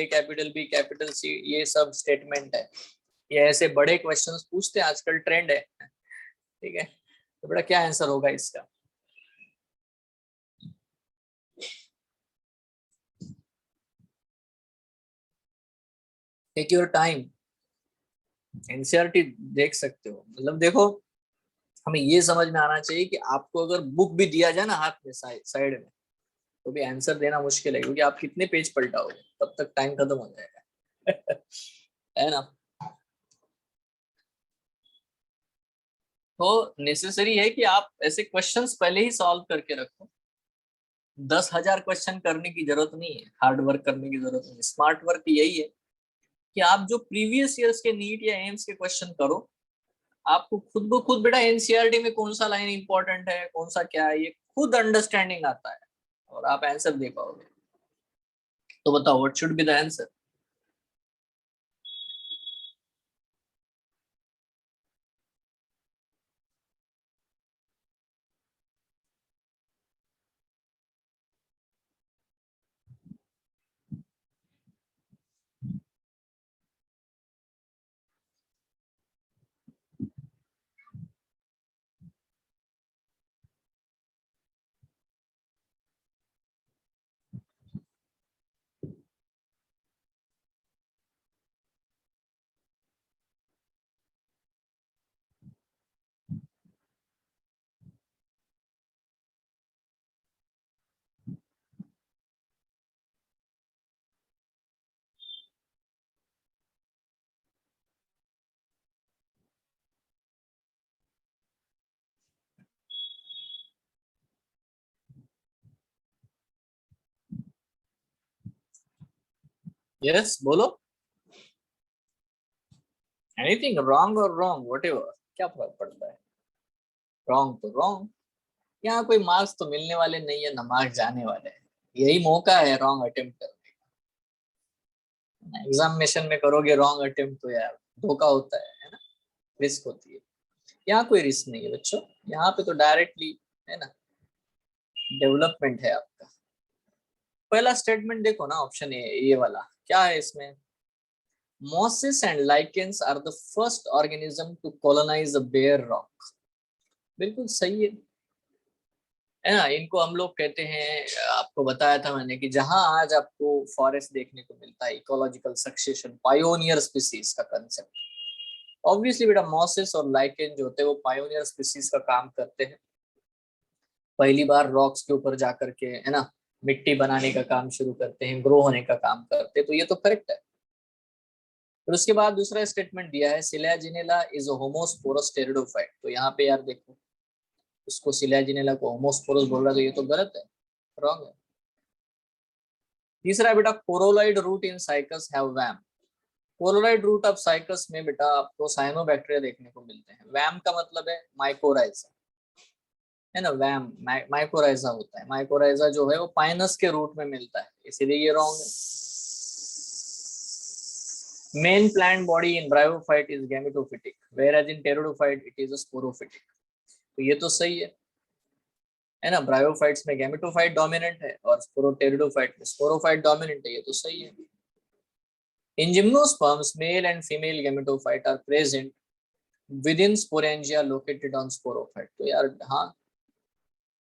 बी कैपिटल सी, ये सब स्टेटमेंट है। ये ऐसे बड़े क्वेश्चंस पूछते हैं, आजकल ट्रेंड है, ठीक है। तो बेटा क्या आंसर होगा इसका? टेक योर टाइम, एनसीईआरटी देख सकते हो। मतलब देखो, हमें ये समझ में आना चाहिए कि आपको अगर बुक भी दिया जाए ना हाथ में साइड में, तो भी आंसर देना मुश्किल है, क्योंकि आप कितने पेज पलटाओगे, तब तक टाइम खत्म हो जाएगा है ना। तो नेसेसरी है कि आप ऐसे क्वेश्चंस पहले ही सॉल्व करके रखो। 10,000 क्वेश्चन करने की जरूरत नहीं है, हार्ड वर्क करने की जरूरत नहीं है। स्मार्ट वर्क यही है कि आप जो प्रीवियस ईयर्स के नीट या एम्स के क्वेश्चन करो, आपको खुद ब खुद बेटा एनसीईआरटी में कौन सा लाइन इंपॉर्टेंट है, कौन सा क्या है, ये खुद अंडरस्टैंडिंग आता है और आप आंसर दे पाओगे। तो बताओ what should be the answer? Yes बोलो। एनीथिंग रॉन्ग और रॉन्ग व्हाटएवर, क्या फर्क पड़ता है? रॉन्ग तो रॉन्ग, यहाँ कोई मार्क्स तो मिलने वाले नहीं है ना मार्क्स जाने वाले हैं, यही मौका है रॉन्ग अटेम्प्ट करने का। एग्जामिनेशन में करोगे रॉन्ग अटेम्प्ट तो यार धोखा होता है ना, रिस्क होती है। यहाँ कोई रिस्क नहीं है बच्चों, यहाँ पे तो डायरेक्टली है ना डेवलपमेंट है आपका। पहला स्टेटमेंट देखो ना, ऑप्शन ए ये वाला क्या है इसमें? Mosses and lichens are the first organism to colonise a bare rock. बिल्कुल सही है ना। इनको हम लोग कहते हैं, आपको बताया था मैंने कि जहां आज आपको फॉरेस्ट देखने को मिलता है, इकोलॉजिकल सक्सेशन, पायोनियर स्पीसीज का कंसेप्ट। ऑब्वियसली बेटा मॉसेस और लाइकेन जो होते हैं वो पायोनियर स्पीसीज का काम करते हैं, पहली बार रॉक्स के ऊपर जाकर के है ना मिट्टी बनाने का काम शुरू करते हैं, ग्रो होने का काम करते हैं, तो ये तो करेक्ट है। फिर उसके बाद दूसरा स्टेटमेंट दिया है Selaginella is a homosporous pteridophyte. तो यहाँ पे यार देखो, उसको सिलाजिनेला को होमोस्पोरस बोल रहा है, तो ये तो गलत है, रॉन्ग है। तीसरा बेटा coralloid root in cycas have VAM. Coralloid root of cycas में बेटा आपको साइनोबैक्टीरिया देखने को मिलते हैं। वैम का मतलब है माइकोराइजा, है ना। वैम माइकोराइजा होता है, माइकोराइजा जो है वो पाइनस के रूट में मिलता है, इसीलिए ये रॉन्ग है। Main plant body in bryophyte is gametophytic whereas in pteridophyte it is a sporophytic। तो ये तो सही है ना। ब्रायोफाइट्स में गैमेटोफाइट डोमिनेंट है और टेरिडोफाइट में स्पोरोफाइट डोमिनेंट है, ये तो सही है। In gymnosperms male and female gametophyte are present within sporangia located on sporophyte. तो यार हाँ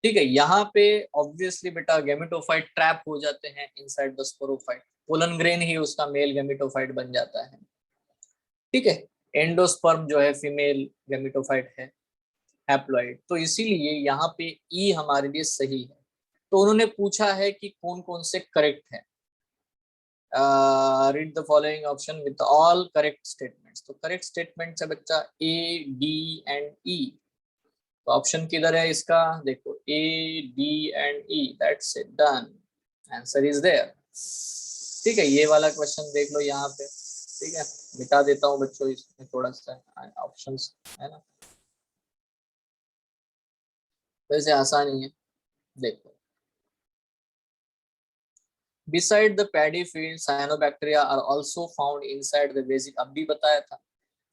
ठीक है, यहाँ पे ऑब्वियसली बेटा गैमेटोफाइट ट्रैप हो जाते हैं inside the sporophyte, pollen grain ही उसका मेल गैमेटोफाइट बन जाता है, ठीक है। एंडोस्पर्म जो है फीमेल गैमेटोफाइट है, हैप्लॉइड, तो इसीलिए यहाँ पे ई हमारे लिए सही है। तो उन्होंने पूछा है कि कौन कौन से करेक्ट है। Read the following option with all correct statements. तो करेक्ट स्टेटमेंट्स है बच्चा ए डी एंड ई। तो ऑप्शन किधर है इसका? देखो A D and E, that's it, done, answer is there. ठीक है, ये वाला क्वेश्चन देख लो यहाँ पे, ठीक है। मिटा देता हूँ बच्चों इसमें थोड़ा सा ऑप्शंस, है ना, वैसे आसान ही है। देखो beside the paddy field cyanobacteria are also found inside the basic। अब भी बताया था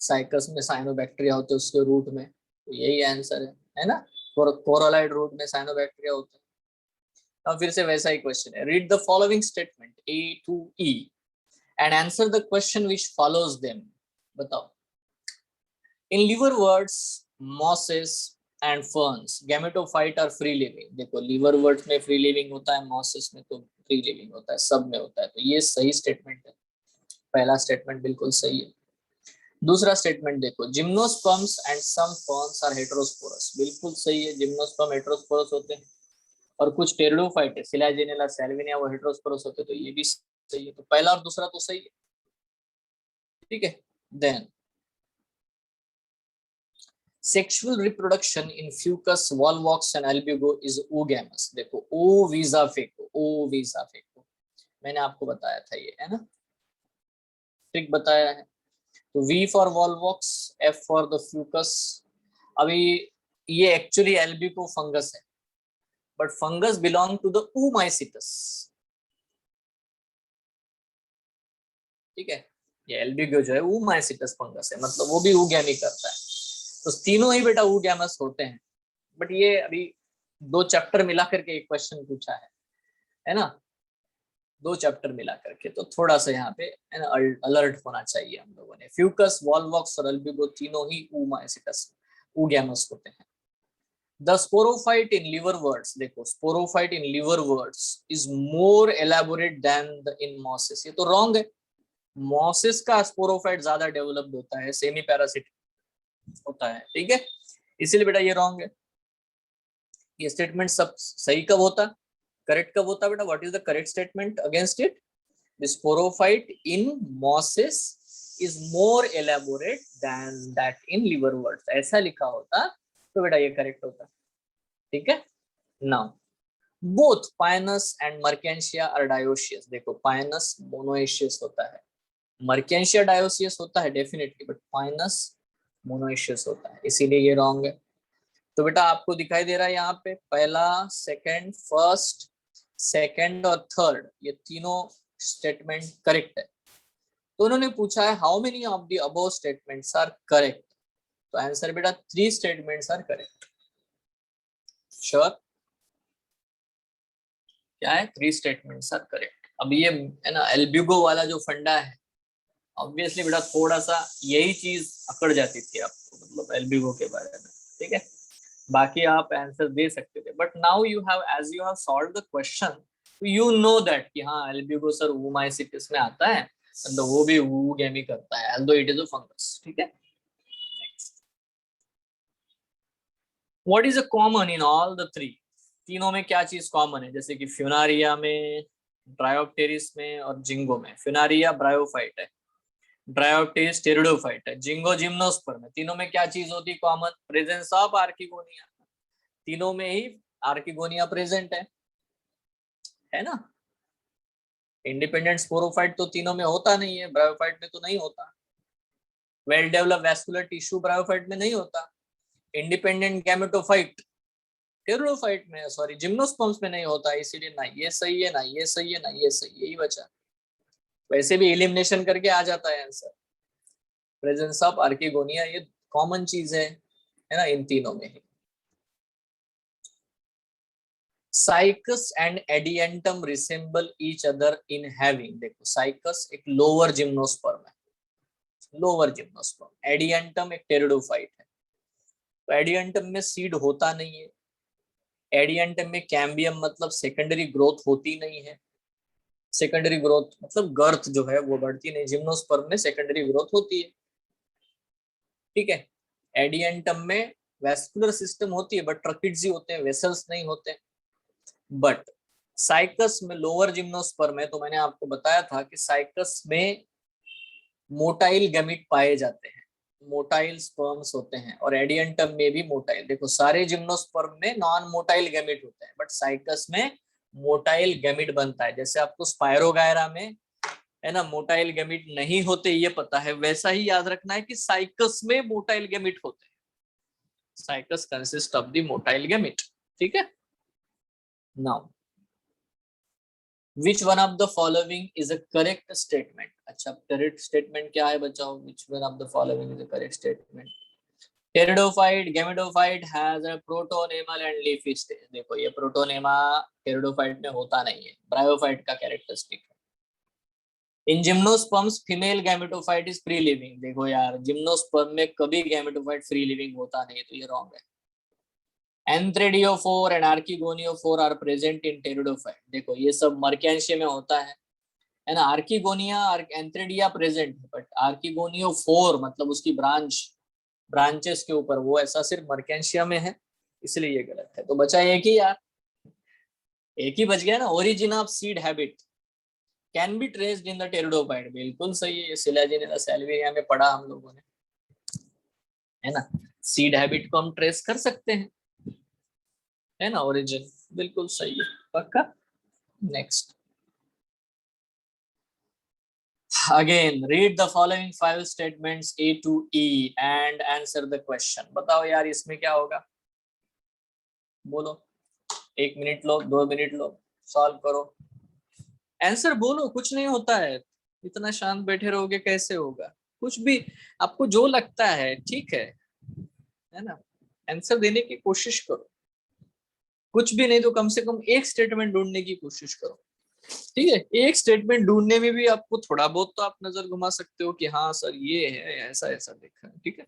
साइकस में साइनोबैक्टीरिया होते हैं उसके रूट में, तो यही आंसर है ना। कोरोलाइड रूट में साइनोबैक्टीरिया होते हैं। अब फिर से वैसा ही क्वेश्चन है, read the following statement A to E and answer the question which follows them. बताओ। In liverworts mosses and ferns gametophyte are free living. देखो लीवर वर्ड्स में फ्री लिविंग होता है, मॉसेस में तो फ्री लिविंग होता है, सब में होता है, तो ये सही स्टेटमेंट है। पहला स्टेटमेंट बिल्कुल सही है। दूसरा स्टेटमेंट देखो, gymnosperms and some ferns are heterosporous. बिल्कुल सही है, जिम्नोस्पर्म हेटेरोस्पोरस होते हैं और कुछ टेरिडोफाइट है सिलाजिनेला सैल्विनिया वो हेटेरोस्पोरस होते हैं, तो ये भी सही है। तो पहला और दूसरा तो सही है, ठीक है। Then sexual reproduction in fucus volvox and albugo is oogamous। देखो ओ वीजा फेको, ओ वीजा फेको मैंने आपको बताया था, ये है ना, ट्रिक बताया है। तो V for volvox, F for the fucus. अभी ये एक्चुअली एल्ब्यूको फंगस है, but fungus belong to the oomycetes, ठीक है। ये एल्ब्यूको जो है ऊमाइसिटस फंगस है, मतलब वो भी ऊगैमी करता है। तो तीनों ही बेटा ऊगैमस होते हैं, बट ये अभी 2 चैप्टर मिला करके एक क्वेश्चन पूछा है ना, 2 चैप्टर मिला करके, तो थोड़ा सा यहाँ पे है ना अलर्ट होना चाहिए हम लोगों ने। फ्यूकस, वॉल्वॉक्स और एल्ब्यूको तीनों ही ऊमाइसिटस ऊगैमस होते हैं। द स्पोरोफाइट इन लिवरवर्ट्स, देखो sporophyte in liverworts is more elaborate than the in mosses, ये तो रॉन्ग है। मॉसिस का स्पोरोफाइट ज्यादा डेवलप्ड होता है, सेमी पैरासिट होता है, ठीक है, इसीलिए बेटा ये रॉन्ग है। ये स्टेटमेंट सब सही कब होता, करेक्ट कब होता बेटा? What is the correct statement against it? The sporophyte in mosses is more elaborate than that in liverworts, ऐसा लिखा होता तो बेटा ये करेक्ट होता, ठीक है। Now both Pinus and Marchantia are dioecious, देखो पाइनस मोनोइशियस होता है, मर्केंशिया डायोसियस होता है डेफिनेटली, बट पाइनस मोनोइशियस होता है, इसीलिए ये रॉन्ग है। तो बेटा आपको दिखाई दे रहा है यहाँ पे पहला, सेकंड, फर्स्ट, सेकंड और थर्ड, ये तीनों स्टेटमेंट करेक्ट है। तो उन्होंने पूछा है how many of the above statements are correct, तो आंसर बेटा 3 स्टेटमेंट्स आर करेक्ट। श्योर? क्या है? 3 स्टेटमेंट्स आर करेक्ट। अब ये है ना एल्ब्यूको वाला जो फंडा है, ऑब्वियसली बेटा थोड़ा सा यही चीज अकड़ जाती थी आपको, मतलब एल्ब्यूको के बारे में, ठीक है। बाकी आप आंसर दे सकते थे, but now you have, as you have solved the question, you know that कि हाँ एल्ब्यूको सर ऊमाइसिटिस में आता है, तो वो भी ऊगैमी करता है, although it is a fungus, ठीक है। What is a common in all the 3? तीनों में क्या चीज कॉमन है? जैसे कि फ्यूनारिया में, ड्रायोप्टेरिस में और जिंगो में। फ्यूनारिया ब्रायोफाइट है, ड्रायोप्टेरिस टेरिडोफाइट है, जिंगो जिम्नोस्पर्म है। तीनों में क्या चीज होती है कॉमन? प्रेजेंस ऑफ आर्किगोनिया, तीनों में ही आर्किगोनिया प्रेजेंट है ना। इंडिपेंडेंट स्पोरोफाइट तो तीनों में होता नहीं है, ब्रायोफाइट में तो नहीं होता। Well developed vascular tissue bryophyte में नहीं होता। इंडिपेंडेंट गैमेटोफाइट टेरिडोफाइट में, सॉरी जिम्नोस्पर्म्स में नहीं होता, इसीलिए ना ये सही है, ना ये सही है, ना ये सही है, यही बचा। वैसे भी एलिमिनेशन करके आ जाता है आंसर। प्रेजेंस ऑफ आर्किगोनिया ये कॉमन चीज है ना इन तीनों में ही। Cycas and adiantum resemble each other in having, देखो साइकस एक लोअर जिम्नोस्पर्म है, लोअर जिम्नोस्पर्म, एडियंटम एक टेरिडोफाइट है। तो एडियंटम में सीड होता नहीं है, एडियंटम में कैम्बियम मतलब सेकेंडरी ग्रोथ होती नहीं है, सेकेंडरी ग्रोथ मतलब गर्थ जो है वो बढ़ती नहीं, जिम्नोस्पर्म में सेकेंडरी ग्रोथ होती है, ठीक है। एडियंटम में वैस्कुलर सिस्टम होती है बट ट्रकिड्स होते हैं, वेसल्स नहीं होते। बट साइकस में लोअर जिम्नोस्पर्म है, तो मैंने आपको बताया था कि साइकस में मोटाइल गैमीट पाए जाते हैं, मोटाइल स्पर्म्स होते हैं, और एडियंटम में भी मोटाइल। देखो सारे जिम्नोस्पर्म में नॉन मोटाइल गैमीट होते हैं, बट साइकस में मोटाइल गैमीट बनता है। जैसे आपको स्पायरोगायरा में है ना मोटाइल गैमीट नहीं होते ये पता है, वैसा ही याद रखना है कि साइकस में मोटाइल गैमीट होते हैं। Cycas consist of the motile gamete, ठीक है। Now Which one of the following is a correct statement? अच्छा correct statement क्या है बच्चों? Which one of the following is a correct statement? Pteridophyte, gametophyte has a protonema and leafy stage. देखो ये प्रोटोनेमा टेरिडोफाइट में होता नहीं है, ब्रायोफाइट का कैरेक्टरिस्टिक है। In gymnosperms female gametophyte is free living, देखो यार जिम्नोस्पर्म में कभी गैमेटोफाइट फ्री लिविंग होता नहीं है, तो ये रॉन्ग है। Antheridiophore and archegoniophore are present in pteridophyte, देखो ये सब मर्केंशिया में होता है ना। आर्किगोनिया एंथ्रेडिया प्रेजेंट है, बट आर्किगोनियोफोर मतलब उसकी ब्रांचेस के ऊपर, वो ऐसा सिर्फ मर्केंशिया में है, इसलिए ये गलत है। तो बचा एक ही यार, एक ही बच गया ना। Origin of seed habit can be traced in the pteridophyte, बिल्कुल सही है, ये सिलाजिनेला सैल्विया में पढ़ा हम लोगों ने, है ना। सीड हैबिट को हम ट्रेस कर सकते हैं, है ना, ओरिजिन बिल्कुल सही है, पक्का। Next Again, read the following 5 statements A to E and answer the question. बताओ यार इसमें क्या होगा, बोलो, 1 minute low, 2 minute low, solve करो, आंसर बोलो, कुछ नहीं होता है, इतना शांत बैठे रहोगे कैसे होगा, कुछ भी आपको जो लगता है ठीक है ना, आंसर देने की कोशिश करो, कुछ भी नहीं तो कम से कम एक स्टेटमेंट ढूंढने की कोशिश करो, ठीक है। एक स्टेटमेंट ढूंढने में भी आपको थोड़ा बहुत तो आप नजर घुमा सकते हो कि हाँ सर ये है, ऐसा ऐसा देखा है, ठीक है।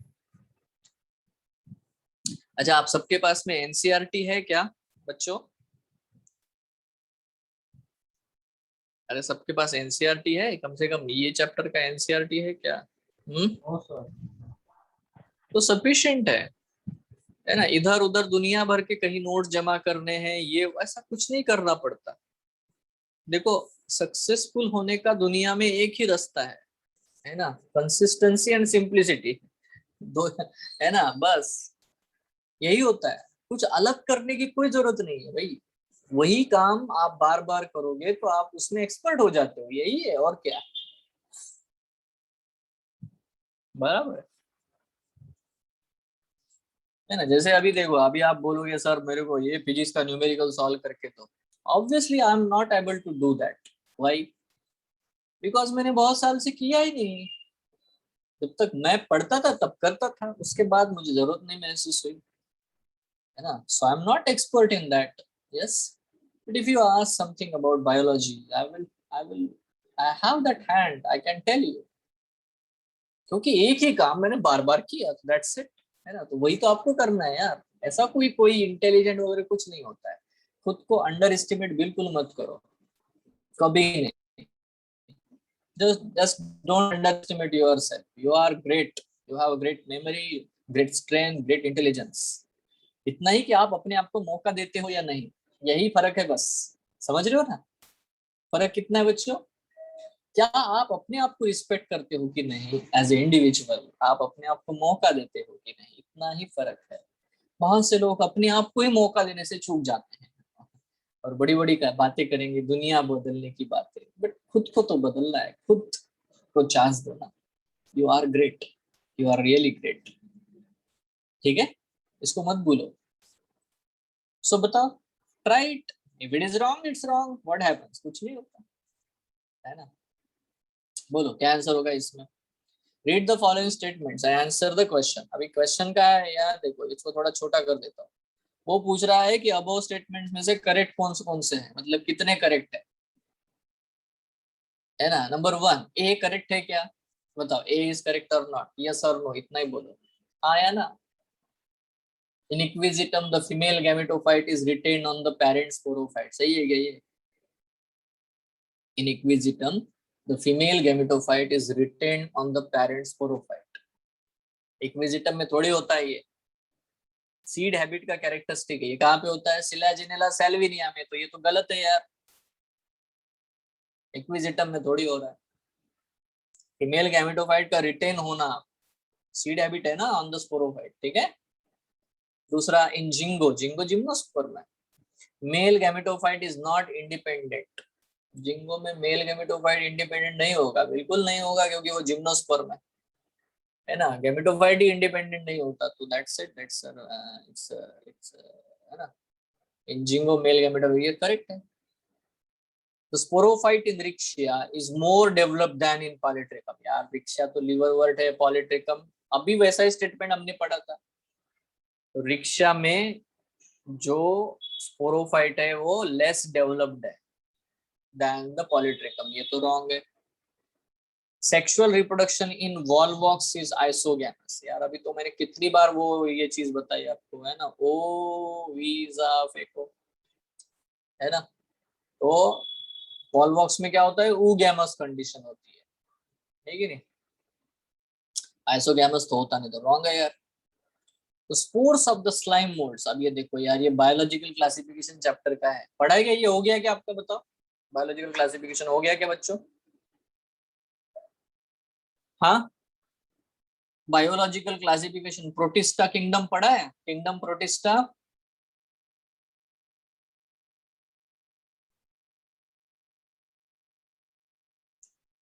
अच्छा, आप सबके पास में एनसीईआरटी है क्या बच्चों? अरे सबके पास एनसीईआरटी है, कम से कम ये चैप्टर का एनसीईआरटी है क्या? No sir. तो सफिशिएंट है ना। इधर उधर दुनिया भर के कहीं नोट जमा करने हैं, ये ऐसा कुछ नहीं करना पड़ता। देखो, सक्सेसफुल होने का दुनिया में एक ही रास्ता है ना, कंसिस्टेंसी एंड सिंप्लिसिटी, दो है ना, बस यही होता है, कुछ अलग करने की कोई जरूरत नहीं है भाई, वही काम आप बार बार करोगे तो आप उसमें एक्सपर्ट हो जाते हो, यही है और क्या, बराबर है ना। जैसे अभी देखो, अभी आप बोलोगे सर मेरे को ये फिजिक्स का न्यूमेरिकल सॉल्व करके दो, obviously I am not able to do that, why? Because मैंने बहुत साल से किया ही नहीं, जब तक मैं पढ़ता था तब करता था, उसके बाद मुझे जरूरत नहीं महसूस हुई, है ना। So I am not expert in that, yes, but if you ask something about biology, I will I have that hand, I can tell you, क्योंकि एक ही काम मैंने बार बार किया, तो दैट्स इट, है ना। तो वही तो आपको करना है यार, ऐसा कोई कोई इंटेलिजेंट वगैरह कुछ नहीं होता है, खुद को अंडर एस्टिमेट बिल्कुल मत करो, कभी नहीं, just don't underestimate yourself, you are great, you have a great memory, great strength, great intelligence, इतना ही कि आप अपने आप को मौका देते हो या नहीं, यही फर्क है बस, समझ रहे हो ना, फर्क कितना है बच्चों, क्या आप अपने आप को रिस्पेक्ट करते हो कि नहीं, एज ए इंडिविजुअल आप अपने आप को मौका देते हो कि नहीं, इतना ही फर्क है। बहुत से लोग अपने आप को ही मौका देने से चूक जाते हैं और बड़ी बड़ी बातें करेंगे, दुनिया बदलने की बातें, बट खुद को तो बदलना है, खुद को चांस दो ना, you are great, you are really great, ठीक है, इसको मत भूलो। सो बताओ, try it, if it is wrong it's wrong, what happens, कुछ नहीं होता, है ना। बोलो क्या आंसर होगा इसमें। Read the following statements and answer the question. अभी क्वेश्चन का है यार, देखो इसको थोड़ा छोटा कर देता हूँ। वो पूछ रहा है कि अबव स्टेटमेंट्स में से करेक्ट कौन से हैं, मतलब कितने करेक्ट है ना। नंबर 1, ए करेक्ट है क्या, बताओ, ए इज करेक्ट और नॉट, यस और नो, इतना ही बोलो, आया ना। In equisetum the female gametophyte is retained on the parents sporophyte, सही है क्या ये। In equisetum the female gametophyte is retained on the parents sporophyte, equisetum में थोड़ी होता है ये, सीड हैबिट का कैरेक्टरिस्टिक है, ये कहाँ पे होता है, सिलाजिनेला सैल्विनिया में, तो ये तो गलत है यार, इक्विजिटम में थोड़ी हो रहा है। फीमेल गैमेटोफाइट का रिटेन होना सीड हैबिट है ना ऑन द स्पोरोफाइट, ठीक है। दूसरा, इन जिंगो, जिंगो जिम्नोस्पर्म में male gametophyte is not independent, ginkgo में मेल गैमेटोफाइट इंडिपेंडेंट नहीं होगा, बिल्कुल नहीं होगा, क्योंकि वो जिम्नोस्पर्म है ना, गैमेटोफाइट ही इंडिपेंडेंट नहीं होता, तो दैट्स इट, दैट्स इट्स है ना, इन जिंगो मेल गैमेटोफाइट, ये करेक्ट है। The sporophyte in Rixia is more developed than in Polytrichum. यार रिक्शिया तो liverwort है, Polytrichum अभी वैसा ही स्टेटमेंट हमने पढ़ा था। तो रिक्शिया में जो स्पोरोफाइट है वो लेस डेवलप्ड है than the Polytrichum, ये तो रॉन्ग है। Sexual reproduction in Volvox is isogamous, यार अभी तो मैंने कितनी बार वो ये चीज बताई आपको, है ना, ओ वीजा फेको, है ना। तो वॉल्वॉक्स में क्या होता है, ऊगैमस कंडीशन होती है कि नहीं, आइसोगैमस तो होता नहीं, तो रॉन्ग है यार। तो spores of the slime moulds, अब ये देखो यार, ये बायोलॉजिकल क्लासिफिकेशन चैप्टर का है, पढ़ा क्या, ये हो गया क्या आपका, बताओ, बायोलॉजिकल क्लासिफिकेशन हो गया क्या बच्चों? हाँ, बायोलॉजिकल क्लासिफिकेशन, प्रोटिस्टा किंगडम पढ़ा है, किंगडम प्रोटिस्टा,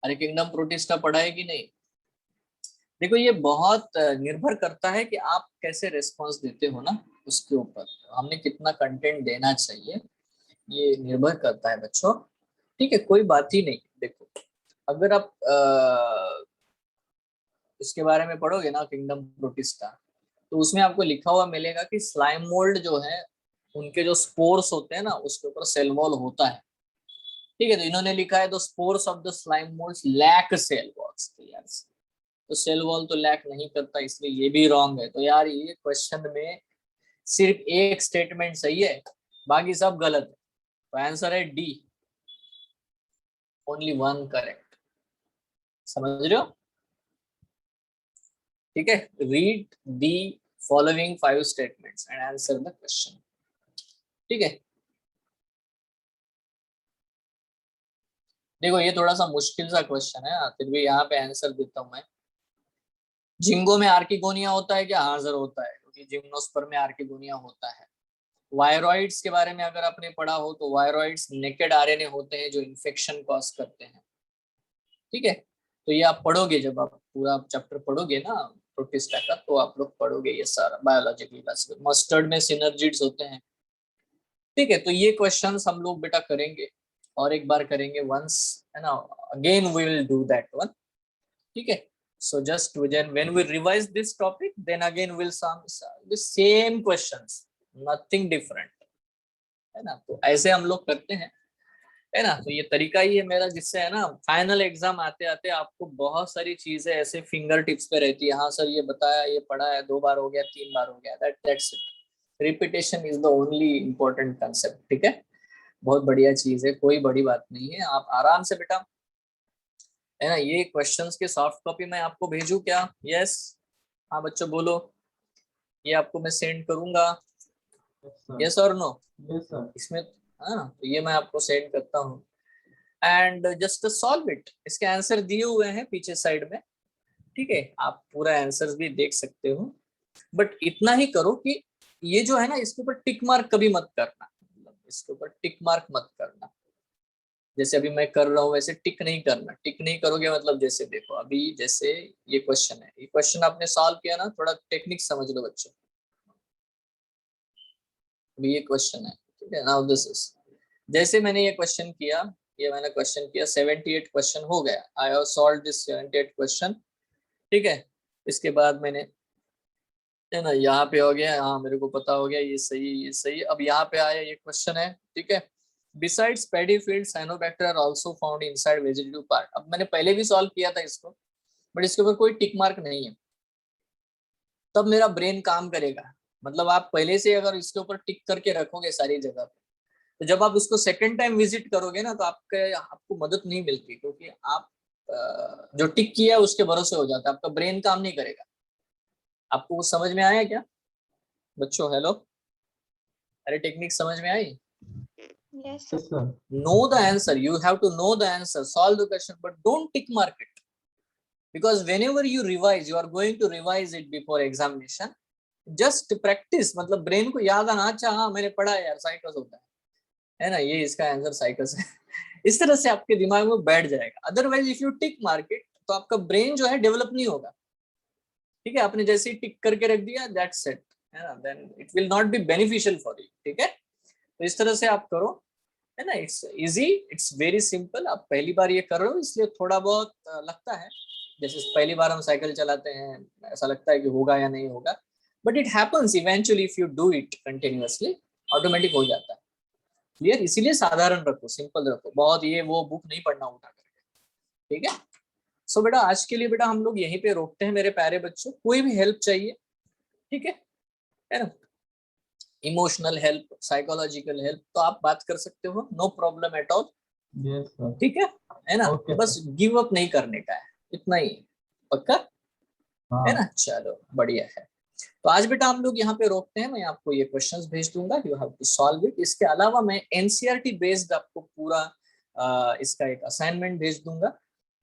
अरे किंगडम प्रोटिस्टा पढ़ा है कि नहीं? देखो ये बहुत निर्भर करता है कि आप कैसे रिस्पॉन्स देते हो ना, उसके ऊपर हमने कितना कंटेंट देना चाहिए, ये निर्भर करता है बच्चों। ठीक है, कोई बात ही नहीं। देखो अगर आप इसके बारे में पढ़ोगे ना किंगडम प्रोटिस्टा, तो उसमें आपको लिखा हुआ मिलेगा कि स्लाइम मोल्ड जो है उनके जो स्पोर्स होते हैं ना उसके ऊपर सेल वॉल होता है। ठीक है, तो इन्होंने लिखा है the spores of the slime moulds lack cell walls. तो यार तो सेल वॉल तो लैक नहीं करता, इसलिए ये भी रॉन्ग है। तो यार ये क्वेश्चन में सिर्फ एक स्टेटमेंट सही है, बाकी सब गलत है। तो आंसर है डी, ओनली वन करेक्ट। समझ रहे हो? ठीक है, read the following 5 statements and answer the question. ठीक है, देखो ये थोड़ा सा मुश्किल सा क्वेश्चन है, फिर भी यहाँ पे आंसर देता हूँ मैं। जिंगो में आर्किगोनिया होता है क्या? हाँ सर होता है, क्योंकि जिम्नोस्पर्म में आर्किगोनिया होता है। वायरॉइड्स के बारे में अगर आपने पढ़ा हो तो वायरॉइड्स नेकेड आरएनए होते हैं जो इन्फेक्शन कॉज करते हैं। ठीक है, तो ये आप पढ़ोगे, जब आप पूरा चैप्टर पढ़ोगे ना प्रोटिस्टा का, तो आप लोग पढ़ोगे ये सारा बायोलॉजिकल क्लास में। मस्टर्ड में सिनर्जिड्स होते हैं। ठीक है, तो ये क्वेश्चंस हम लोग बेटा करेंगे और एक बार करेंगे वंस, है ना, again we will do that one. ठीक है, so just when we revise this topic then again we'll solve the same questions, nothing different, है ना। तो ऐसे हम लोग करते हैं, है ना। तो ये तरीका ही है मेरा, जिससे है ना फाइनल एग्जाम आते आते आपको बहुत सारी चीजें ऐसे फिंगर टिप्स पे रहती है। हाँ सर ये बताया, ये पढ़ा है, 2 बार हो गया, 3 बार हो गया, that's it। Repetition is the only important concept. ठीक है, बहुत बढ़िया चीज है, कोई बड़ी बात नहीं है। आप आराम से बेटा, है ना, ये क्वेश्चंस के सॉफ्ट कॉपी मैं आपको भेजूं क्या? यस, हाँ बच्चों बोलो, ये आपको मैं सेंड करूंगा, यस और नो? Yes, sir. इसमें, हाँ तो ये मैं आपको सेंड करता हूँ एंड जस्ट सॉल्व इट। इसके आंसर दिए हुए हैं पीछे साइड में। ठीक है, आप पूरा आंसर भी देख सकते हो, बट इतना ही करो कि ये जो है ना इसके ऊपर टिक मार्क कभी मत करना, इसके ऊपर टिक मार्क मत करना। जैसे अभी मैं कर रहा हूँ वैसे टिक नहीं करना। टिक नहीं करोगे मतलब, जैसे देखो अभी जैसे ये क्वेश्चन है, ये क्वेश्चन आपने सॉल्व किया ना, थोड़ा टेक्निक समझ लो बच्चों। अभी ये क्वेश्चन है, ठीक है, नाउ दिस इज, जैसे मैंने ये क्वेश्चन किया, ये मैंने क्वेश्चन किया, 78 क्वेश्चन हो गया। I have solved this 78 question. ठीक है, इसके बाद मैंने, है ना, यहाँ पे हो गया, हाँ मेरे को पता हो गया, ये सही ये सही। अब यहाँ पे आया ये क्वेश्चन है, ठीक है, besides paddy field cyanobacter are also found inside vegetative part. अब मैंने पहले भी सॉल्व किया था इसको, बट इसके ऊपर कोई टिक मार्क नहीं है, तब मेरा ब्रेन काम करेगा। मतलब आप पहले से अगर इसके ऊपर टिक करके रखोगे सारी जगह पे, तो जब आप उसको सेकंड टाइम विजिट करोगे ना, तो आपको मदद नहीं मिलती, क्योंकि आप जो टिक किया उसके भरोसे हो जाता है, आपका ब्रेन काम नहीं करेगा। आपको कुछ समझ में आया क्या बच्चों? हेलो, अरे टेक्निक समझ में आई? Yes, Yes, sir. Know the answer, you have to know the answer, solve the question, but don't tick mark it, because whenever you revise, you are going to revise it before examination, just practice। मतलब ब्रेन को याद आना, अच्छा हाँ मैंने पढ़ा है यार, साइकस होता है ना, ये इसका आंसर साइकस है। इस तरह से आपके दिमाग में बैठ जाएगा। Otherwise if you tick mark it, तो आपका ब्रेन जो है डेवलप नहीं होगा। ठीक है, आपने जैसे ही टिक करके रख दिया, दैट्स इट, है ना, then it will not be beneficial for you. ठीक है, तो इस तरह से आप करो, है ना। It's easy, it's very simple. आप पहली बार ये कर रहे हो इसलिए थोड़ा बहुत लगता है, जैसे पहली बार हम साइकिल चलाते हैं ऐसा लगता है कि होगा या नहीं होगा, but it happens eventually if you do it continuously, automatic हो जाता है। क्लियर? इसीलिए साधारण रखो, सिंपल रखो, बहुत ये वो बुक नहीं पढ़ना उठा करके। ठीक है, सो बेटा आज के लिए बेटा हम लोग यहीं पे रोकते हैं मेरे प्यारे बच्चों। कोई भी हेल्प चाहिए, ठीक है ना, इमोशनल हेल्प, साइकोलॉजिकल हेल्प, तो आप बात कर सकते हो, no problem at all. Yes, sir. ठीक है ना। Okay, बस गिव अप नहीं करने का है, इतना ही, पक्का है हाँ ना। चलो बढ़िया है, तो आज बेटा हम लोग यहाँ पे रोकते हैं। मैं आपको ये क्वेश्चंस भेज दूंगा, you have to solve it. इसके अलावा मैं एनसीईआरटी बेस्ड आपको पूरा इसका एक असाइनमेंट भेज दूंगा,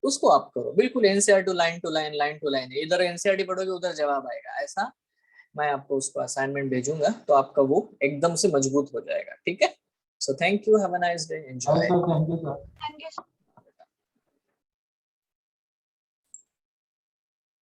उसको आप करो बिल्कुल NCERT line to line, line to line. इधर एनसीईआरटी पढ़ोगे उधर जवाब आएगा, ऐसा मैं आपको उसको असाइनमेंट भेजूंगा, तो आपका वो एकदम से मजबूत हो जाएगा। ठीक है, so thank you, have a nice day, Yes, enjoy. sir. Thank you, sir. thank you.